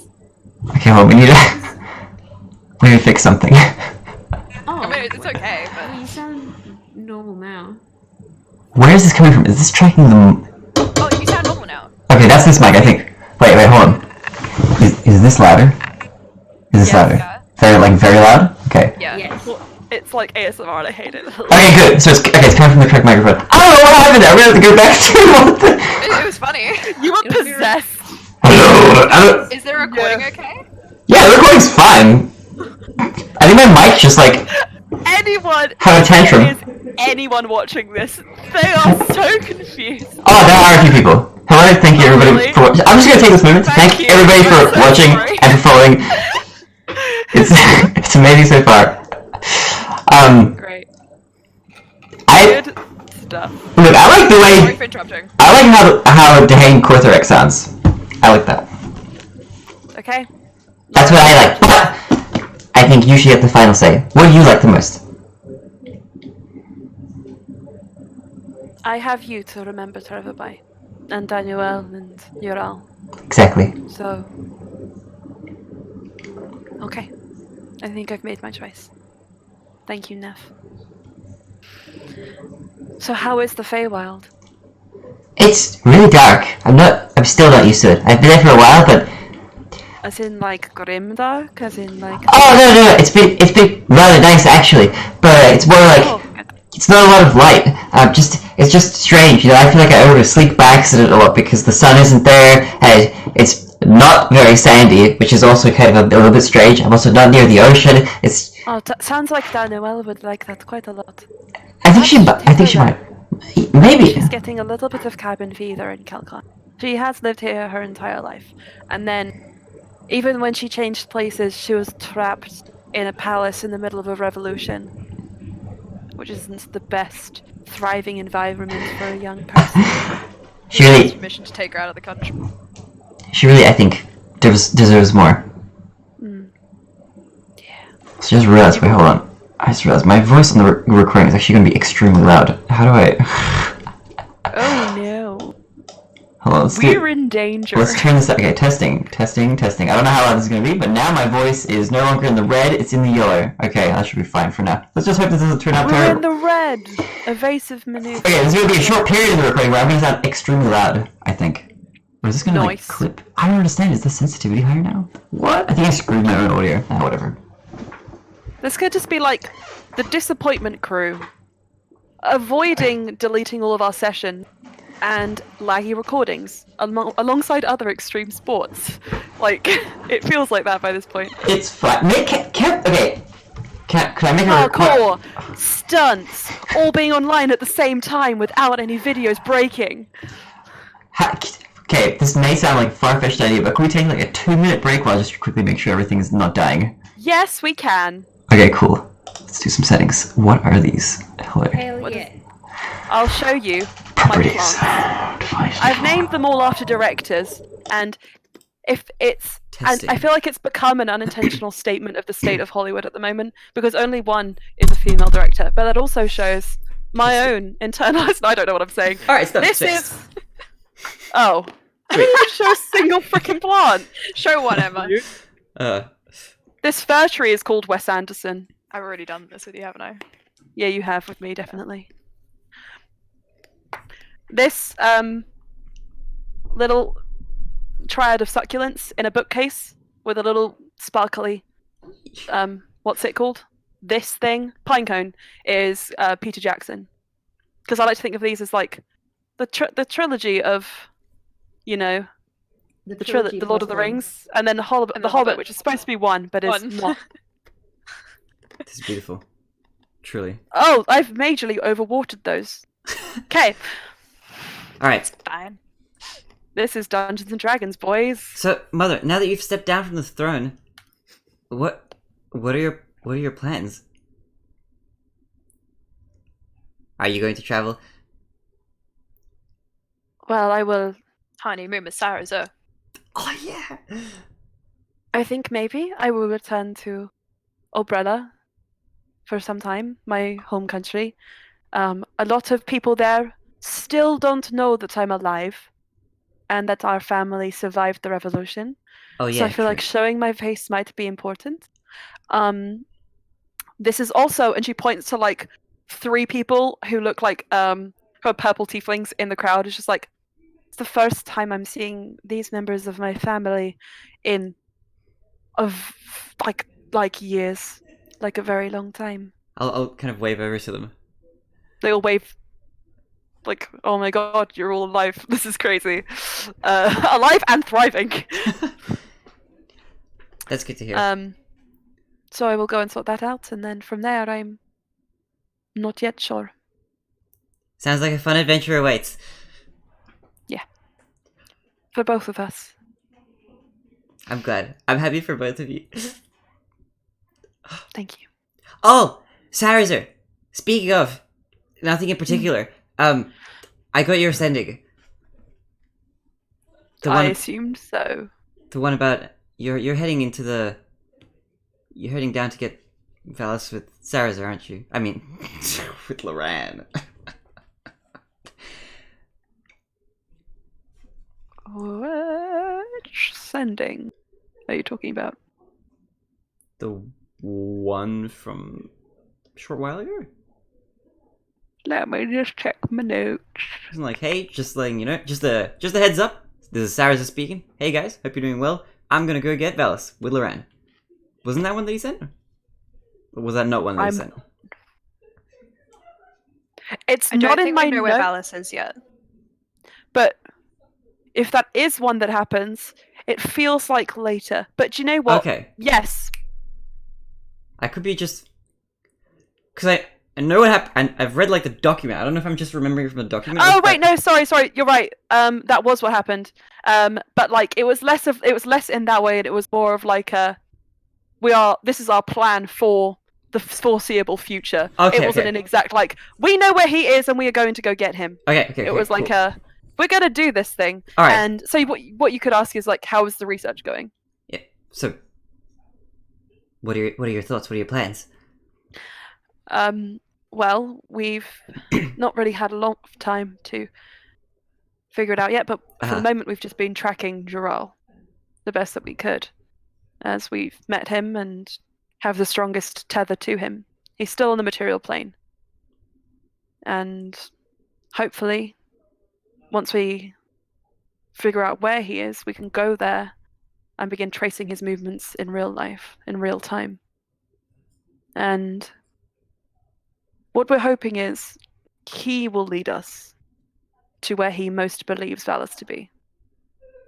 [SPEAKER 9] Okay, well, we need to fix something.
[SPEAKER 1] I mean, it's okay, but...
[SPEAKER 6] You sound normal now.
[SPEAKER 9] Where is this coming from? Is this tracking the...
[SPEAKER 1] Oh, you sound normal now.
[SPEAKER 9] Okay, that's this mic, I think. Wait, hold on. Is this louder? Is this louder?
[SPEAKER 1] Yeah.
[SPEAKER 9] Very loud? Okay.
[SPEAKER 1] Yeah.
[SPEAKER 3] Yes. It's like ASMR and I hate it.
[SPEAKER 9] Okay, good. So it's coming from the correct microphone. I don't know what happened there. I'm gonna have to go back to
[SPEAKER 1] It was funny.
[SPEAKER 3] You were possessed.
[SPEAKER 9] Hello.
[SPEAKER 1] Is the recording okay?
[SPEAKER 9] Yeah, the recording's fine. I think my mic just like
[SPEAKER 3] anyone
[SPEAKER 9] had a tantrum.
[SPEAKER 3] Anyone watching this, they are so confused.
[SPEAKER 9] Oh, there are a few people. Hello, thank you everybody for watching. I'm just gonna take this moment to thank everybody for watching and for following. It's amazing so far.
[SPEAKER 3] Great.
[SPEAKER 9] Good stuff. Look, I like the way.
[SPEAKER 1] Sorry for interrupting.
[SPEAKER 9] I like how Dehane Korthorek sounds. I like that.
[SPEAKER 3] Okay.
[SPEAKER 9] That's what I like. But I think you should get the final say. What do you like the most?
[SPEAKER 3] I have you to remember Trevor by, and Daniel and Ural.
[SPEAKER 9] Exactly.
[SPEAKER 3] So, okay. I think I've made my choice. Thank you, Neff. So how is the Feywild?
[SPEAKER 9] It's really dark. I'm still not used to it. I've been there for a while, but...
[SPEAKER 3] As in, like, grimdark? As in, like...
[SPEAKER 9] Oh, no, it's been rather nice, actually. But it's more like... It's not a lot of light. It's just strange, you know, I feel like I wrote a sleep by accident a lot because the sun isn't there, and it's not very sandy, which is also kind of a little bit strange. I'm also not near the ocean. It's...
[SPEAKER 3] Oh, sounds like Danielle would like that quite a lot.
[SPEAKER 9] I think she might. Maybe.
[SPEAKER 3] She's getting a little bit of cabin fever in Calcon. She has lived here her entire life. And then, even when she changed places, she was trapped in a palace in the middle of a revolution. Which isn't the best thriving environment for a young person.
[SPEAKER 1] She really... permission to take her out of the country.
[SPEAKER 9] She really, I think, deserves more.
[SPEAKER 3] Yeah.
[SPEAKER 9] So just realized, wait, hold on. I just realized my voice on the recording is actually going to be extremely loud. How do I...
[SPEAKER 3] Oh no.
[SPEAKER 9] Hold on,
[SPEAKER 3] we're in danger.
[SPEAKER 9] Let's turn this up. Okay, testing. I don't know how loud this is going to be, but now my voice is no longer in the red, it's in the yellow. Okay, that should be fine for now. Let's just hope this doesn't turn out terrible.
[SPEAKER 3] We're in the red. Evasive maneuver.
[SPEAKER 9] Okay, there's going to be a short period in the recording where I'm going to sound extremely loud, I think. Or is this going to like clip? I don't understand. Is the sensitivity higher now? What? I think I screwed my own audio. Ah, whatever.
[SPEAKER 3] This could just be like the disappointment crew avoiding deleting all of our session and laggy recordings alongside other extreme sports. Like, it feels like that by this point.
[SPEAKER 9] It's fine. Okay. Can I make a
[SPEAKER 3] parkour, stunts, all being online at the same time without any videos breaking.
[SPEAKER 9] Okay, this may sound like a far-fetched idea, but can we take like a 2-minute break while I just quickly make sure everything's not dying?
[SPEAKER 3] Yes, we can.
[SPEAKER 9] Okay, cool. Let's do some settings. What are these? Hello.
[SPEAKER 6] Hell yeah.
[SPEAKER 3] I'll show you
[SPEAKER 9] Properties.
[SPEAKER 3] my plants. I've named them all after directors, and if it's... And I feel like it's become an unintentional statement of the state of Hollywood at the moment, because only one is a female director, but that also shows my own internalized... I don't know what I'm saying.
[SPEAKER 2] Alright, stop.
[SPEAKER 3] This is... Oh. I didn't even show a single freaking plant.
[SPEAKER 1] Show one, Emma.
[SPEAKER 3] This fir tree is called Wes Anderson.
[SPEAKER 1] I've already done this with you, haven't I?
[SPEAKER 3] Yeah, you have with me, definitely. This little triad of succulents in a bookcase with a little sparkly what's it called? This thing, pinecone, is Peter Jackson. Because I like to think of these as like the trilogy of, you know, the Lord of the Rings, and then the Hobbit, which is supposed to be one, but is not.
[SPEAKER 2] This is beautiful. Truly.
[SPEAKER 3] Oh, I've majorly overwatered those. Okay.
[SPEAKER 2] Alright.
[SPEAKER 1] Fine.
[SPEAKER 3] This is Dungeons and Dragons, boys.
[SPEAKER 2] So, Mother, now that you've stepped down from the throne, what are your plans? Are you going to travel?
[SPEAKER 3] Well, I will...
[SPEAKER 1] Honeymoon with Sarah.
[SPEAKER 2] Oh, yeah!
[SPEAKER 3] I think maybe I will return to Umbrella for some time, my home country. A lot of people there still don't know that I'm alive and that our family survived the revolution.
[SPEAKER 2] Oh, yeah,
[SPEAKER 3] so I feel like showing my face might be important. This is also, and she points to like 3 people who look like who are purple tieflings in the crowd. It's just like, it's the first time I'm seeing these members of my family in like years, like a very long time.
[SPEAKER 2] I'll kind of wave over to them.
[SPEAKER 3] They all wave, like, oh my god, you're all alive. This is crazy. Alive and thriving.
[SPEAKER 2] That's good to hear.
[SPEAKER 3] So I will go and sort that out, and then from there I'm not yet sure.
[SPEAKER 2] Sounds like a fun adventure awaits.
[SPEAKER 3] Yeah. For both of us.
[SPEAKER 2] I'm glad. I'm happy for both of you.
[SPEAKER 3] Thank you.
[SPEAKER 2] Oh! Sarazer! Speaking of, nothing in particular. I got your sending.
[SPEAKER 3] I assumed so.
[SPEAKER 2] The one about you're heading into the... You're heading down to get Valis with Sarazer, aren't you? I mean, with Loran.
[SPEAKER 3] Which sending are you talking about?
[SPEAKER 2] The one from a short while ago?
[SPEAKER 3] Let me just check my notes.
[SPEAKER 2] I'm like, hey, just letting you know, just a heads up. This is Sarah speaking. Hey guys, hope you're doing well. I'm gonna go get Valis with Loran. Wasn't that one that he sent? Or was that not one that he sent?
[SPEAKER 3] It's
[SPEAKER 1] I
[SPEAKER 3] not
[SPEAKER 1] don't
[SPEAKER 3] in
[SPEAKER 1] think
[SPEAKER 3] my
[SPEAKER 1] we know where
[SPEAKER 3] notes,
[SPEAKER 1] Valis is yet.
[SPEAKER 3] but if that is one that happens, it feels like later. But do you know what?
[SPEAKER 2] Okay.
[SPEAKER 3] Yes.
[SPEAKER 2] I could be just... Because I know what happened. I've read, like, the document. I don't know if I'm just remembering from the document.
[SPEAKER 3] Oh, wait, no, sorry, you're right. That was what happened. But, like, it was less in that way, and it was more of, like, this is our plan for the foreseeable future.
[SPEAKER 2] Okay,
[SPEAKER 3] it wasn't an exact, like, we know where he is, and we are going to go get him.
[SPEAKER 2] Okay,
[SPEAKER 3] it was like
[SPEAKER 2] cool.
[SPEAKER 3] we're going to do this thing.
[SPEAKER 2] All right.
[SPEAKER 3] And so what you could ask is, like, how is the research going?
[SPEAKER 2] Yeah, so... What are your thoughts? What are your plans?
[SPEAKER 3] Well, we've not really had a lot of time to figure it out yet, but for the moment we've just been tracking Jural the best that we could, as we've met him and have the strongest tether to him. He's still on the material plane. And hopefully, once we figure out where he is, we can go there and begin tracing his movements in real life, in real time. And what we're hoping is he will lead us to where he most believes Valis to be.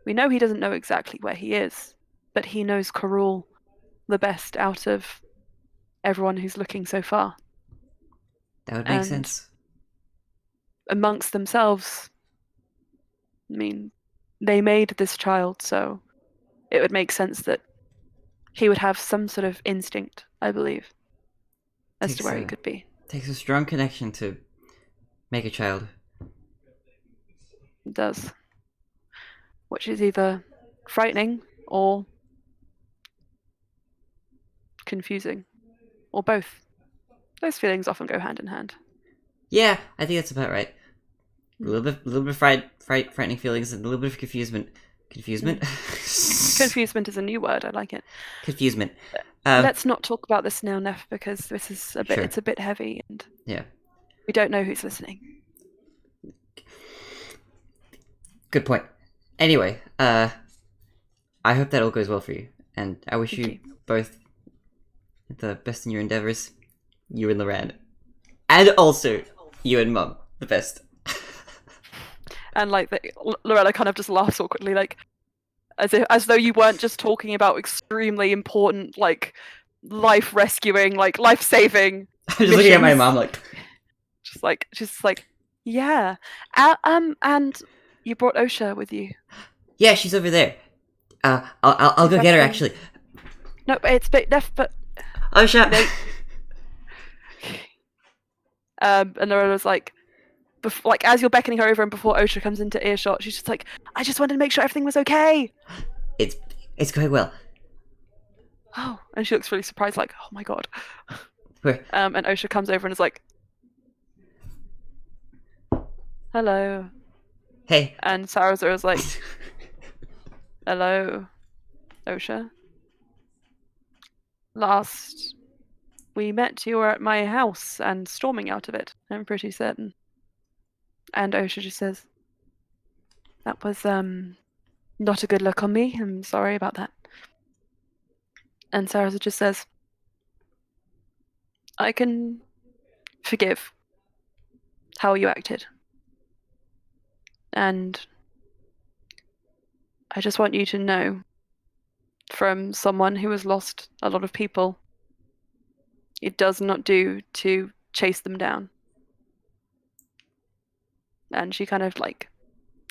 [SPEAKER 3] We know he doesn't know exactly where he is, but he knows Karul the best out of everyone who's looking so far.
[SPEAKER 2] That would make sense.
[SPEAKER 3] Amongst themselves, I mean, they made this child, so it would make sense that he would have some sort of instinct, I believe, as to where he could be.
[SPEAKER 2] Takes a strong connection to make a child.
[SPEAKER 3] It does. Which is either frightening or confusing, or both. Those feelings often go hand in hand.
[SPEAKER 2] Yeah, I think that's about right. A little bit frightening feelings and a little bit of confusement. Confusement?
[SPEAKER 3] Confusement is a new word. I like it.
[SPEAKER 2] Confusement.
[SPEAKER 3] Let's not talk about this now, Neff, because this is a bit.
[SPEAKER 2] Sure.
[SPEAKER 3] It's a bit heavy, and
[SPEAKER 2] yeah,
[SPEAKER 3] we don't know who's listening.
[SPEAKER 2] Good point. Anyway, I hope that all goes well for you, and I wish you both the best in your endeavors. You and Loran, and also you and Mum, the best.
[SPEAKER 3] And like Lorella kind of just laughs awkwardly, like as though you weren't just talking about extremely important, like life rescuing, like life saving.
[SPEAKER 2] I'm just looking at my mom, like
[SPEAKER 3] she's like, yeah. And you brought Osha with you.
[SPEAKER 2] Yeah, she's over there. I'll go get her actually.
[SPEAKER 3] No, it's bit deaf, but
[SPEAKER 2] Osha.
[SPEAKER 3] And Lorella's like as you're beckoning her over and before Osha comes into earshot, she's just like, I just wanted to make sure everything was okay.
[SPEAKER 2] It's going well.
[SPEAKER 3] Oh, and she looks really surprised, like, oh my god.
[SPEAKER 2] Where?
[SPEAKER 3] And Osha comes over and is like, hello.
[SPEAKER 2] Hey.
[SPEAKER 3] And Sarah's like, hello, Osha. Last we met, you were at my house and storming out of it, I'm pretty certain. And Osha just says, that was, not a good look on me. I'm sorry about that. And Sarah just says, I can forgive how you acted. And I just want you to know, from someone who has lost a lot of people, it does not do to chase them down. And she kind of like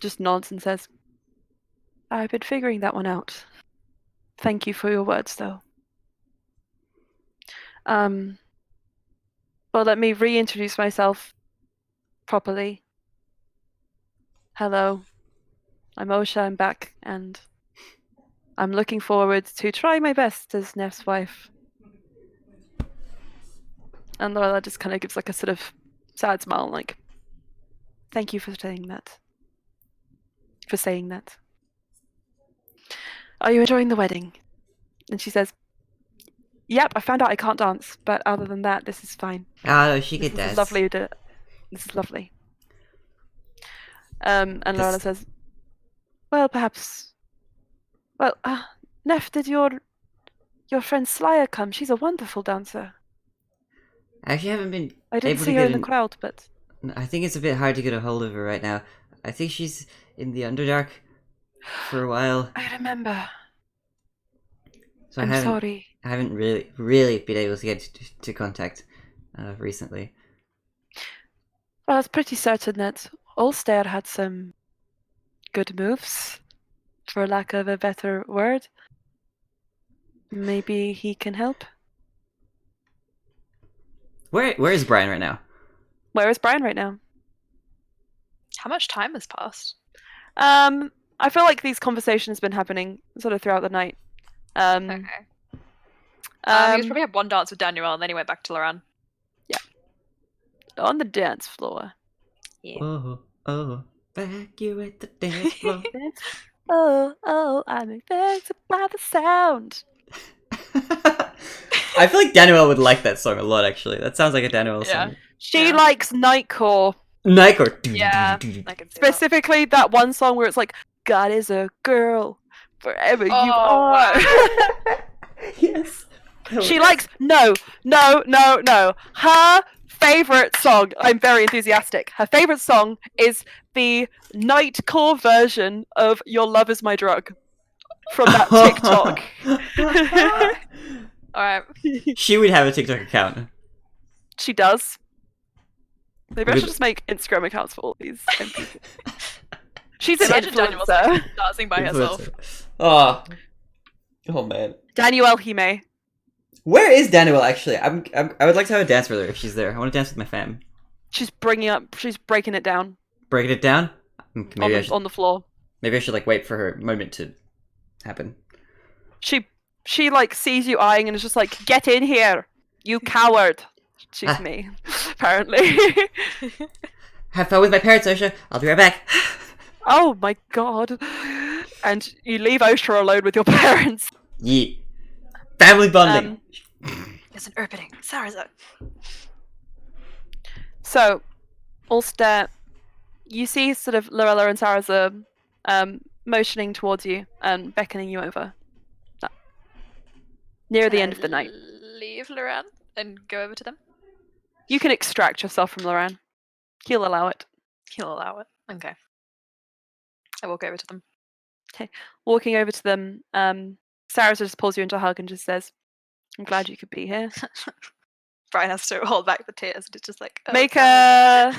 [SPEAKER 3] just nods and says, I've been figuring that one out. Thank you for your words, though. Well, let me reintroduce myself properly. Hello, I'm Osha, I'm back, and I'm looking forward to trying my best as Neff's wife. And Lorella just kind of gives like a sort of sad smile, like, thank you for saying that. Are you enjoying the wedding? And she says, yep, I found out I can't dance, but other than that, this is fine.
[SPEAKER 2] Oh, she could dance.
[SPEAKER 3] Lovely. This is lovely. And Lorella says, well, perhaps... Well, Neff, did your friend Slya come? She's a wonderful dancer.
[SPEAKER 2] I actually haven't been
[SPEAKER 3] I didn't
[SPEAKER 2] able
[SPEAKER 3] see
[SPEAKER 2] to
[SPEAKER 3] her
[SPEAKER 2] get
[SPEAKER 3] in the crowd, but...
[SPEAKER 2] I think it's a bit hard to get a hold of her right now. I think she's in the Underdark for a while.
[SPEAKER 3] I remember.
[SPEAKER 2] So
[SPEAKER 3] I'm sorry.
[SPEAKER 2] I haven't really been able to get to contact recently.
[SPEAKER 3] Well, I was pretty certain that Ulster had some good moves, for lack of a better word. Maybe he can help.
[SPEAKER 2] Where is Brian right now?
[SPEAKER 3] Where is Brian right now?
[SPEAKER 1] How much time has passed?
[SPEAKER 3] I feel like these conversations have been happening sort of throughout the night.
[SPEAKER 1] Okay. He probably had one dance with Daniel, and then he went back to Loran.
[SPEAKER 3] Yeah. On the dance floor.
[SPEAKER 2] Yeah. Oh, back you at the dance floor.
[SPEAKER 3] I'm affected by the sound.
[SPEAKER 2] I feel like Daniel would like that song a lot, actually. That sounds like a Daniel song.
[SPEAKER 3] She likes Nightcore.
[SPEAKER 2] Nightcore.
[SPEAKER 3] Yeah. Specifically that one song where it's like, God is a girl, forever you are.
[SPEAKER 1] Wow.
[SPEAKER 2] Yes.
[SPEAKER 3] She likes, no. Her favorite song, I'm very enthusiastic. Her favorite song is the Nightcore version of Your Love Is My Drug from that TikTok.
[SPEAKER 1] Alright.
[SPEAKER 2] She would have a TikTok account.
[SPEAKER 3] She does. Maybe I should just make Instagram accounts for all these NPCs. She's an influencer.
[SPEAKER 1] Dancing by herself.
[SPEAKER 2] Oh man.
[SPEAKER 3] Danielle Hime.
[SPEAKER 2] Where is Danielle actually? I would like to have a dance with her if she's there. I want to dance with my fam.
[SPEAKER 3] She's breaking it down.
[SPEAKER 2] Breaking it down? Maybe
[SPEAKER 3] on the floor.
[SPEAKER 2] Maybe I should like wait for her moment to happen.
[SPEAKER 3] She like sees you eyeing and is just like, get in here, you coward. She's me, apparently.
[SPEAKER 2] Have fun with my parents, Osha. I'll be right back.
[SPEAKER 3] Oh my god. And you leave Osha alone with your parents.
[SPEAKER 2] Yeah. Family bonding.
[SPEAKER 1] It's an opening. Sarah's.
[SPEAKER 3] So, Ulster, you see sort of Lorella and Sarah's motioning towards you and beckoning you over. Near the end of the night.
[SPEAKER 1] Leave Loran and go over to them?
[SPEAKER 3] You can extract yourself from Loran. He'll allow it.
[SPEAKER 1] He'll allow it. Okay. I walk over to them.
[SPEAKER 3] Okay. Walking over to them, Sarah just pulls you into a hug and just says, I'm glad you could be here.
[SPEAKER 1] Brian has to hold back the tears and it's just like... Oh,
[SPEAKER 3] make a...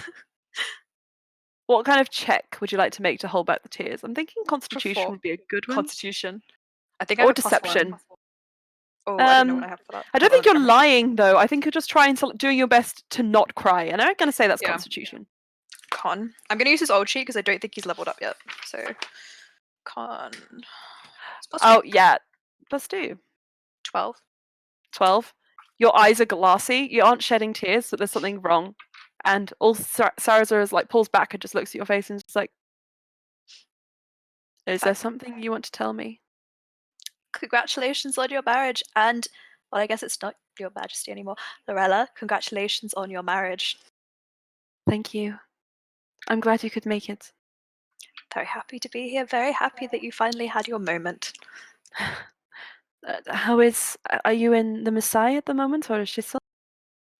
[SPEAKER 3] What kind of check would you like to make to hold back the tears? I'm thinking Constitution would be a good one.
[SPEAKER 1] Constitution. I think I have
[SPEAKER 3] or Deception.
[SPEAKER 1] Oh, I don't know what I have for that.
[SPEAKER 3] I don't think you're lying, though. I think you're just doing your best to not cry. And I'm going to say that's Constitution.
[SPEAKER 1] Con. I'm going to use his old cheat because I don't think he's leveled up yet. So, Con.
[SPEAKER 3] Oh, yeah. Let's do.
[SPEAKER 1] 12.
[SPEAKER 3] 12. Your eyes are glassy. You aren't shedding tears, so there's something wrong. And all Sarazar is like pulls back and just looks at your face and is like, is there something you want to tell me?
[SPEAKER 1] Congratulations on your marriage, and well, I guess it's not your majesty anymore. Lorella, congratulations on your marriage.
[SPEAKER 3] Thank you. I'm glad you could make it.
[SPEAKER 1] Very happy to be here. Very happy that you finally had your moment.
[SPEAKER 3] Are you in the Messiah at the moment, or a Shissel?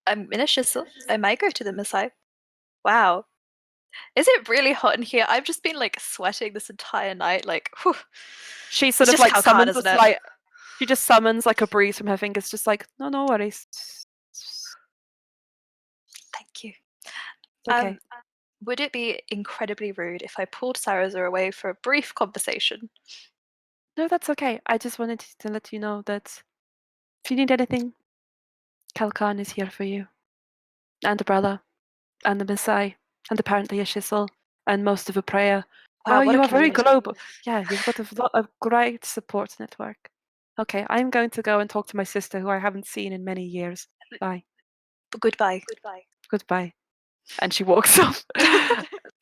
[SPEAKER 1] I'm in a Shissel. I might go to the Messiah. Wow. Is it really hot in here? I've just been like sweating this entire night. Like, whew.
[SPEAKER 3] She sort of like summons she just summons like a breeze from her fingers, just like, no worries.
[SPEAKER 1] Thank you.
[SPEAKER 3] Okay.
[SPEAKER 1] Would it be incredibly rude if I pulled Sarazar away for a brief conversation?
[SPEAKER 3] No, that's okay. I just wanted to let you know that if you need anything, Kalkan is here for you. And the brother. And the Messiah. And apparently a Shissel. And most of a prayer.
[SPEAKER 1] Wow,
[SPEAKER 3] you are very global. Yeah, you've got a great support network. Okay, I'm going to go and talk to my sister, who I haven't seen in many years. Bye.
[SPEAKER 1] Goodbye.
[SPEAKER 3] Goodbye. And she walks off,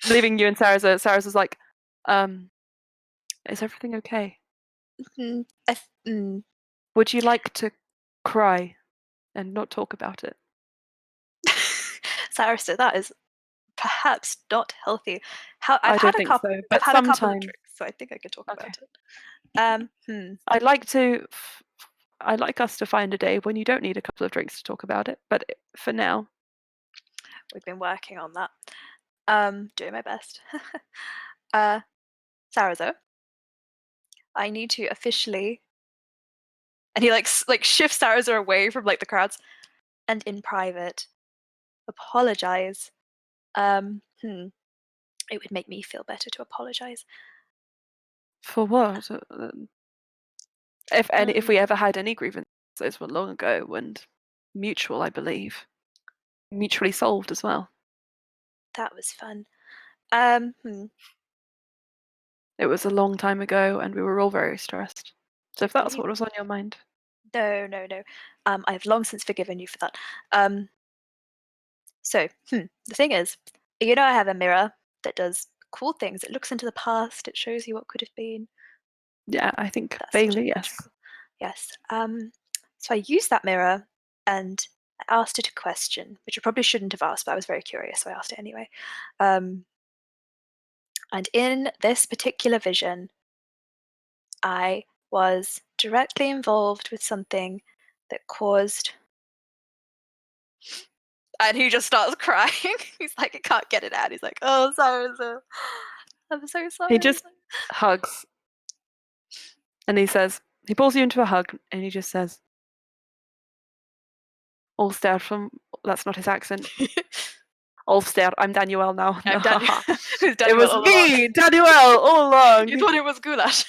[SPEAKER 3] leaving you and Sarazar. Sarazar's like, is everything okay? Would you like to cry and not talk about it?
[SPEAKER 1] Sarazar, that is
[SPEAKER 7] perhaps not healthy.
[SPEAKER 3] I don't think so, but
[SPEAKER 7] I've had a couple of
[SPEAKER 3] sometime.
[SPEAKER 7] drinks, so I think I could talk
[SPEAKER 3] Okay.
[SPEAKER 7] about it.
[SPEAKER 3] I'd like us to find a day when you don't need a couple of drinks to talk about it, but for now,
[SPEAKER 7] we've been working on that. Doing my best. Sarazo, I need to officially, and he like shifts Sarazo away from like the crowds, and in private, apologize. It would make me feel better to apologize.
[SPEAKER 3] For what? If we ever had any grievances, those were long ago and mutual, I believe. Mutually solved as well.
[SPEAKER 7] That was fun.
[SPEAKER 3] It was a long time ago, and we were all very stressed. So if that's what was on your mind.
[SPEAKER 7] No. I've long since forgiven you for that. So, the thing is, I have a mirror that does cool things. It looks into the past. It shows you what could have been.
[SPEAKER 3] Yeah, I think vaguely, yes.
[SPEAKER 7] Yes. So I used that mirror and I asked it a question, which I probably shouldn't have asked, but I was very curious, so I asked it anyway. And in this particular vision, I was directly involved with something that caused. And he just starts crying. He's like, I can't get it out. He's like, oh, sorry. I'm so sorry.
[SPEAKER 3] He just hugs. And he pulls you into a hug, and he just says, Ulster from, that's not his accent. Ulster, I'm Daniel now.
[SPEAKER 7] I'm Daniel.
[SPEAKER 3] It was me, Daniel, all along.
[SPEAKER 7] You thought it was goulash.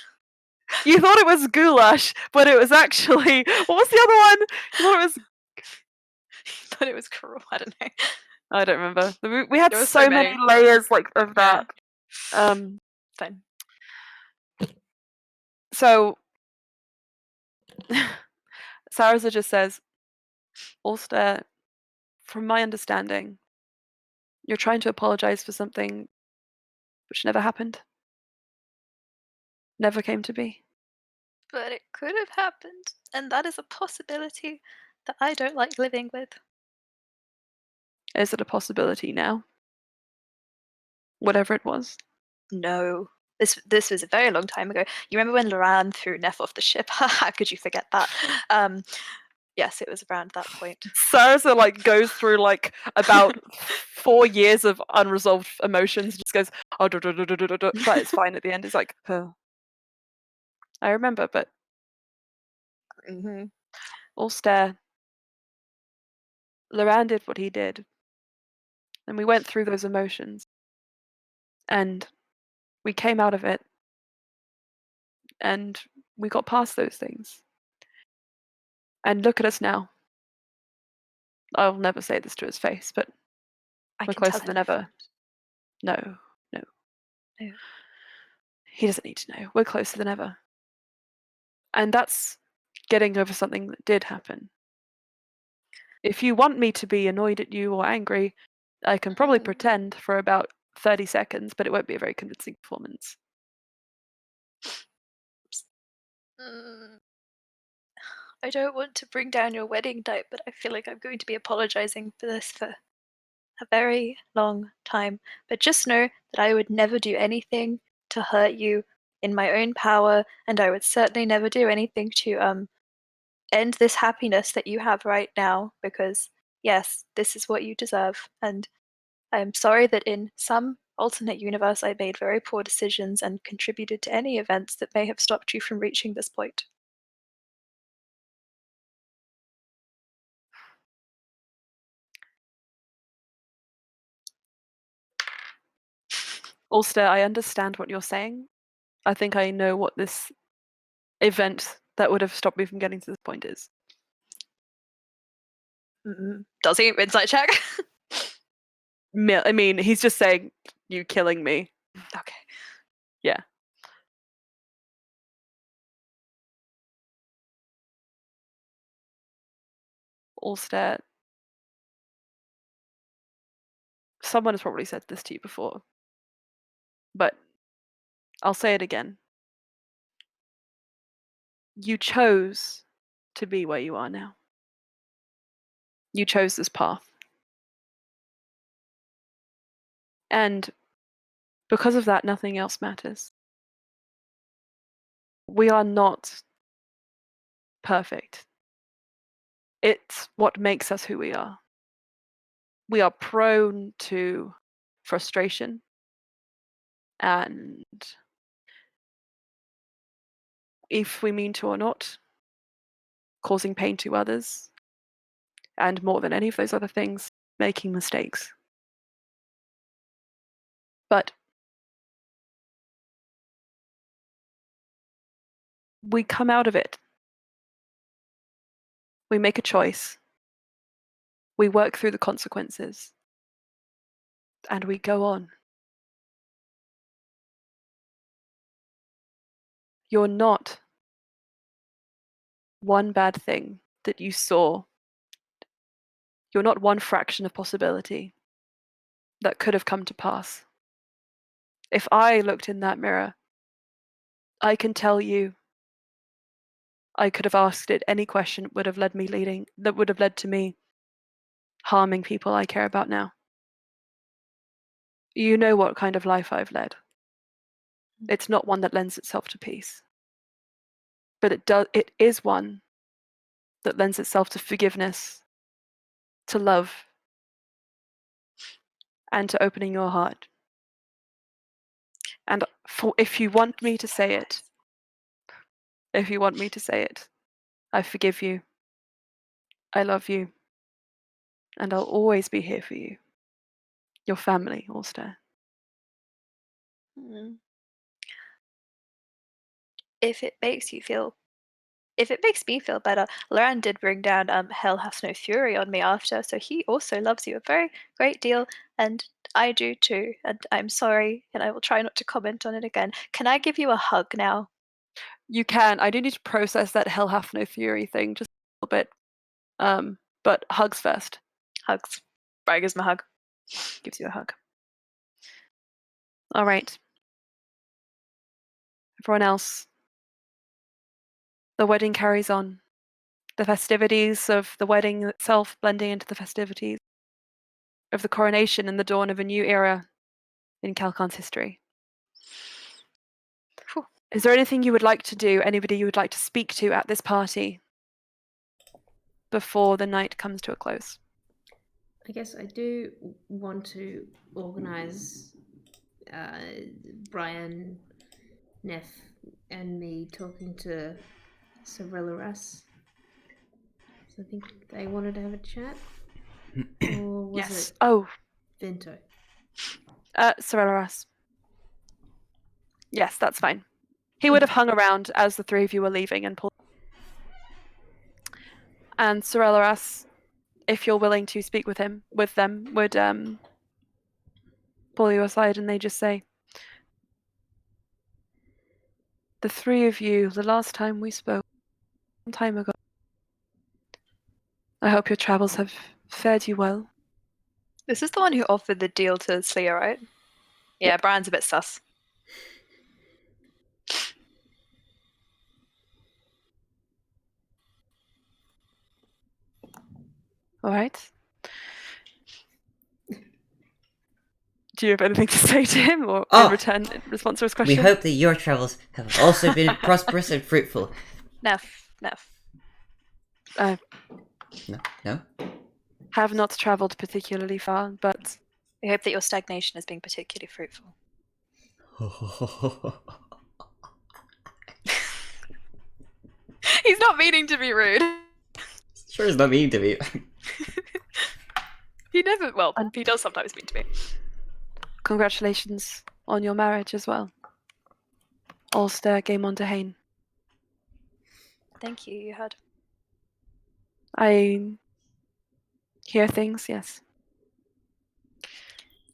[SPEAKER 3] You thought it was goulash, but it was actually, what was the other one? You
[SPEAKER 7] thought it was cruel. I don't know.
[SPEAKER 3] I don't remember. We had so many layers of that.
[SPEAKER 7] Fine.
[SPEAKER 3] So Saraza just says, Ulster, from my understanding, you're trying to apologize for something which never happened. Never came to be.
[SPEAKER 7] But it could have happened, and that is a possibility that I don't like living with.
[SPEAKER 3] Is it a possibility now? Whatever it was.
[SPEAKER 7] No. This was a very long time ago. You remember when Loran threw Neff off the ship? How could you forget that? Yes, it was around that point.
[SPEAKER 3] Sarasa goes through about 4 years of unresolved emotions. Just goes, oh, but it's fine at the end. It's like, I remember, but all stare. Loran did what he did, and we went through those emotions, and we came out of it, and we got past those things. And look at us now. I'll never say this to his face, but we're closer than ever. No. He doesn't need to know. We're closer than ever. And that's getting over something that did happen. If you want me to be annoyed at you or angry, I can probably pretend for about 30 seconds, but it won't be a very convincing performance.
[SPEAKER 7] I don't want to bring down your wedding night, but I feel like I'm going to be apologizing for this for a very long time. But just know that I would never do anything to hurt you in my own power, and I would certainly never do anything to end this happiness that you have right now, because yes, this is what you deserve. And I'm sorry that in some alternate universe I made very poor decisions and contributed to any events that may have stopped you from reaching this point.
[SPEAKER 3] Ulster, I understand what you're saying. I think I know what this event that would have stopped me from getting to this point is.
[SPEAKER 7] Does he? Insight check?
[SPEAKER 3] I mean, he's just saying, you killing me.
[SPEAKER 7] Okay.
[SPEAKER 3] Yeah. Ulster, someone has probably said this to you before, but I'll say it again. You chose to be where you are now. You chose this path. And because of that, nothing else matters. We are not perfect. It's what makes us who we are. We are prone to frustration and, if we mean to or not, causing pain to others, and more than any of those other things, making mistakes. But we come out of it. We make a choice. We work through the consequences. And we go on. You're not one bad thing that you saw. You're not one fraction of possibility that could have come to pass. If I looked in that mirror, I can tell you I could have asked it any question that would have led to me harming people I care about now. You know what kind of life I've led. It's not one that lends itself to peace. But it is one that lends itself to forgiveness, to love, and to opening your heart. And if you want me to say it, I forgive you. I love you. And I'll always be here for you. Your family, Ulster.
[SPEAKER 7] If it makes me feel better, Loran did bring down Hell Has No Fury on me after, so he also loves you a very great deal, and I do too, and I'm sorry, and I will try not to comment on it again. Can I give you a hug now?
[SPEAKER 3] You can. I do need to process that Hell Hath No Fury thing just a little bit. But hugs first.
[SPEAKER 7] Hugs. Brian gives him a hug.
[SPEAKER 3] Gives you a hug. All right. Everyone else. The wedding carries on. The festivities of the wedding itself blending into the festivities of the coronation and the dawn of a new era in Kalkan's history.
[SPEAKER 7] Whew.
[SPEAKER 3] Is there anything you would like to do, anybody you would like to speak to at this party before the night comes to a close?
[SPEAKER 6] I guess I do want to organise Brian, Neff, and me talking to Cerelaras. So I think they wanted to have a chat. Or was
[SPEAKER 3] Yes.
[SPEAKER 6] it
[SPEAKER 3] Oh.
[SPEAKER 6] Vento?
[SPEAKER 3] Cerelaras. Yes, that's fine. He would have hung around as the three of you were leaving and pulled. And Cerelaras, if you're willing to speak with them, would pull you aside, and they just say, "The three of you, the last time we spoke, some time ago. I hope your travels have fared you well."
[SPEAKER 7] This is the one who offered the deal to Slya, right? Yeah, Brian's a bit sus.
[SPEAKER 3] All right. Do you have anything to say to him, or in response to his question?
[SPEAKER 9] We hope that your travels have also been prosperous and fruitful.
[SPEAKER 7] Neff.
[SPEAKER 9] No?
[SPEAKER 3] Have not travelled particularly far, but
[SPEAKER 7] we hope that your stagnation has been particularly fruitful. He's not meaning to be rude.
[SPEAKER 9] Sure is not mean to me.
[SPEAKER 7] He does sometimes mean to me.
[SPEAKER 3] Congratulations on your marriage as well. Ulster Game on to Hain.
[SPEAKER 7] Thank you, you heard.
[SPEAKER 3] I hear things, yes.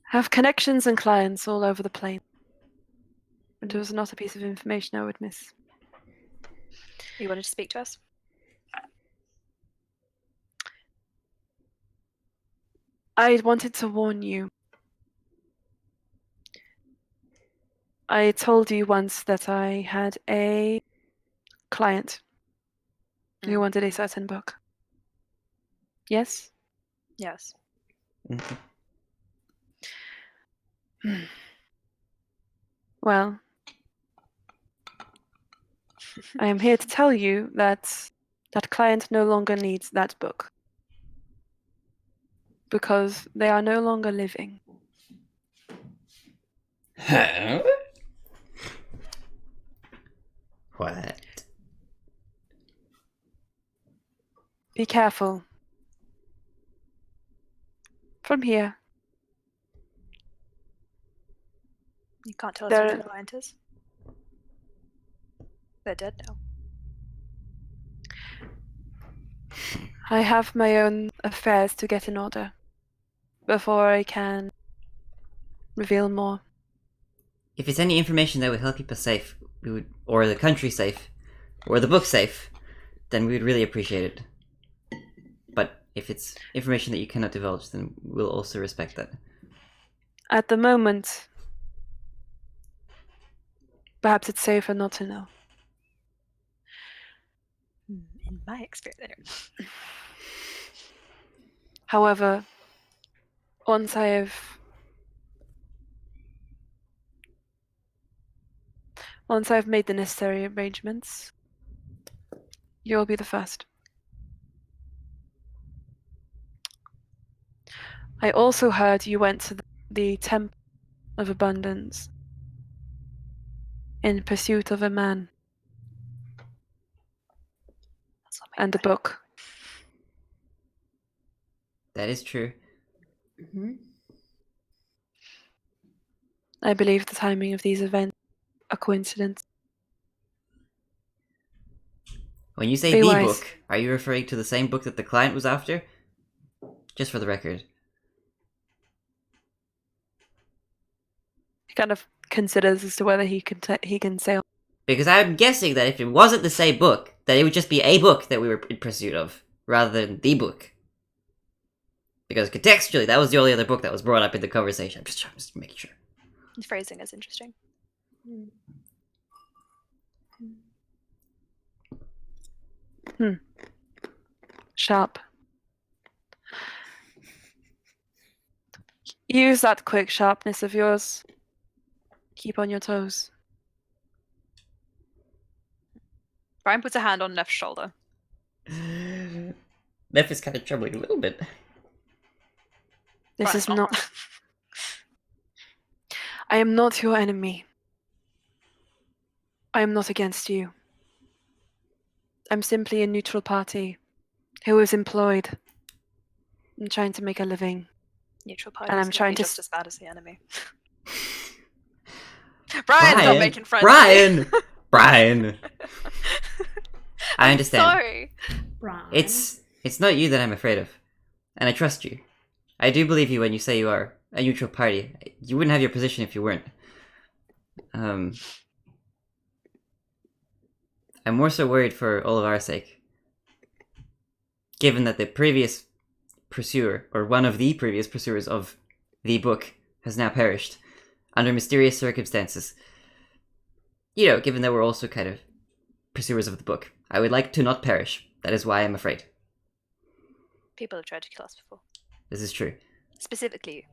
[SPEAKER 3] Have connections and clients all over the plane. It was not a piece of information I would miss.
[SPEAKER 7] You wanted to speak to us?
[SPEAKER 3] I wanted to warn you. I told you once that I had a client who wanted a certain book. Yes?
[SPEAKER 7] Yes.
[SPEAKER 9] Mm-hmm.
[SPEAKER 3] Well, I am here to tell you that that client no longer needs that book. Because they are no longer living.
[SPEAKER 2] Huh? What?
[SPEAKER 3] Be careful. From here.
[SPEAKER 7] You can't tell us who the client is. They're dead now.
[SPEAKER 3] I have my own affairs to get in order before I can reveal more.
[SPEAKER 2] If it's any information that would help keep us safe, we would, or the country safe, or the book safe, then we would really appreciate it. But if it's information that you cannot divulge, then we'll also respect that.
[SPEAKER 3] At the moment, perhaps it's safer not to know.
[SPEAKER 7] In my experience.
[SPEAKER 3] However, once I've made the necessary arrangements, you'll be the first. I also heard you went to the Temple of Abundance in pursuit of a man and a book.
[SPEAKER 2] That is true.
[SPEAKER 6] Mm-hmm.
[SPEAKER 3] I believe the timing of these events are coincidence.
[SPEAKER 2] When you say
[SPEAKER 3] Be
[SPEAKER 2] the
[SPEAKER 3] wise.
[SPEAKER 2] book, are you referring to the same book that the client was after? Just for the record.
[SPEAKER 3] He kind of considers as to whether he can say.
[SPEAKER 2] Because I'm guessing that if it wasn't the same book, then it would just be a book that we were in pursuit of, rather than the book. Because contextually, that was the only other book that was brought up in the conversation. I'm just making sure.
[SPEAKER 7] The phrasing is interesting.
[SPEAKER 3] Sharp. Use that quick sharpness of yours. Keep on your toes.
[SPEAKER 7] Brian puts a hand on Neff's shoulder.
[SPEAKER 2] Neff is kind of troubling a little bit.
[SPEAKER 3] This
[SPEAKER 7] Brian's
[SPEAKER 3] is not. I am not your enemy. I am not against you. I'm simply a neutral party who is employed. I'm trying to make a living.
[SPEAKER 7] Neutral party.
[SPEAKER 3] And I'm trying to
[SPEAKER 7] just as bad as the enemy. Brian's not making friends.
[SPEAKER 2] Brian! Brian! I understand.
[SPEAKER 7] Sorry.
[SPEAKER 6] Brian.
[SPEAKER 2] It's not you that I'm afraid of. And I trust you. I do believe you when you say you are a neutral party. You wouldn't have your position if you weren't. I'm more so worried for all of our sake. Given that the previous pursuer, or one of the previous pursuers of the book, has now perished under mysterious circumstances. You know, given that we're also kind of pursuers of the book. I would like to not perish. That is why I'm afraid.
[SPEAKER 7] People have tried to kill us before.
[SPEAKER 2] This is true.
[SPEAKER 7] Specifically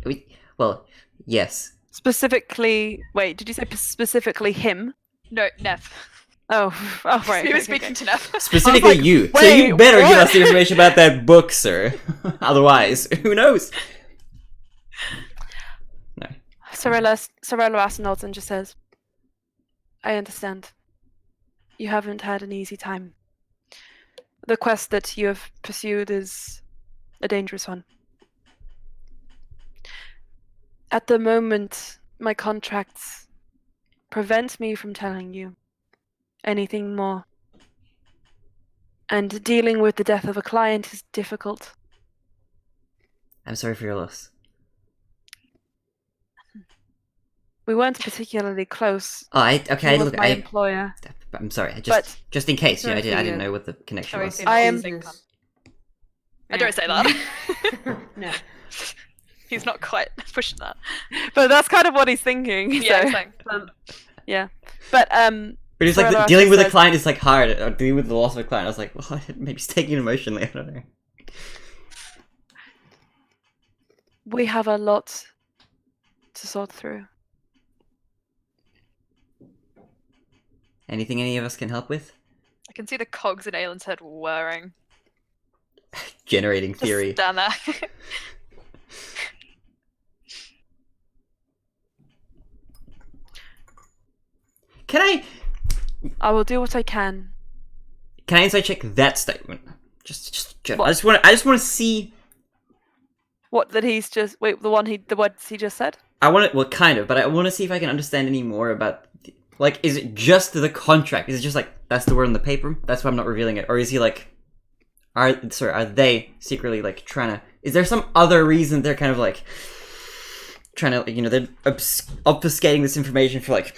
[SPEAKER 7] you.
[SPEAKER 2] Well, yes.
[SPEAKER 3] Specifically, wait, did you say specifically him?
[SPEAKER 7] No, Neff.
[SPEAKER 3] Oh, right.
[SPEAKER 7] He was speaking to Neff.
[SPEAKER 2] Specifically
[SPEAKER 3] like,
[SPEAKER 2] you. So
[SPEAKER 3] wait,
[SPEAKER 2] you better give
[SPEAKER 3] what?
[SPEAKER 2] us the information about that book, sir. Otherwise, who knows? No.
[SPEAKER 3] Sorella nods and just says, I understand. You haven't had an easy time. The quest that you have pursued is a dangerous one. At the moment, my contracts prevent me from telling you anything more. And dealing with the death of a client is difficult.
[SPEAKER 2] I'm sorry for your loss.
[SPEAKER 3] We weren't particularly close.
[SPEAKER 2] Oh, okay,
[SPEAKER 3] with
[SPEAKER 2] look,
[SPEAKER 3] my employer.
[SPEAKER 2] I'm sorry. Just in case, you know, I didn't know what the connection
[SPEAKER 7] Sorry,
[SPEAKER 2] was.
[SPEAKER 3] I am.
[SPEAKER 7] I don't say that.
[SPEAKER 6] No.
[SPEAKER 7] He's not quite pushing that.
[SPEAKER 3] But that's kind of what he's thinking.
[SPEAKER 7] Yeah,
[SPEAKER 3] so,
[SPEAKER 7] exactly.
[SPEAKER 3] yeah. But
[SPEAKER 2] But it's like
[SPEAKER 3] Sorella
[SPEAKER 2] dealing with a
[SPEAKER 3] says-
[SPEAKER 2] client is like hard. Or dealing with the loss of a client, I was like, well, maybe he's taking it emotionally. I don't know.
[SPEAKER 3] we have a lot to sort through.
[SPEAKER 2] Anything any of us can help with?
[SPEAKER 7] I can see the cogs in Aylin's head whirring.
[SPEAKER 2] Generating theory.
[SPEAKER 7] Just down there.
[SPEAKER 3] I will do what I can.
[SPEAKER 2] Can I insight check that statement? Just general. I just want to see.
[SPEAKER 3] What that he's just the words he just said.
[SPEAKER 2] I want to, well, kind of, but I want to see if I can understand any more about. Like, is it just the contract? Is it just like that's the word on the paper? That's why I'm not revealing it, or is he like? Are they secretly like trying to? Is there some other reason they're kind of like trying to, you know, they're obfuscating this information for like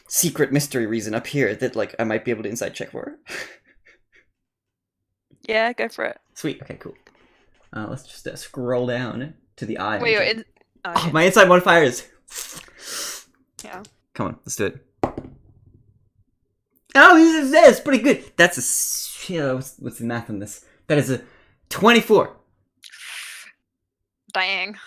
[SPEAKER 2] secret mystery reason up here that like I might be able to inside check for?
[SPEAKER 3] Yeah, go for it.
[SPEAKER 2] Sweet. Okay, cool. Let's just scroll down to the eye.
[SPEAKER 7] Wait, you're in. Oh,
[SPEAKER 2] oh, my insight modifier is.
[SPEAKER 7] Yeah.
[SPEAKER 2] Come on, let's do it. Oh, this is pretty good. That's a what's the math on this? That is a 24.
[SPEAKER 7] Dang.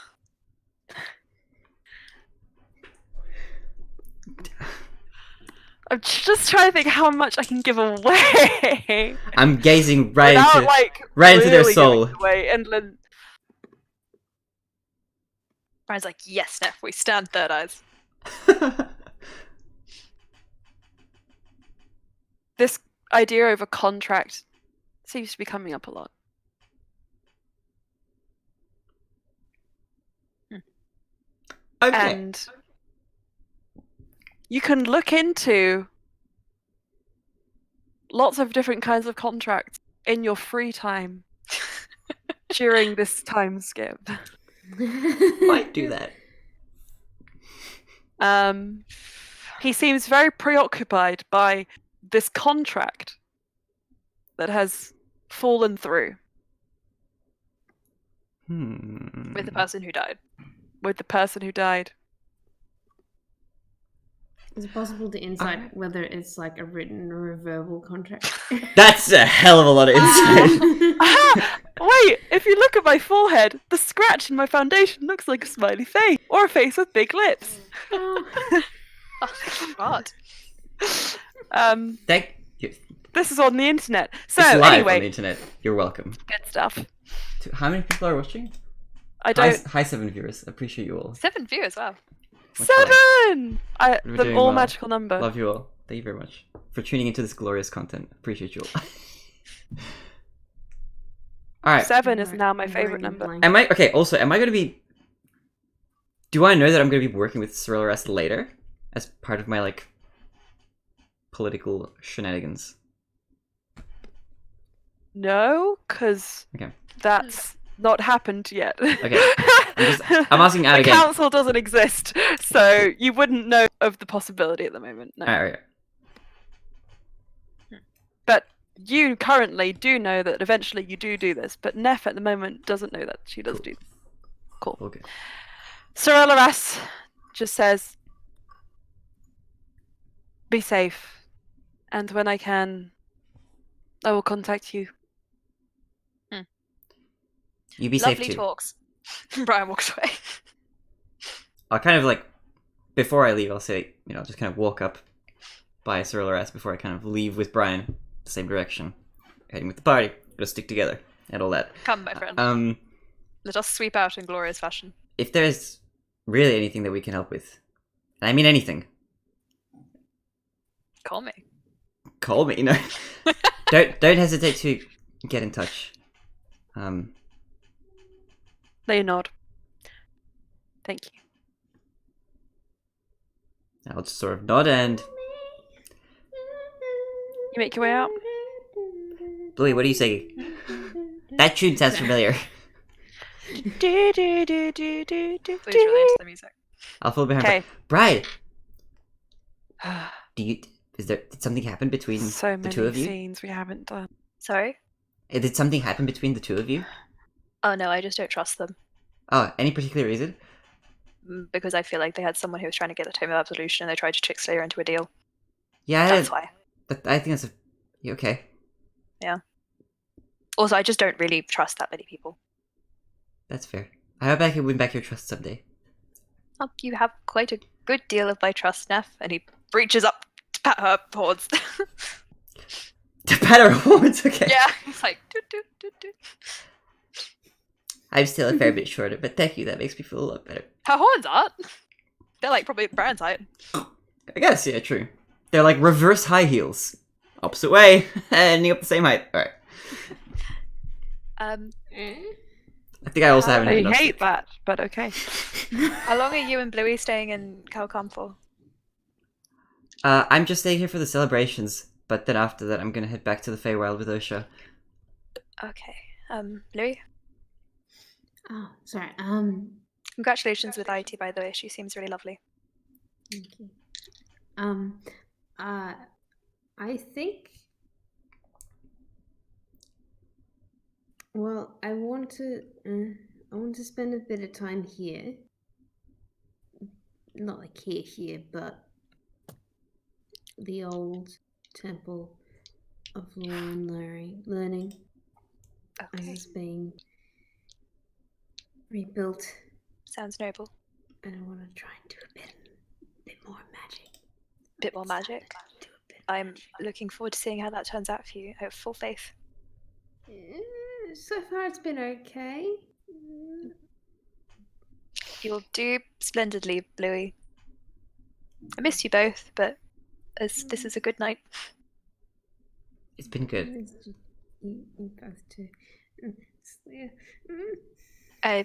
[SPEAKER 3] I'm just trying to think how much I can give away.
[SPEAKER 2] I'm gazing right
[SPEAKER 3] without,
[SPEAKER 2] into
[SPEAKER 3] like,
[SPEAKER 2] right into their
[SPEAKER 3] really
[SPEAKER 2] soul.
[SPEAKER 3] giving away, and then
[SPEAKER 7] Brian's like, yes, Neff, we stand third eyes.
[SPEAKER 3] this idea of a contract seems to be coming up a lot.
[SPEAKER 2] Okay.
[SPEAKER 3] And you can look into lots of different kinds of contracts in your free time during this time skip.
[SPEAKER 2] Might do that.
[SPEAKER 3] He seems very preoccupied by this contract that has fallen through.
[SPEAKER 7] With the person who died.
[SPEAKER 3] With the person who died.
[SPEAKER 6] Is it possible to insight whether it's like a written or a verbal contract?
[SPEAKER 2] That's a hell of a lot of insight.
[SPEAKER 3] Wait, if you look at my forehead, the scratch in my foundation looks like a smiley face or a face with big lips.
[SPEAKER 7] Oh, God.
[SPEAKER 2] Thank you.
[SPEAKER 3] This is on the internet. So
[SPEAKER 2] it's live
[SPEAKER 3] anyway,
[SPEAKER 2] on the internet. You're welcome.
[SPEAKER 3] Good stuff.
[SPEAKER 2] How many people are watching?
[SPEAKER 3] I don't.
[SPEAKER 2] Hi 7 viewers. Appreciate you all.
[SPEAKER 7] 7 viewers, wow.
[SPEAKER 3] 7!
[SPEAKER 2] We're
[SPEAKER 3] The
[SPEAKER 2] doing
[SPEAKER 3] all
[SPEAKER 2] well.
[SPEAKER 3] magical number.
[SPEAKER 2] Love you all. Thank you very much for tuning into this glorious content. Appreciate you all. All right.
[SPEAKER 3] 7 is now my favorite number.
[SPEAKER 2] Am I okay? Also, am I going to be? Do I know that I'm going to be working with Slyan'ssun later as part of my like political shenanigans?
[SPEAKER 3] No, because
[SPEAKER 2] Okay.
[SPEAKER 3] that's not happened yet.
[SPEAKER 2] Okay. I'm asking out
[SPEAKER 3] the
[SPEAKER 2] again.
[SPEAKER 3] council doesn't exist, so you wouldn't know of the possibility at the moment. No.
[SPEAKER 2] All right.
[SPEAKER 3] But you currently do know that eventually you do this, but Neff at the moment doesn't know that she does do. Cool.
[SPEAKER 2] Okay.
[SPEAKER 3] Slyan'ssun just says, "Be safe, and when I can, I will contact you."
[SPEAKER 2] You be safe
[SPEAKER 7] Lovely
[SPEAKER 2] too.
[SPEAKER 7] talks. Brian walks away.
[SPEAKER 2] I'll kind of like, before I leave, I'll say, you know, just kind of walk up by Slyan'ssun before I kind of leave with Brian, the same direction, heading with the party, gotta stick together, and all that.
[SPEAKER 7] Come, my friend. Let us sweep out in glorious fashion.
[SPEAKER 2] If there's really anything that we can help with, and I mean anything,
[SPEAKER 7] Call me.
[SPEAKER 2] call me. No, don't hesitate to get in touch.
[SPEAKER 3] They nod. Thank you.
[SPEAKER 2] I'll just sort of nod and.
[SPEAKER 3] You make your way out.
[SPEAKER 2] Bluey, what do you say? That tune sounds familiar.
[SPEAKER 3] Do, do, do, do, do, do,
[SPEAKER 7] Please release the music.
[SPEAKER 2] I'll follow behind.
[SPEAKER 3] Okay.
[SPEAKER 2] Bride, did something happen between
[SPEAKER 3] So
[SPEAKER 2] the
[SPEAKER 3] many
[SPEAKER 2] two of you?
[SPEAKER 3] scenes we haven't done.
[SPEAKER 7] Sorry?
[SPEAKER 2] Did something happen between the two of you?
[SPEAKER 7] Oh no, I just don't trust them.
[SPEAKER 2] Oh, any particular reason?
[SPEAKER 7] Because I feel like they had someone who was trying to get the Tome of Absolution and they tried to trick Slayer into a deal.
[SPEAKER 2] Yeah,
[SPEAKER 7] That's why.
[SPEAKER 2] I think that's okay.
[SPEAKER 7] Yeah. Also, I just don't really trust that many people.
[SPEAKER 2] That's fair. I hope I can win back your trust someday.
[SPEAKER 7] Well, you have quite a good deal of my trust, Neff. And he reaches up to pat her horns.
[SPEAKER 2] To pat her horns, okay.
[SPEAKER 7] Yeah, he's like, doot, doot, doot, doot.
[SPEAKER 2] I'm still a fair bit shorter, but thank you, that makes me feel a lot better.
[SPEAKER 7] Her horns aren't. They're like probably Brian's height.
[SPEAKER 2] I guess, yeah, true. They're like reverse high heels. Opposite way, ending up the same height. Alright. I think I also haven't had
[SPEAKER 3] I
[SPEAKER 2] enough
[SPEAKER 3] hate
[SPEAKER 2] sleep.
[SPEAKER 3] that, but okay.
[SPEAKER 7] How long are you and Bluey staying in Calcom for?
[SPEAKER 2] I'm just staying here for the celebrations, but then after that I'm gonna head back to the Feywild with Osha.
[SPEAKER 7] Okay. Bluey?
[SPEAKER 6] Oh, sorry.
[SPEAKER 7] Congratulations with IT, by the way. She seems really lovely.
[SPEAKER 6] Thank you. I think. Well, I want to spend a bit of time here. Not like here, but the old temple of law and learning as it's being rebuilt.
[SPEAKER 7] Sounds noble.
[SPEAKER 6] And I want to try and do a bit more magic.
[SPEAKER 7] Bit more magic. I'm looking forward to seeing how that turns out for you. I have full faith.
[SPEAKER 6] So far, it's been okay.
[SPEAKER 7] You'll do splendidly, Bluey. I miss you both, but this is a good night.
[SPEAKER 2] It's been good.
[SPEAKER 6] You both too.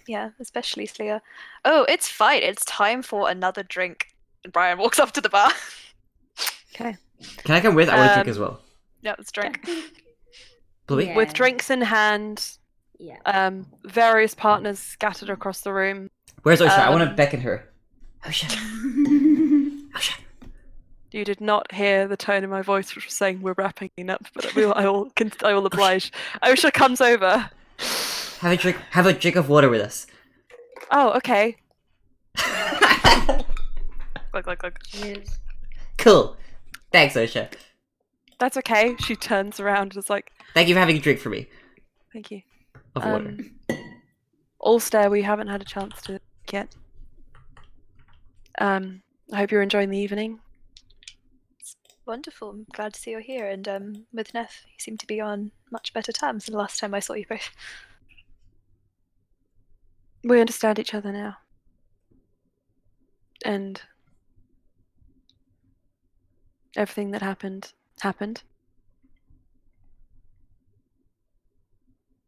[SPEAKER 7] Yeah, especially Slya. Oh, it's fine. It's time for another drink. And Brian walks up to the bar.
[SPEAKER 3] Okay.
[SPEAKER 2] Can I come with? I want to drink as well.
[SPEAKER 7] Yeah, let's drink.
[SPEAKER 2] Bluey?
[SPEAKER 6] Yeah.
[SPEAKER 3] With drinks in hand, various partners scattered across the room.
[SPEAKER 2] Where's Osha? I want to beckon her. Osha. Osha.
[SPEAKER 3] You did not hear the tone of my voice, which was saying we're wrapping up, but I will oblige. Osha comes over.
[SPEAKER 2] Have a drink. Have a drink of water with us.
[SPEAKER 3] Oh, okay.
[SPEAKER 7] Glug.
[SPEAKER 6] Yes.
[SPEAKER 2] Cool. Thanks, Osha.
[SPEAKER 3] That's okay. She turns around and is like,
[SPEAKER 2] Thank you for having a drink for me.
[SPEAKER 3] thank you.
[SPEAKER 2] Of water.
[SPEAKER 3] Ulster, we haven't had a chance to yet. I hope you're enjoying the evening.
[SPEAKER 7] It's wonderful. I'm glad to see you're here. And with Neff, you seem to be on much better terms than the last time I saw you both.
[SPEAKER 3] We understand each other now. And everything that happened.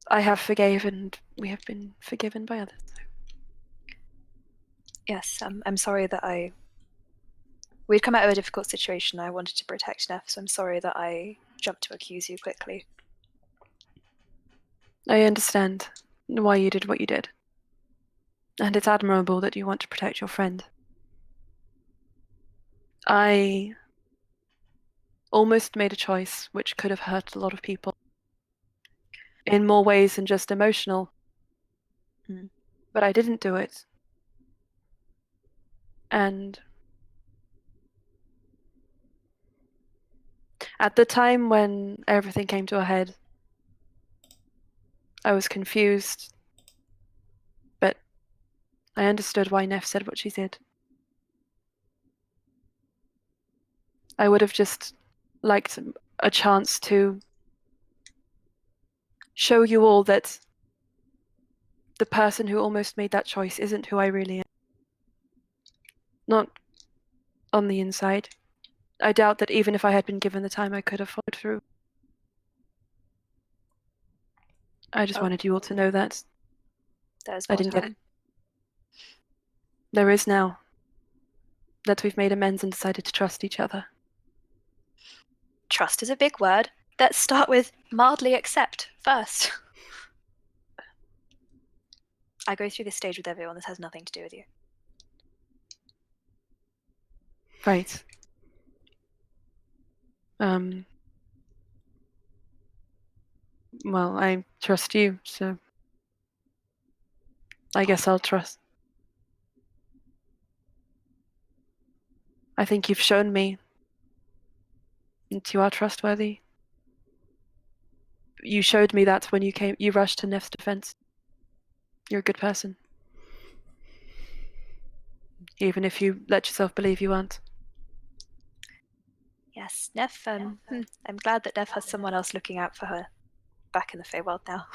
[SPEAKER 3] I have forgiven, we have been forgiven by others.
[SPEAKER 7] Yes, I'm sorry that we'd come out of a difficult situation. I wanted to protect Neff, so I'm sorry that I jumped to accuse you quickly.
[SPEAKER 3] I understand why you did what you did. And it's admirable that you want to protect your friend. I almost made a choice which could have hurt a lot of people. In more ways than just emotional. But I didn't do it. And at the time when everything came to a head, I was confused, but I understood why Neff said what she did. I would have just liked a chance to show you all that the person who almost made that choice isn't who I really am. Not on the inside. I doubt that even if I had been given the time, I could have followed through. I just wanted you all to know that.
[SPEAKER 7] There's
[SPEAKER 3] I didn't get it. There is now. That we've made amends and decided to trust each other.
[SPEAKER 7] Trust is a big word. Let's start with mildly accept first. I go through this stage with everyone. This has nothing to do with you.
[SPEAKER 3] Right. Well, I trust you, so I guess I'll trust. I think you've shown me that you are trustworthy. You showed me that when you rushed to Neff's defense. You're a good person. Even if you let yourself believe you aren't.
[SPEAKER 7] Yes, Neff, I'm glad that Neff has someone else looking out for her back in the Feywild now.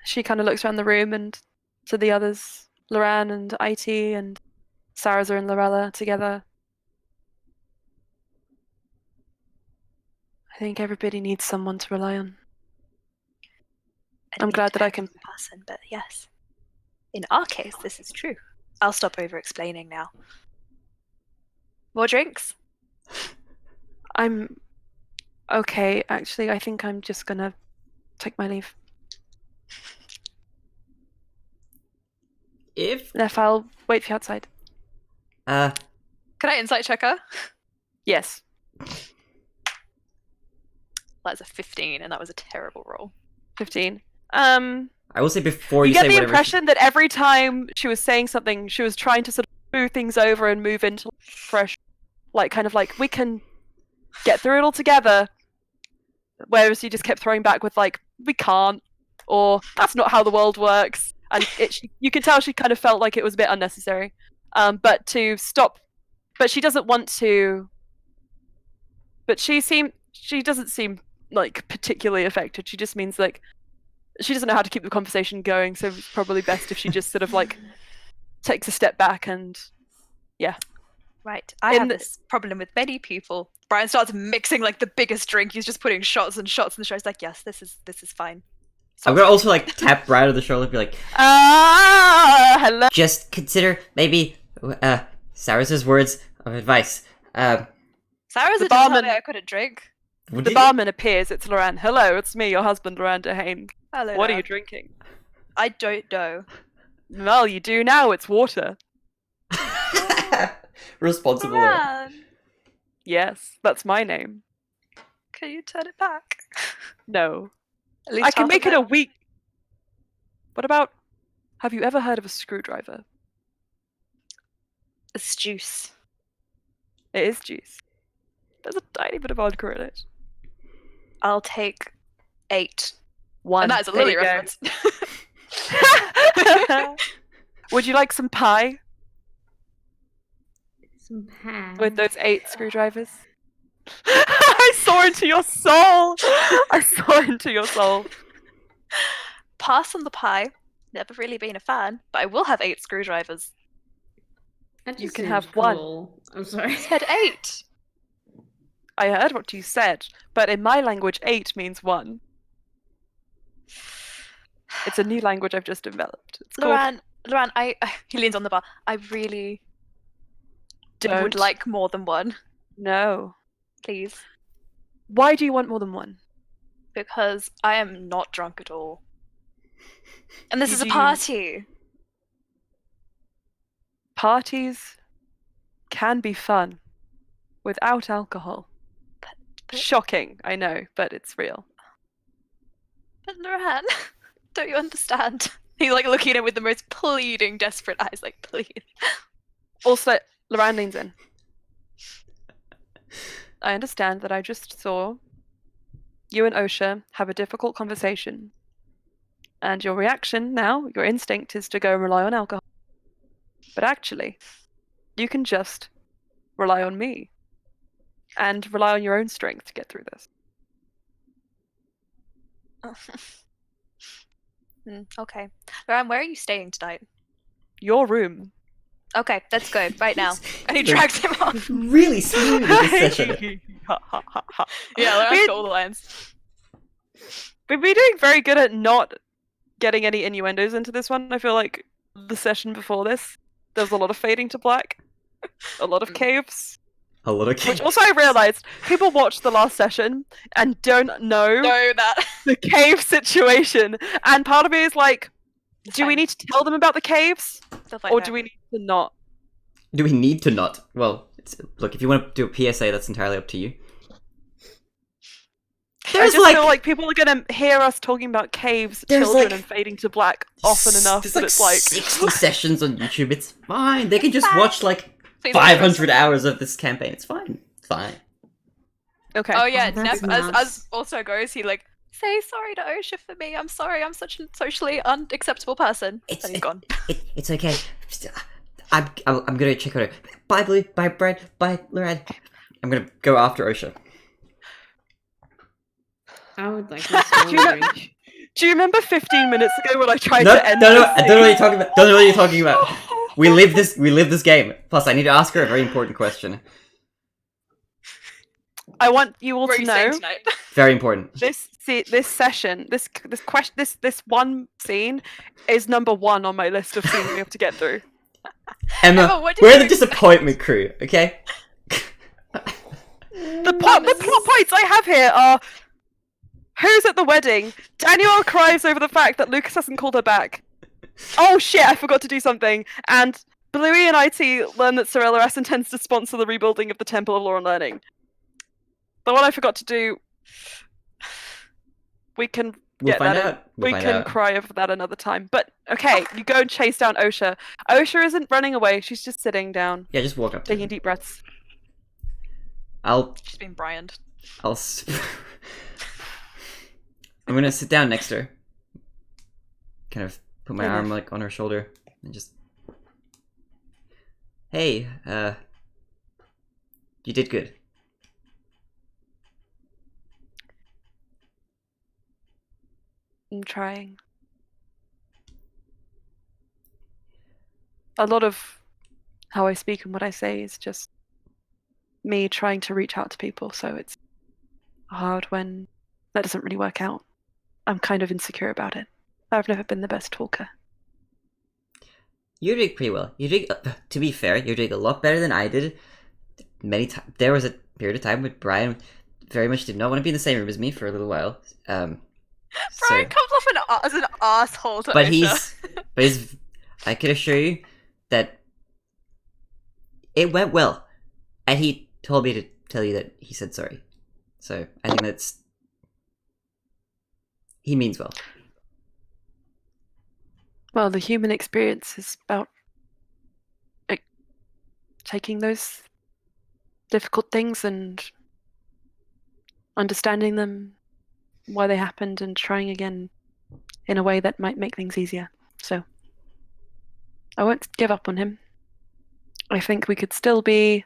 [SPEAKER 3] She kind of looks around the room and to the others, Loran and IT and Saraza and Lorella together. I think everybody needs someone to rely on. I'm glad that I can...
[SPEAKER 7] Person, but yes. In our case, this is true. I'll stop over-explaining now. More drinks?
[SPEAKER 3] I'm... Okay, actually, I think I'm just gonna take my leave. Neff, I'll wait for you outside.
[SPEAKER 1] Can I insight check her?
[SPEAKER 3] Yes.
[SPEAKER 1] That's a 15, and that was a terrible roll.
[SPEAKER 3] 15.
[SPEAKER 2] I will say before you
[SPEAKER 3] get
[SPEAKER 2] say
[SPEAKER 3] the
[SPEAKER 2] whatever.
[SPEAKER 3] Impression that every time she was saying something, she was trying to sort of move things over and move into fresh, like kind of like we can get through it all together. Whereas you just kept throwing back with like we can't, or that's not how the world works, and you can tell she kind of felt like it was a bit unnecessary. But to stop, but she doesn't want to. But she doesn't seem like particularly affected. She just means like she doesn't know how to keep the conversation going, so it's probably best if she just sort of like takes a step back and yeah.
[SPEAKER 7] Right. I have this problem with many people. Brian starts mixing like the biggest drink. He's just putting shots and shots in the show. He's like, yes, this is fine.
[SPEAKER 2] I'm gonna also like tap Brad on the shoulder and be like,
[SPEAKER 3] hello.
[SPEAKER 2] Just consider maybe Cyrus's words of advice.
[SPEAKER 7] Cyrus didn't tell me I couldn't drink.
[SPEAKER 3] The barman appears. It's Loran. Hello, it's me, your husband, Loran Dehane.
[SPEAKER 7] Hello.
[SPEAKER 3] What are you drinking?
[SPEAKER 7] I don't know.
[SPEAKER 3] Well, you do now. It's water.
[SPEAKER 2] Responsible.
[SPEAKER 7] Loran.
[SPEAKER 3] Yes, that's my name.
[SPEAKER 7] Can you turn it back?
[SPEAKER 3] No.
[SPEAKER 7] At least
[SPEAKER 3] I can make it
[SPEAKER 7] a
[SPEAKER 3] a week. What about... Have you ever heard of a screwdriver?
[SPEAKER 7] It's juice.
[SPEAKER 3] It is juice. There's a tiny bit of vodka in it.
[SPEAKER 7] I'll take 8.
[SPEAKER 3] 1.
[SPEAKER 1] And that is a Lily reference.
[SPEAKER 3] Would you like some pie?
[SPEAKER 6] Some pie.
[SPEAKER 3] With those 8 screwdrivers? I saw into your soul! I saw into your soul.
[SPEAKER 7] Pass on the pie. Never really been a fan, but I will have 8 screwdrivers.
[SPEAKER 3] You can have cool.
[SPEAKER 6] 1. I'm sorry.
[SPEAKER 7] I said 8.
[SPEAKER 3] I heard what you said, but in my language, 8 means 1. It's a new language I've just developed. It's
[SPEAKER 7] Loran, he leans on the bar. I really would like more than 1.
[SPEAKER 3] No.
[SPEAKER 7] Please.
[SPEAKER 3] Why do you want more than 1?
[SPEAKER 7] Because I am not drunk at all. And this is a party.
[SPEAKER 3] Parties can be fun without alcohol. But shocking, I know, but it's real.
[SPEAKER 7] But Loran, don't you understand? He's like looking at it with the most pleading, desperate eyes, like, please.
[SPEAKER 3] Also, Loran leans in. I understand that I just saw you and Osha have a difficult conversation. And your reaction now, your instinct, is to go and rely on alcohol. But actually, you can just rely on me. And rely on your own strength to get through this.
[SPEAKER 7] Okay. Loran, where are you staying tonight?
[SPEAKER 3] Your room.
[SPEAKER 7] Okay, let's go, right now. And he drags him off.
[SPEAKER 2] Really smooth this session.
[SPEAKER 1] Yeah, Loran's got all the lines.
[SPEAKER 3] We've been doing very good at not getting any innuendos into this one. I feel like the session before this, there was a lot of fading to black. A lot of caves.
[SPEAKER 2] A lot of caves.
[SPEAKER 3] Which also I realised, people watched the last session and don't know
[SPEAKER 1] that
[SPEAKER 3] the cave situation. And part of me is like, do we need to tell them about the caves? Or do we need to not?
[SPEAKER 2] Do we need to not? Well, look, if you want to do a PSA, that's entirely up to you.
[SPEAKER 3] I just feel like people are going to hear us talking about caves, children, and fading to black often enough that it's like
[SPEAKER 2] 60 sessions on YouTube. It's fine. They can just watch like 500 hours of this campaign. It's fine. It's fine.
[SPEAKER 3] Okay.
[SPEAKER 1] Oh yeah, Neff, as also goes, he like
[SPEAKER 7] say sorry to Osha for me. I'm sorry. I'm such a socially unacceptable person. And he's gone.
[SPEAKER 2] It's okay. I'm gonna check on her. Bye, Blue. Bye, Brad. Bye, Lorad. I'm gonna go after Osha.
[SPEAKER 6] I would like a small drink.
[SPEAKER 3] Do you remember 15 minutes ago when I tried
[SPEAKER 2] No,
[SPEAKER 3] to end
[SPEAKER 2] no,
[SPEAKER 3] this
[SPEAKER 2] I don't know what you're talking about. Don't know what you're talking about. We live this game. Plus, I need to ask her a very important question.
[SPEAKER 3] I want you all to know.
[SPEAKER 2] Very important.
[SPEAKER 3] This session, this one scene is number 1 on my list of scenes we have to get through.
[SPEAKER 2] Emma, we're the disappointment crew, okay?
[SPEAKER 3] The plot points I have here are: who's at the wedding? Daniel cries over the fact that Lucas hasn't called her back. Oh shit, I forgot to do something. And Bluey and IT learn that Sorella S intends to sponsor the rebuilding of the Temple of Law and Learning. The one I forgot to do, we can get that in. We can cry over that another time. But okay, you go and chase down Osha. Osha isn't running away, she's just sitting down.
[SPEAKER 2] Yeah, just walk up to
[SPEAKER 3] taking
[SPEAKER 2] her.
[SPEAKER 3] Deep breaths.
[SPEAKER 7] She's been Brian'd.
[SPEAKER 2] I'm gonna sit down next to her. Kind of put my arm like on her shoulder and just, hey, you did good.
[SPEAKER 3] I'm trying. A lot of how I speak and what I say is just me trying to reach out to people, so it's hard when that doesn't really work out. I'm kind of insecure about it. I've never been the best talker.
[SPEAKER 2] You're doing pretty well. You're doing, to be fair, you're doing a lot better than I did. Many times, there was a period of time when Brian very much did not want to be in the same room as me for a little while.
[SPEAKER 7] Brian comes off as an asshole to
[SPEAKER 2] but
[SPEAKER 7] Osha.
[SPEAKER 2] he's, I can assure you that it went well, and he told me to tell you that he said sorry. So I think he means well.
[SPEAKER 3] Well, the human experience is about taking those difficult things and understanding them, why they happened, and trying again in a way that might make things easier. So I won't give up on him. I think we could still be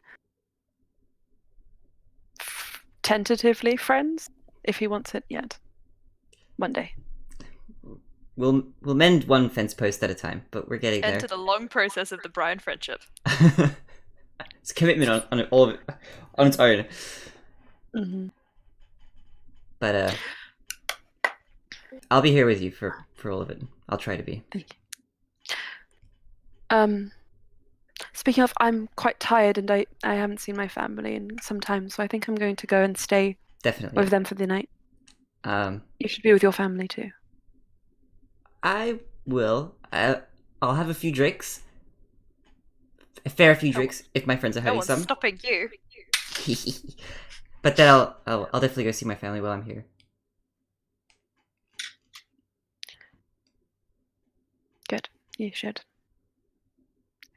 [SPEAKER 3] tentatively friends if he wants it yet. One day.
[SPEAKER 2] We'll mend one fence post at a time, but we're getting there.
[SPEAKER 7] Enter the long process of the Brian friendship.
[SPEAKER 2] It's a commitment on all of it, on its own.
[SPEAKER 3] Mm-hmm.
[SPEAKER 2] But I'll be here with you for all of it. I'll try to be.
[SPEAKER 3] Thank you. Speaking of, I'm quite tired and I haven't seen my family in some time, so I think I'm going to go and stay with them for the night. You should be with your family too.
[SPEAKER 2] I will. I'll have a few drinks. A fair few drinks if my friends are having some.
[SPEAKER 7] No one's stopping you.
[SPEAKER 2] But then I'll definitely go see my family while I'm here.
[SPEAKER 3] Good. You should.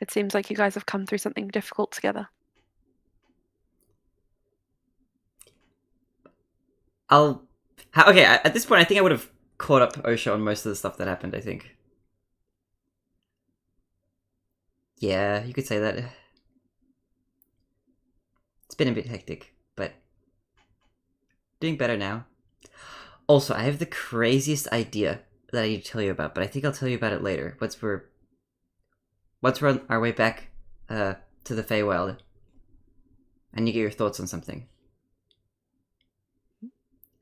[SPEAKER 3] It seems like you guys have come through something difficult together.
[SPEAKER 2] Okay, at this point I think I would have caught up Osha on most of the stuff that happened, I think. Yeah, you could say that. It's been a bit hectic, but doing better now. Also, I have the craziest idea that I need to tell you about, but I think I'll tell you about it later. Once we're on our way back to the Feywild, and you get your thoughts on something.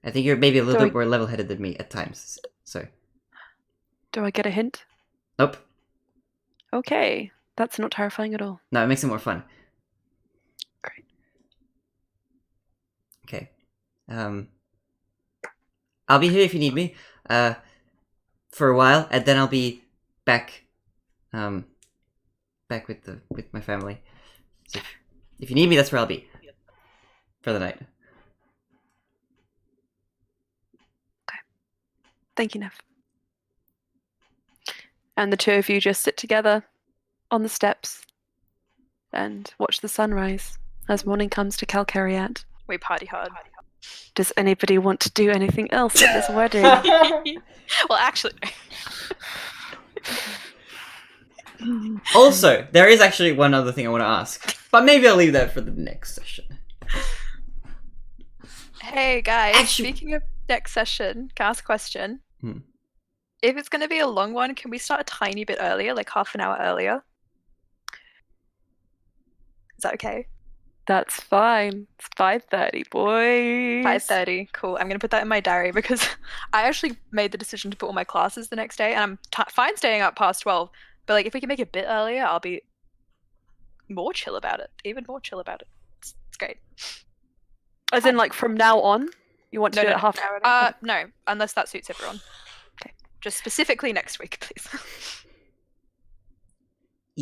[SPEAKER 2] I think you're maybe a little bit more level-headed than me at times, so...
[SPEAKER 3] Do I get a hint?
[SPEAKER 2] Nope.
[SPEAKER 3] Okay, that's not terrifying at all.
[SPEAKER 2] No, it makes it more fun.
[SPEAKER 3] Great.
[SPEAKER 2] Okay. I'll be here if you need me, for a while, and then I'll be back, back with my family. So if you need me, that's where I'll be. For the night.
[SPEAKER 3] Thank you, Nev. And the two of you just sit together on the steps and watch the sunrise as morning comes to Calcariat.
[SPEAKER 7] We party hard.
[SPEAKER 3] Does anybody want to do anything else at this wedding?
[SPEAKER 7] Well, actually,
[SPEAKER 2] Also, there is actually one other thing I want to ask, but maybe I'll leave that for the next session.
[SPEAKER 7] Hey guys, speaking of next session, can I ask a question? If it's going to be a long one, can we start a tiny bit earlier, like half an hour earlier? Is that okay?
[SPEAKER 3] That's fine. It's 5:30, boys.
[SPEAKER 7] 5:30, cool. I'm going to put that in my diary because I actually made the decision to put all my classes the next day, and I'm fine staying up past 12, but like if we can make it a bit earlier, I'll be more chill about it, even more chill about it. It's great.
[SPEAKER 3] As in, like, from now on? You want to do it half an hour?
[SPEAKER 7] No, unless that suits everyone. Okay. Just specifically next week, please.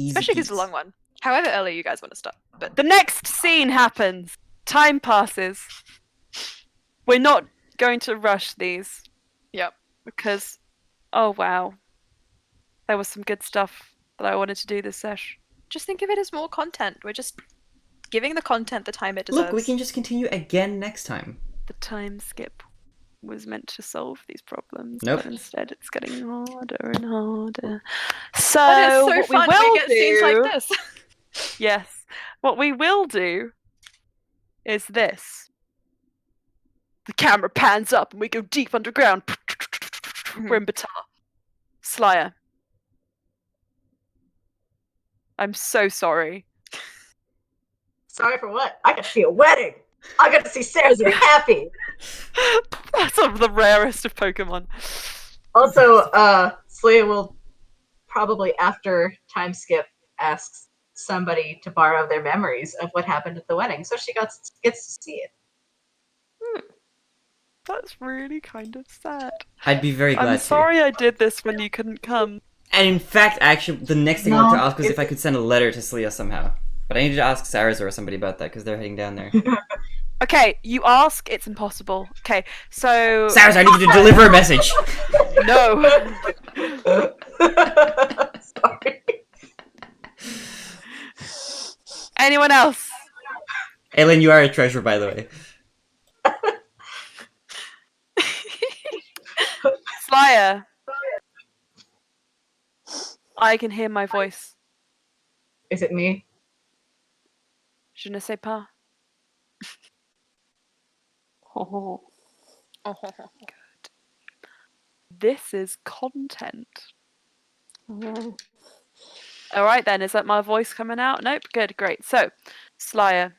[SPEAKER 7] Especially because it's a long one. However early you guys want to start. But
[SPEAKER 3] the next scene happens. Time passes. We're not going to rush these.
[SPEAKER 7] Yep.
[SPEAKER 3] Because, oh wow. There was some good stuff that I wanted to do this sesh.
[SPEAKER 7] Just think of it as more content. We're just giving the content the time it deserves.
[SPEAKER 2] Look, we can just continue again next time.
[SPEAKER 3] The time skip was meant to solve these problems,
[SPEAKER 2] nope.
[SPEAKER 3] But instead it's getting harder and harder. So,
[SPEAKER 7] but it's so
[SPEAKER 3] what
[SPEAKER 7] fun.
[SPEAKER 3] we will
[SPEAKER 7] get
[SPEAKER 3] do,
[SPEAKER 7] scenes like this.
[SPEAKER 3] Yes. What we will do is this. The camera pans up and we go deep underground. We're in Batar. Slya. I'm so sorry.
[SPEAKER 4] Sorry for what? I got to see a wedding. I got to see Sarah's be happy.
[SPEAKER 3] That's of the rarest of Pokemon.
[SPEAKER 4] Also, Slya will probably, after time skip, ask somebody to borrow their memories of what happened at the wedding, so she gets to see it.
[SPEAKER 3] That's really kind of sad.
[SPEAKER 2] I'd be very glad
[SPEAKER 3] I'm sorry I did this when you couldn't come.
[SPEAKER 2] And in fact, actually, the next thing I wanted to ask was if I could send a letter to Slya somehow. But I needed to ask Sarah's or somebody about that because they're heading down there.
[SPEAKER 3] Okay, you ask, it's impossible. Okay, so...
[SPEAKER 2] Sarah's, I need you to deliver a message!
[SPEAKER 3] No!
[SPEAKER 4] Sorry.
[SPEAKER 3] Anyone else?
[SPEAKER 2] Aylin, you are a treasure, by the way.
[SPEAKER 3] Slya. I can hear my voice.
[SPEAKER 4] Is it me?
[SPEAKER 3] Je ne sais pas. Good. This is content. Alright then, is that my voice coming out? Nope, good, great. So, Slya.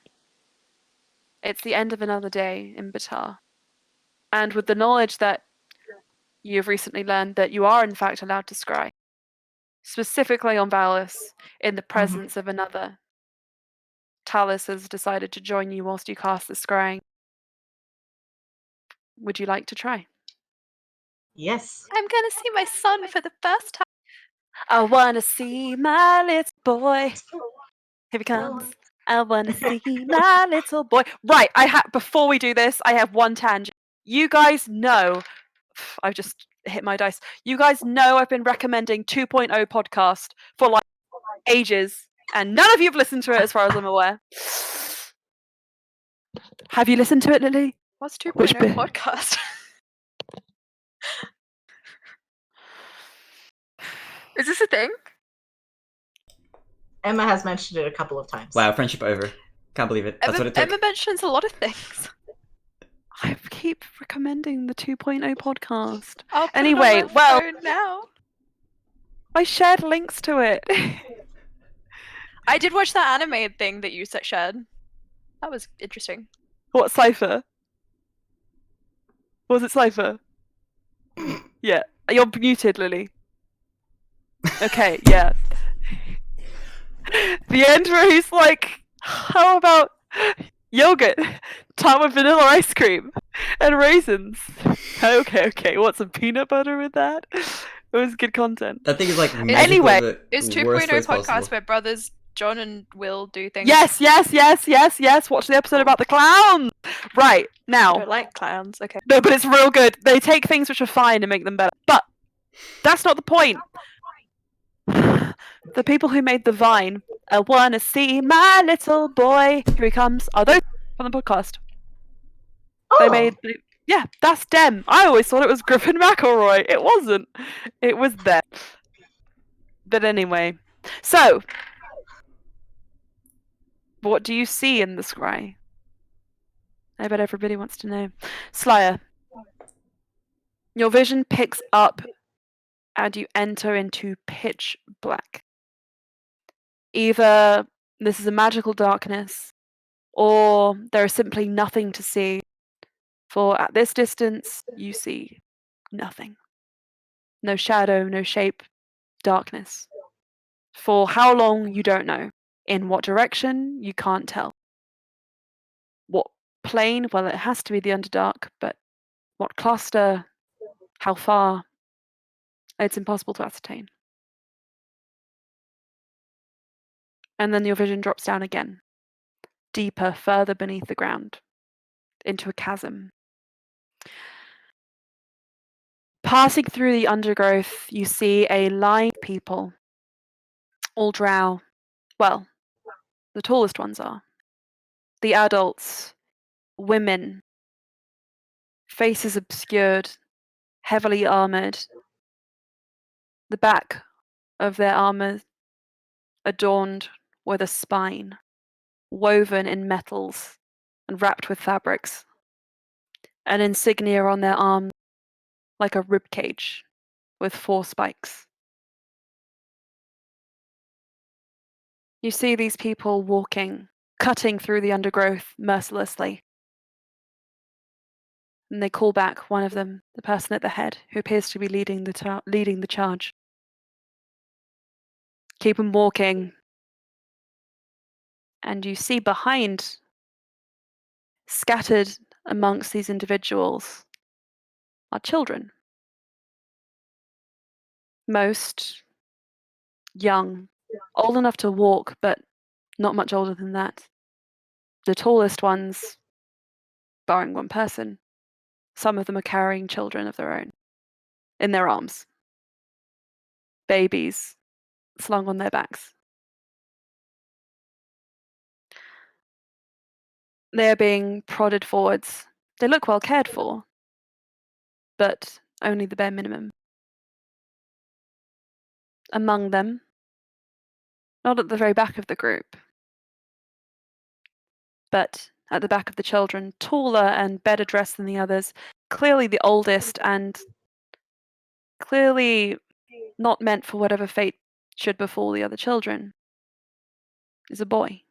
[SPEAKER 3] It's the end of another day in Batar. And with the knowledge that you've recently learned that you are in fact allowed to scry, specifically on Valis, in the presence of another, Talus has decided to join you whilst you cast the scrying. Would you like to try?
[SPEAKER 4] Yes.
[SPEAKER 7] I'm gonna see my son for the first time.
[SPEAKER 3] I wanna see my little boy. Here he comes. I wanna see my little boy. Right, before we do this, I have one tangent. You guys know, I've just hit my dice. You guys know I've been recommending 2.0 podcast for like ages, and none of you have listened to it as far as I'm aware. Have you listened to it, Lily?
[SPEAKER 7] What's 2.0 podcast? Is this a thing?
[SPEAKER 4] Emma has mentioned it a couple of times.
[SPEAKER 2] Wow, friendship over. Can't believe it. That's what it took.
[SPEAKER 7] Emma mentions a lot of things.
[SPEAKER 3] I keep recommending the 2.0 podcast.
[SPEAKER 7] I'll put
[SPEAKER 3] anyway,
[SPEAKER 7] it on my phone now. I
[SPEAKER 3] shared links to it.
[SPEAKER 7] I did watch that anime thing that you shared. That was interesting.
[SPEAKER 3] What, Cypher? Was it Cypher? Yeah. You're muted, Lily. Okay, yeah. The end where he's like, how about yogurt, topped with vanilla ice cream, and raisins? Okay, want some peanut butter with that? It was good content.
[SPEAKER 2] That thing is like
[SPEAKER 3] anyway,
[SPEAKER 7] it's 2.0 podcast where brothers John and Will do things.
[SPEAKER 3] Yes. Watch the episode about the clowns. Right, now.
[SPEAKER 7] I don't like clowns, okay.
[SPEAKER 3] No, but it's real good. They take things which are fine and make them better. But that's not the point. The people who made the Vine, I wanna see my little boy. Here he comes. Are those from the podcast?
[SPEAKER 4] Oh,
[SPEAKER 3] yeah, that's them. I always thought it was Griffin McElroy. It wasn't. It was them. But anyway, so what do you see in the scry? I bet everybody wants to know. Slya, your vision picks up and you enter into pitch black. Either this is a magical darkness, or there is simply nothing to see, for at this distance you see nothing. No shadow, no shape, darkness. For how long, you don't know. In what direction, you can't tell. What plane? Well, it has to be the Underdark, but what cluster? How far? It's impossible to ascertain. And then your vision drops down again, deeper, further beneath the ground, into a chasm. Passing through the undergrowth, you see a line of people, all drow. Well, the tallest ones are. The adults, women, faces obscured, heavily armored. The back of their armor adorned with a spine, woven in metals and wrapped with fabrics. An insignia on their arm like a rib cage with 4 spikes. You see these people walking, cutting through the undergrowth mercilessly. And they call back one of them, the person at the head, who appears to be leading the charge. Keep them walking. And you see behind, scattered amongst these individuals, are children. Most young, old enough to walk, but not much older than that. The tallest ones, barring one person, some of them are carrying children of their own in their arms. Babies slung on their backs. They are being prodded forwards. They look well cared for, but only the bare minimum. Among them, not at the very back of the group, but at the back of the children, taller and better dressed than the others, clearly the oldest and clearly not meant for whatever fate should befall the other children, is a boy.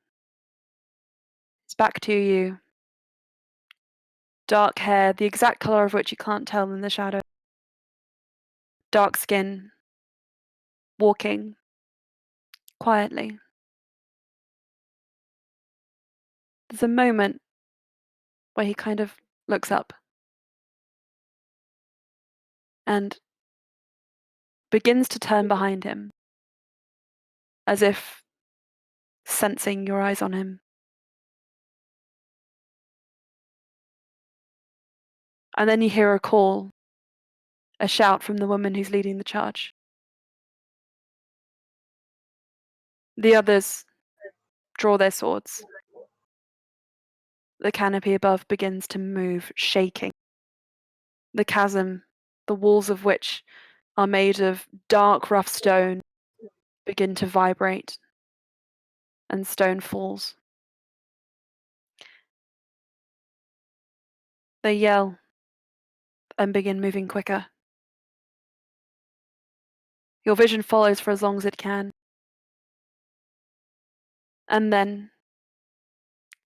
[SPEAKER 3] It's back to you. Dark hair, the exact colour of which you can't tell in the shadow. Dark skin, walking quietly. There's a moment where he kind of looks up and begins to turn behind him, as if sensing your eyes on him. And then you hear a call, a shout from the woman who's leading the charge. The others draw their swords. The canopy above begins to move, shaking. The chasm, the walls of which are made of dark, rough stone, begin to vibrate, and stone falls. They yell and begin moving quicker. Your vision follows for as long as it can. And then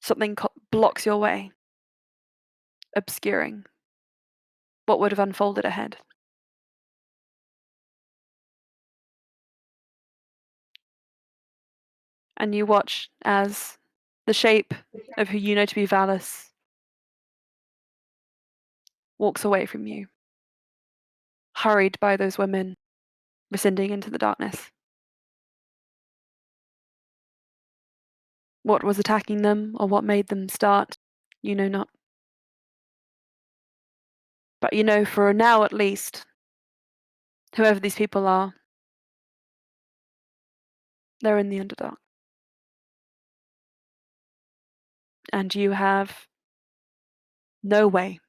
[SPEAKER 3] something blocks your way, obscuring what would have unfolded ahead. And you watch as the shape of who you know to be Valis walks away from you, hurried by those women, rescinding into the darkness. What was attacking them, or what made them start, you know not. But you know, for now at least, whoever these people are, they're in the Underdark. And you have no way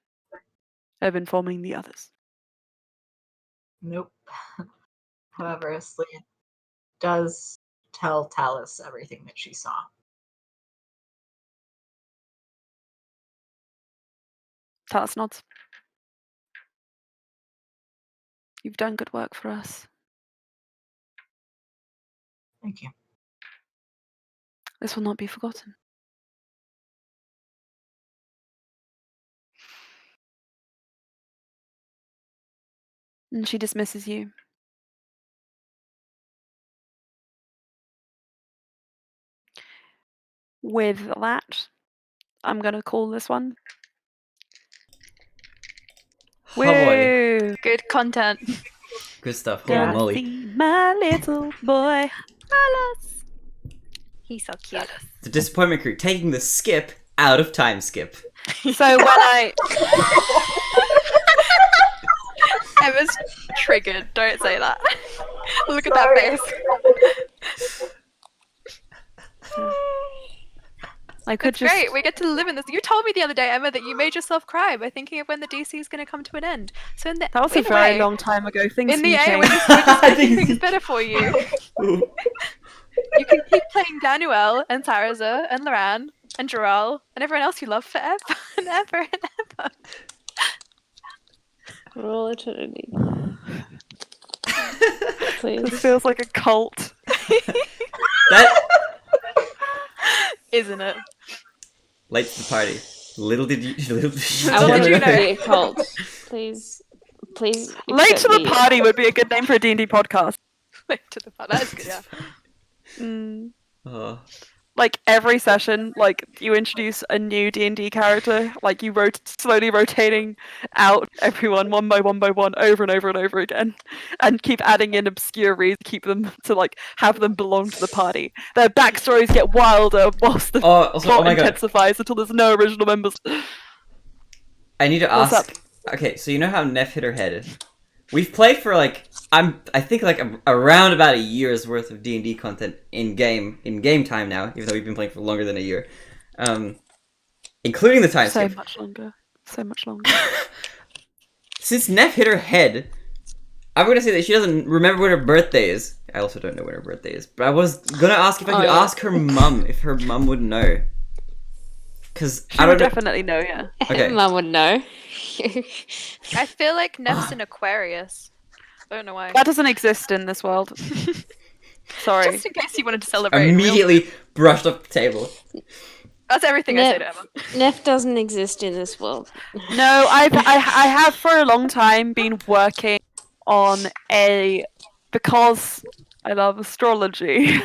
[SPEAKER 3] of informing the others.
[SPEAKER 4] Nope. However, Slyan does tell Talus everything that she saw.
[SPEAKER 3] Talus nods. You've done good work for us.
[SPEAKER 4] Thank you.
[SPEAKER 3] This will not be forgotten. And she dismisses you. With that, I'm going to call this one.
[SPEAKER 2] Oh boy.
[SPEAKER 3] Woo!
[SPEAKER 1] Good content.
[SPEAKER 2] Good stuff. Holy
[SPEAKER 3] Gonna
[SPEAKER 2] moly.
[SPEAKER 3] see my little boy.
[SPEAKER 1] Alice. He's so cute.
[SPEAKER 2] The Disappointment Crew taking the skip out of time skip.
[SPEAKER 3] So when I...
[SPEAKER 1] Emma's triggered. Don't say that. Look at that face.
[SPEAKER 3] I could
[SPEAKER 1] It's
[SPEAKER 3] just...
[SPEAKER 1] great. We get to live in this. You told me the other day, Emma, that you made yourself cry by thinking of when the DC is going to come to an end. So in the
[SPEAKER 3] That was a very long time ago. Things
[SPEAKER 1] in the
[SPEAKER 3] can
[SPEAKER 1] end, we're
[SPEAKER 3] change.
[SPEAKER 1] just making things better for you. You can keep playing Daniel and Saraza and Loran and Jarrell and everyone else you love forever and ever and ever.
[SPEAKER 5] For all eternity. Please.
[SPEAKER 3] This feels like a cult.
[SPEAKER 2] That
[SPEAKER 1] Isn't it?
[SPEAKER 2] late to the party. Little did you
[SPEAKER 5] I want
[SPEAKER 1] you
[SPEAKER 5] to
[SPEAKER 1] know?
[SPEAKER 5] be a cult. Please. Please.
[SPEAKER 3] Late
[SPEAKER 5] accept
[SPEAKER 3] to the
[SPEAKER 5] me.
[SPEAKER 3] party would be a good name for a D&D podcast.
[SPEAKER 1] Late to the part. That's good, yeah.
[SPEAKER 2] Oh.
[SPEAKER 3] Like every session, like you introduce a new D&D character, like you slowly rotating out everyone one by one over and over and over again, and keep adding in obscure reasons, keep them to like have them belong to the party. Their backstories get wilder whilst the
[SPEAKER 2] Oh
[SPEAKER 3] plot
[SPEAKER 2] my god.
[SPEAKER 3] intensifies until there's no original members.
[SPEAKER 2] I need to
[SPEAKER 3] What's
[SPEAKER 2] ask.
[SPEAKER 3] up?
[SPEAKER 2] Okay, so you know how Neff hit her head? We've played for like I think like around about a year's worth of D&D content in game time now, even though we've been playing for longer than a year, including the time
[SPEAKER 3] So
[SPEAKER 2] skip.
[SPEAKER 3] much longer. So much longer.
[SPEAKER 2] Since Neff hit her head, I'm gonna say that she doesn't remember when her birthday is. I also don't know when her birthday is, but I was gonna ask if I could ask her mum if her mum would know. Because
[SPEAKER 3] She would definitely know, yeah.
[SPEAKER 2] Okay.
[SPEAKER 5] Mum would know.
[SPEAKER 1] I feel like Neff's an Aquarius. I don't know why.
[SPEAKER 3] That doesn't exist in this world. Sorry.
[SPEAKER 1] Just in case you wanted to celebrate.
[SPEAKER 2] Immediately brushed off the table.
[SPEAKER 1] That's everything I say to Emma.
[SPEAKER 5] Neff doesn't exist in this world.
[SPEAKER 3] No, I have for a long time been working on because I love astrology,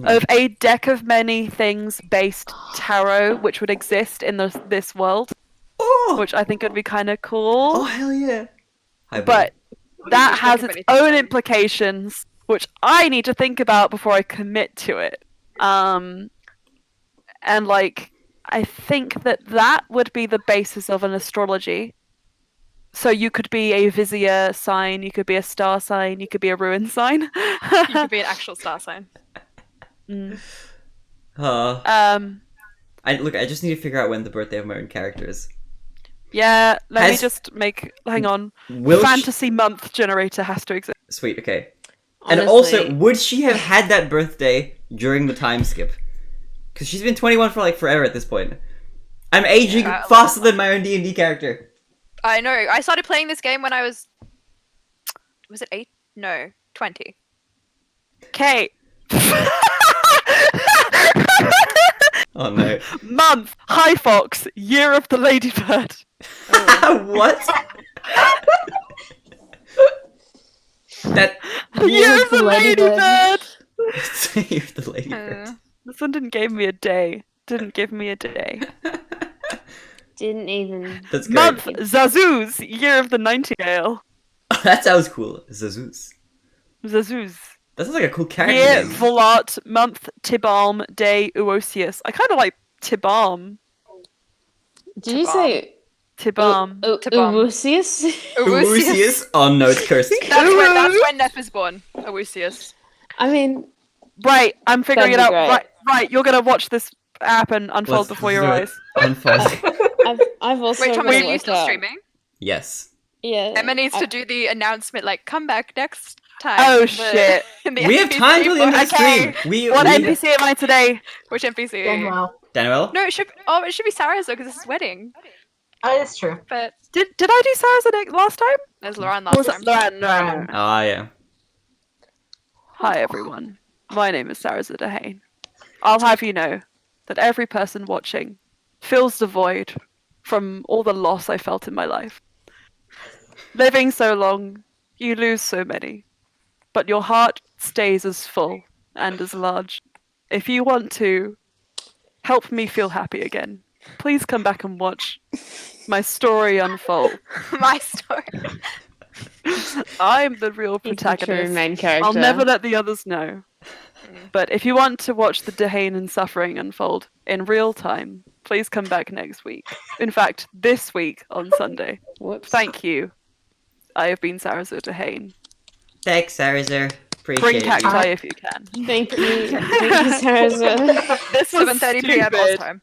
[SPEAKER 3] of a deck of many things based tarot which would exist in this world, which I think would be kind of cool.
[SPEAKER 2] Oh hell yeah!
[SPEAKER 3] But that has its own implications, which I need to think about before I commit to it. And like, I think that would be the basis of an astrology. So you could be a Vizier sign, you could be a star sign, you could be a ruin sign.
[SPEAKER 1] You could be an actual star sign.
[SPEAKER 2] I just need to figure out when the birthday of my own character is.
[SPEAKER 3] Yeah, let me just hang on. Fantasy month generator has to exist.
[SPEAKER 2] Sweet, okay.
[SPEAKER 5] Honestly.
[SPEAKER 2] And also, would she have had that birthday during the time skip? Because she's been 21 for like forever at this point. I'm aging faster than my own D&D character.
[SPEAKER 1] I know. I started playing this game when I was it 8? No, 20.
[SPEAKER 3] Okay.
[SPEAKER 2] Oh no.
[SPEAKER 3] Month, High Fox, Year of the Ladybird.
[SPEAKER 2] What? That
[SPEAKER 3] Year of the Ladybird.
[SPEAKER 2] Year of the Ladybird.
[SPEAKER 3] This one didn't give me a day. Didn't
[SPEAKER 5] even.
[SPEAKER 2] That's great.
[SPEAKER 3] Month, Zazuz, Year of the Nightingale.
[SPEAKER 2] That sounds cool. Zazuz.
[SPEAKER 3] Zazuz.
[SPEAKER 2] That sounds like a cool character
[SPEAKER 3] Year,
[SPEAKER 2] name.
[SPEAKER 3] Volat, month, Tibalm, day, Uosius. I kind of like Tibalm.
[SPEAKER 5] Did you say
[SPEAKER 3] Tibalm?
[SPEAKER 5] Uosius?
[SPEAKER 2] Uosius? Oh no, it's cursed.
[SPEAKER 1] That's when Neff is born. Uosius.
[SPEAKER 5] I mean...
[SPEAKER 3] Right, I'm figuring it out.
[SPEAKER 5] Great.
[SPEAKER 3] Right, you're gonna watch this happen unfold before your eyes.
[SPEAKER 2] Unfold.
[SPEAKER 5] I've also.
[SPEAKER 1] Wait, Tom, are you still
[SPEAKER 5] out.
[SPEAKER 1] streaming?
[SPEAKER 2] Yes.
[SPEAKER 5] Yeah.
[SPEAKER 1] Emma needs to do the announcement, like, come back next time.
[SPEAKER 3] Oh shit!
[SPEAKER 2] We have time till the end of the stream.
[SPEAKER 3] What NPC am I today?
[SPEAKER 1] Which NPC?
[SPEAKER 2] Daniel?
[SPEAKER 1] No, it should be Sarah's though, because this is wedding.
[SPEAKER 4] Oh, that's true.
[SPEAKER 1] But
[SPEAKER 3] did I do Sarah's last time?
[SPEAKER 1] It was Lauren last time.
[SPEAKER 3] Lauren.
[SPEAKER 2] Ah, yeah.
[SPEAKER 3] Hi everyone. My name is Sarah Zidahane. I'll have you know that every person watching fills the void from all the loss I felt in my life. Living so long, you lose so many, but your heart stays as full and as large. If you want to help me feel happy again, please come back and watch my story unfold.
[SPEAKER 1] My story.
[SPEAKER 3] I'm the real protagonist.
[SPEAKER 5] The true main character.
[SPEAKER 3] I'll never let the others know. But if you want to watch the Dahane and suffering unfold in real time, please come back next week. In fact, this week on Sunday.
[SPEAKER 5] Whoops.
[SPEAKER 3] Thank you. I have been Sarah Dahane.
[SPEAKER 2] Thanks, Sarah. Appreciate
[SPEAKER 3] Bring
[SPEAKER 2] it.
[SPEAKER 3] cacti if you can.
[SPEAKER 5] Thank you. Thank you, Sarah.
[SPEAKER 3] This was
[SPEAKER 1] 7:30 p.m. all time.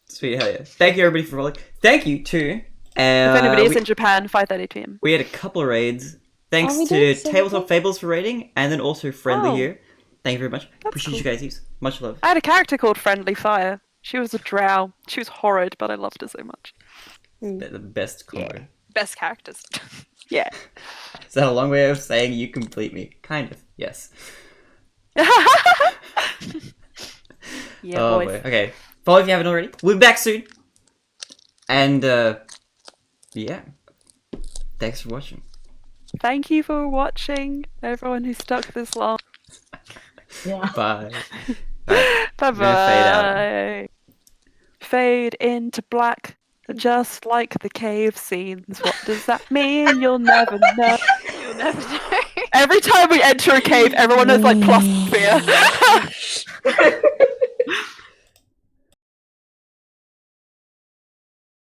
[SPEAKER 2] Sweet, hell yeah. Thank you, everybody, for rolling. Thank you, too.
[SPEAKER 3] If anybody is in Japan, 5:30 p.m.
[SPEAKER 2] We had a couple of raids. Thanks
[SPEAKER 5] we
[SPEAKER 2] to
[SPEAKER 5] did, so
[SPEAKER 2] Tabletop
[SPEAKER 5] good.
[SPEAKER 2] Fables for raiding, and then also Friendly
[SPEAKER 3] Oh.
[SPEAKER 2] here. Thank you very much. Appreciate
[SPEAKER 3] cool.
[SPEAKER 2] you guys' use. Much love.
[SPEAKER 3] I had a character called Friendly Fire. She was a drow. She was horrid, but I loved her so much.
[SPEAKER 2] The best combo.
[SPEAKER 1] Best characters.
[SPEAKER 3] Yeah.
[SPEAKER 2] Is that a long way of saying you complete me? Kind of, yes.
[SPEAKER 3] Yeah,
[SPEAKER 2] Oh,
[SPEAKER 3] boys.
[SPEAKER 2] boy. Okay. Follow if you haven't already. We'll be back soon. And, yeah. Thanks for watching.
[SPEAKER 3] Thank you for watching, everyone who stuck this long.
[SPEAKER 4] Yeah.
[SPEAKER 2] Bye. Alright,
[SPEAKER 3] Bye
[SPEAKER 2] we're gonna fade out.
[SPEAKER 3] bye. Fade into black, just like the cave scenes. What does that mean? You'll never know.
[SPEAKER 1] You'll never know.
[SPEAKER 3] Every time we enter a cave, everyone is like plus fear.